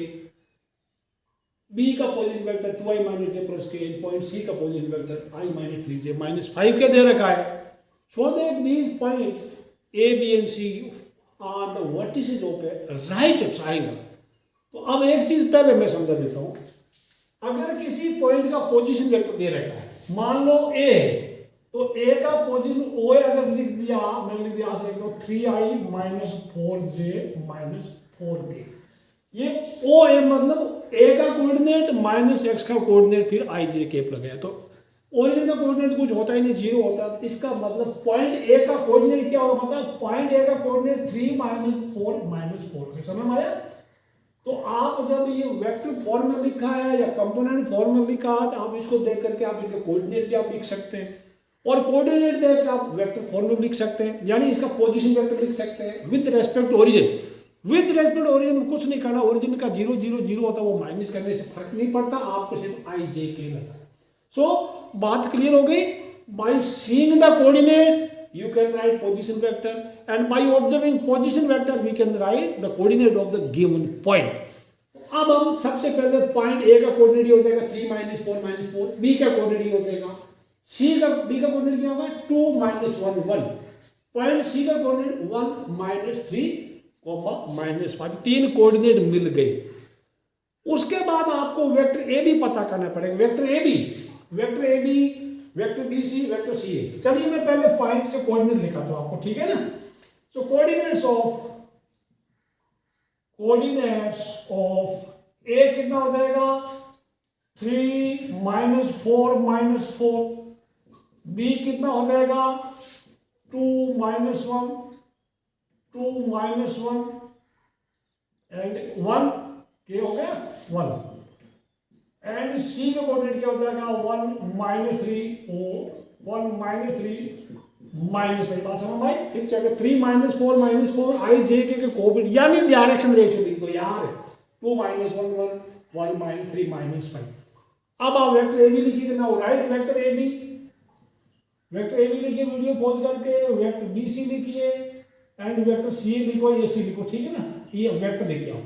B का position vector 2i minus j plus k, point C का position vector i minus 3j minus 5k दे रखा है। Show that these points A, B and C are the vertices of a right triangle. तो अब एक चीज पहले मैं समझा देता हूं, अगर किसी पॉइंट का पोजीशन वेक्टर दे रखा है, मान लो A, तो A का पोजीशन O अगर लिख दिया, मैं लिख दिया से तो 3i minus 4j minus 4k, ये O है मतलब A का कोऑर्डिनेट माइनस x का कोऑर्डिनेट फिर i j k लगाया, तो ओरिजिन का कोऑर्डिनेट कुछ होता ही नहीं, जीरो होता है। इसका मतलब पॉइंट A का कोऑर्डिनेट क्या होगा पता है, पॉइंट A का कोऑर्डिनेट 3 माइनस 4 माइनस 4 समझ में आया। तो आप जब ये वेक्टर फॉर्म में लिखा है या कंपोनेंट फॉर्म में लिखा है, तो आप इसको देख करके आप इनके कोऑर्डिनेट भी आप लिख सकते हैं, और कोऑर्डिनेट देख के आप वेक्टर फॉर्म में लिख सकते हैं, यानी इसका पोजीशन वेक्टर लिख सकते हैं with respect to origin. With respect origin में कुछ नहीं करना, ओरिजिन का 0 0 0 होता है, वो माइनस करने से फर्क नहीं पड़ता, आपको सिर्फ i j k लगाना। सो बात क्लियर हो गई। By seeing the coordinate you can write position vector, and by observing position vector we can write the coordinate of the given point। अब हम सबसे पहले पॉइंट A का कोऑर्डिनेट हो जाएगा 3 माइनस 4 माइनस 4, B का कोऑर्डिनेट हो जाएगा B का कोऑर्डिनेट क्या होगा 2 माइनस 1 1, पॉइंट C का कोऑर्डिनेट 1 माइनस 3 माइनस 5, 3 कोऑर्डिनेट मिल गए। उसके बाद आपको वेक्टर ए बी पता करना पड़ेगा, vector a b, vector b c, vector c a. चलिए मैं पहले पॉइंट के कोऑर्डिनेट लिखा दूं आपको, ठीक है ना। सो कोऑर्डिनेट्स ऑफ ए कितना हो जाएगा 3 माइनस 4 माइनस 4, बी कितना हो जाएगा 2 माइनस 1 2 माइनस 1 एंड 1 क्या हो गया 1, एंड सी का कोऑर्डिनेट क्या हो जाएगा 1 माइनस 3 1 माइनस 3 माइनस 5। बात समझ भाई। फिर चलिए 3 माइनस 4 माइनस 4 आई जे के कोऑर्डिनेट यानी डायरेक्शन रेशियो लिख दो यार, 2 माइनस 1 1 1 माइनस 3 माइनस 5। अब आप वेक्टर ए बी लिखिए ना, राइट वेक्टर ए बी लिखिए वीडियो पॉज करके, वेक्टर बी सी लिखिए एंड वेक्टर सी लिखो, ये सी लिखो, ठीक है ना। ये वेक्टर लिख आओ,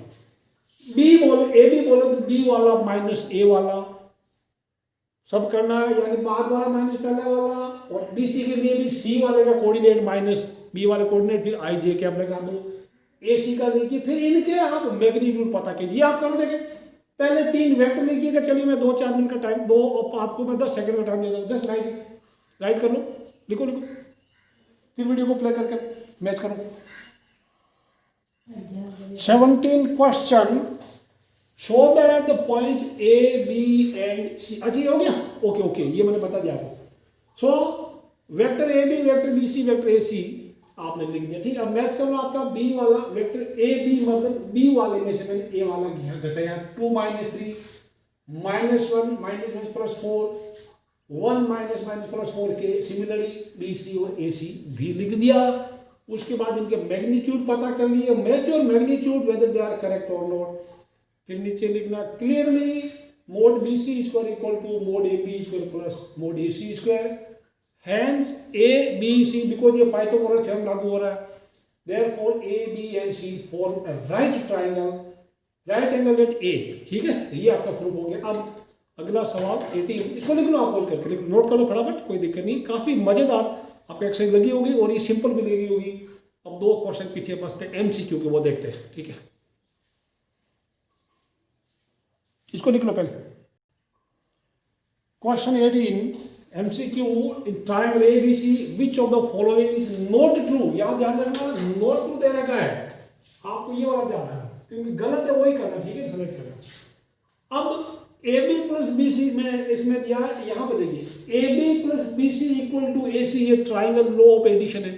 बी बोले ए बी बोले तो बी वाला माइनस ए वाला सब करना है, यानी बाद वाला माइनस पहले वाला, और बी सी के लिए भी सी वाले का कोऑर्डिनेट माइनस बी वाले कोऑर्डिनेट, फिर आई जे कैप लगा दो, ए सी का लिखिए, फिर इनके आप मैग्नीट्यूड पता कीजिए। आप कर देंगे पहले 3 वेक्टर लिखिएगा, चलिए मैं 2-4 मिनट का टाइम दो, आपको मैं 10 सेकंड का टाइम देता हूँ, जस्ट राइट कर लो, लिखो फिर वीडियो को प्ले करके मैच करो। 17 question, show that the points a b and c. अच्छा ये हो गया, ओके ये मैंने बता दिया आपको। So vector a b, vector b c, vector a c आपने लिख दिया, ठीक है। अब मैच कर लो आपका बी वाला वेक्टर ए बी, मतलब बी वाले में से मैंने ए वाला घटाया 2 minus 3 minus 1 minus plus 4 1 minus plus 4 के, सिमिलरली बी सी और ए सी भी लिख दिया। उसके बाद इनके मैग्नीट्यूड पता कर लिए, measure magnitude whether they are correct और नॉट। फिर नीचे लिखना clearly mod B C square equal to mod A B square plus mod A C square, Hence A, B, C, because ये पाइथागोरस थ्योरम लागू हो रहा है, therefore A, B and C form a right triangle, right angle at A, ठीक है, ये आपका proof हो गया। अब अगला सवाल 18, इसको लिख लो आप पॉज करके, नोट कर लो फटाफट, कोई दिक्कत नहीं, काफी मजेदार आपको एक्सरसाइज लगी होगी और ये सिंपल भी लगी होगी। अब 2 क्वेश्चन पीछे बचते हैं MCQ के, वो देखते हैं, ठीक है। इसको लिख लो पहले। Question 18 MCQ in triangle ABC, which of the following is not true. यहाँ ध्यान रखना, नॉट ट्रू दे रखा है, आपको ये वाला ध्यान रखना, क्योंकि गलत है वही करना, ठीक है, सेलेक्ट करना। अब AB प्लस BC में इसमें दिया, यहाँ पे देखिए AB plus BC equal to AC, ये ट्राइंगल लॉ ऑफ एडिशन है।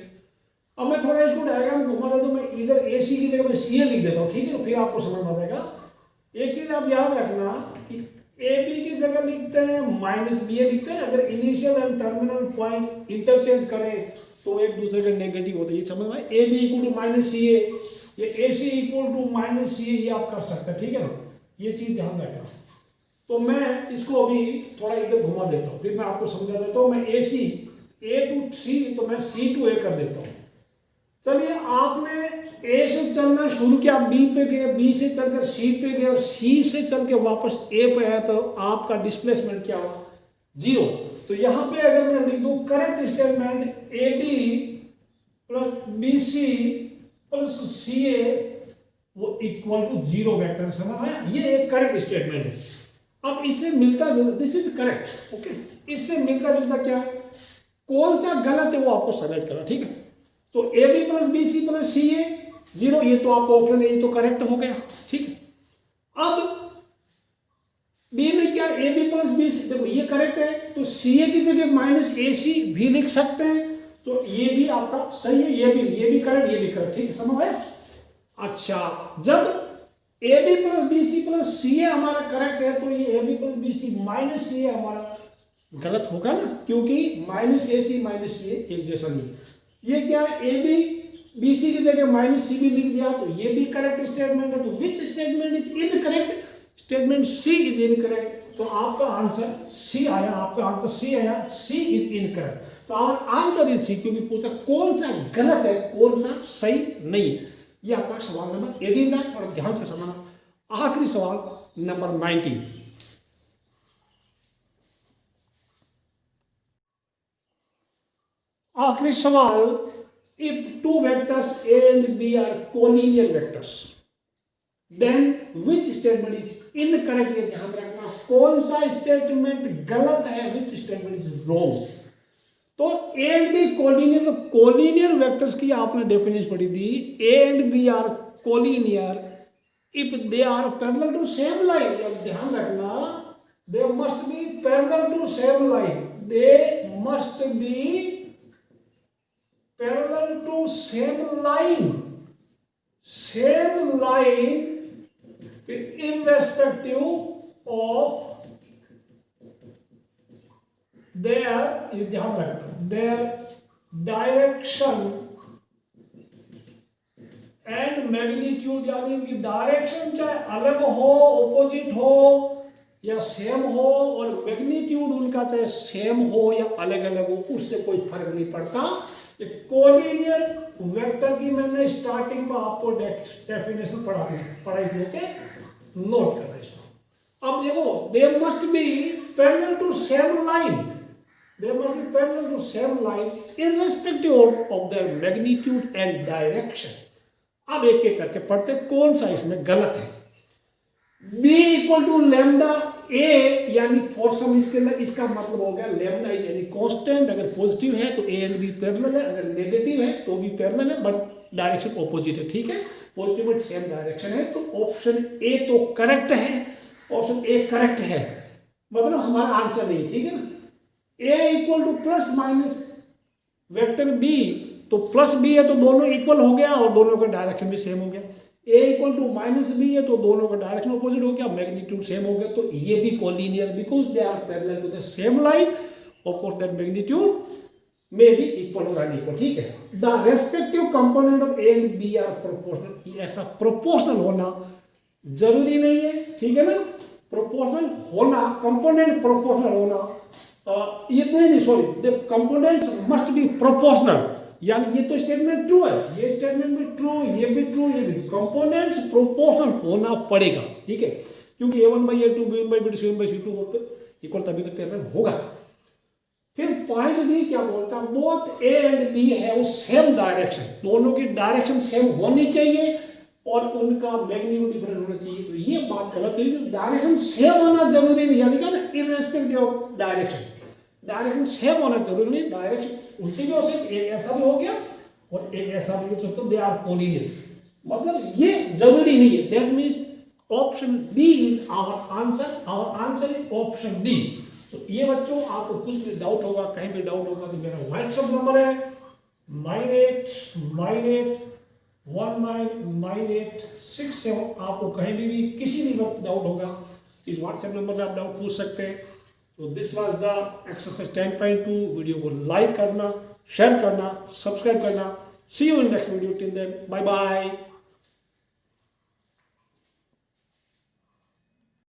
अब मैं थोड़ा इसको डायग्राम घुमा देता हूँ, मैं इधर AC की जगह मैं CA लिख देता हूँ, ठीक है, फिर आपको समझ में आ जाएगा। एक चीज आप याद रखना कि AB की जगह लिखते हैं -BA लिखते हैं, अगर initial and terminal point interchange करें तो एक दूसरे के नेगेटिव होते हैं, ये समझ में। AB इक्वल टू -CA, ये AC इक्वल टू -CA, ये आप कर सकते हैं, ठीक है ना, ये चीज ध्यान रखना। तो मैं इसको अभी थोड़ा इधर घुमा देता हूँ, फिर मैं आपको समझा देता हूँ। मैं AC A to C, तो मैं C to A कर देता हूँ। चलिए, आपने A से चलना शुरू किया, B पे गए, B से चलकर C पे गए और C से चल के वापस A पे आया, तो आपका डिस्प्लेसमेंट क्या हो, 0। तो यहाँ पे अगर मैं लिख दूँ correct statement AB plus BC plus CA वो इक्वल टू 0 वेक्टर, समझ आया, ये एक करेक्ट स्टेटमेंट है। अब इससे मिलता जुलता, दिस इज करेक्ट, ओके, इससे मिलता जुलता क्या है, कौन सा गलत है वो आपको सेलेक्ट करना, ठीक है। तो AB plus BC plus CA 0, ये तो आपका ऑप्शन है, ये तो करेक्ट हो गया, ठीक है। अब B में क्या, AB प्लस BC, देखो ये करेक्ट है, तो CA की जगह -AC भी लिख सकते हैं, तो ये भी आपका सही है, ये भी करेक्ट, ये भी करेक्ट, ठीक है, समझ आया। अच्छा, जब AB plus BC plus CA हमारा करेक्ट है, तो ये AB plus BC minus CA हमारा गलत होगा ना, क्योंकि -AC माइनस CA एक जैसा नहीं। ये क्या है, AB BC की जगह -CB लिख दिया, तो ये भी करेक्ट स्टेटमेंट है। तो which statement is incorrect, statement C is incorrect, तो आपका आंसर C आया, आपका आंसर C आया, C इज इनकरेक्ट। तो आंसर इज C, क्योंकि पूछा कौन सा गलत है, कौन सा सही नहीं है। ये आपका सवाल नंबर 18 था, और ध्यान से समझना। आखिरी सवाल नंबर 19, आखिरी सवाल, if 2 vectors A and B are collinear vectors, then which statement is incorrect, ये ध्यान रखना, कौन सा स्टेटमेंट गलत है, which statement is wrong। तो A and B कोलिनियर, तो कोलिनियर वेक्टर्स की आपने डेफिनेशन पढ़ी थी, A and B are collinear if they are parallel to same line. अब ध्यान रखना, they must be parallel to same line, they must be parallel to same line irrespective of their, ये ध्यान रखना, their direction and magnitude, यानी कि direction चाहे अलग हो, ऑपोजिट हो या सेम हो, और मैग्नीट्यूड उनका चाहे सेम हो या अलग अलग हो, उससे कोई फर्क नहीं पड़ता। ये कोलिनियर वेक्टर की मैंने स्टार्टिंग में आपको डेफिनेशन पढ़ाई थी, ओके, नोट करना इसको। अब देखो, they must be parallel to same line, they must be parallel to same line irrespective of their magnitude and direction। अब एक एक करके पढ़ते कौन सा इसमें गलत है। B equal to lambda A, यानी फॉर सम, इसके अंदर इसका मतलब हो गया लैम्डा इज यानी कांस्टेंट, अगर पॉजिटिव है तो A एंड B पैरेलल है, अगर नेगेटिव है तो भी पैरेलल है, बट डायरेक्शन ऑपोजिट है, ठीक है, पॉजिटिव बट सेम डायरेक्शन है। तो ऑप्शन A तो करेक्ट है, ऑप्शन A करेक्ट है, मतलब हमारा आंसर नहीं, ठीक है ना। A equal two plus minus vector B, तो प्लस B है तो दोनों इक्वल हो गया और दोनों का डायरेक्शन भी सेम हो गया। A equal to minus B है तो दोनों का डायरेक्शन अपोजिट हो गया, मैग्नीट्यूड सेम हो गया, तो ये भी collinear, because they are parallel to the same line, of course that magnitude में भी इक्वल और अनइक्वल, ठीक है। The respective component of A and B are proportional, ऐसा प्रोपोर्शनल होना जरूरी नहीं है, ठीक है ना, प्रोपोर्शनल होना, कंपोनेंट प्रोपोर्शनल होना ये नहीं sorry, the components must be proportional, यानी ये तो स्टेटमेंट ट्रू है, ये स्टेटमेंट भी ट्रू, ये भी ट्रू, ये भी, कंपोनेंट्स प्रोपोर्शनल होना पड़ेगा, ठीक है, क्योंकि A1/A2 B1/B2 C1/C2 इक्वल तभी तो पैरेलल होगा। फिर पॉइंट डी क्या बोलता है, both A and B have same direction, दोनों की डायरेक्शन सेम होनी चाहिए और उनका मैग्नीट्यूड डिफरेंट होना चाहिए। तो ये बात गलत है, डायरेक्शन सेम होना जरूरी नहीं, यानी कि irrespective of direction, direction same होना जरूरी नहीं, डायरेक्शन उल्टी भी हो सकती, एक ऐसा भी हो गया और एक ऐसा भी हो सकता, दे आर कोलिनियर, मतलब ये जरूरी नहीं है। That means option D is our answer is option D. तो ये बच्चों आपको कुछ भी डाउट होगा, कहीं भी डाउट होगा तो मेरा व्हाट्सएप नंबर है 9898199867। आपको कहीं भी किसी भी वक्त डाउट होगा इस व्हाट्सएप नंबर पे आप डाउट पूछ सकते हैं। तो this was the exercise 10.2। Video को लाइक करना, शेयर करना, सब्सक्राइब करना। See you in next video, till then bye bye.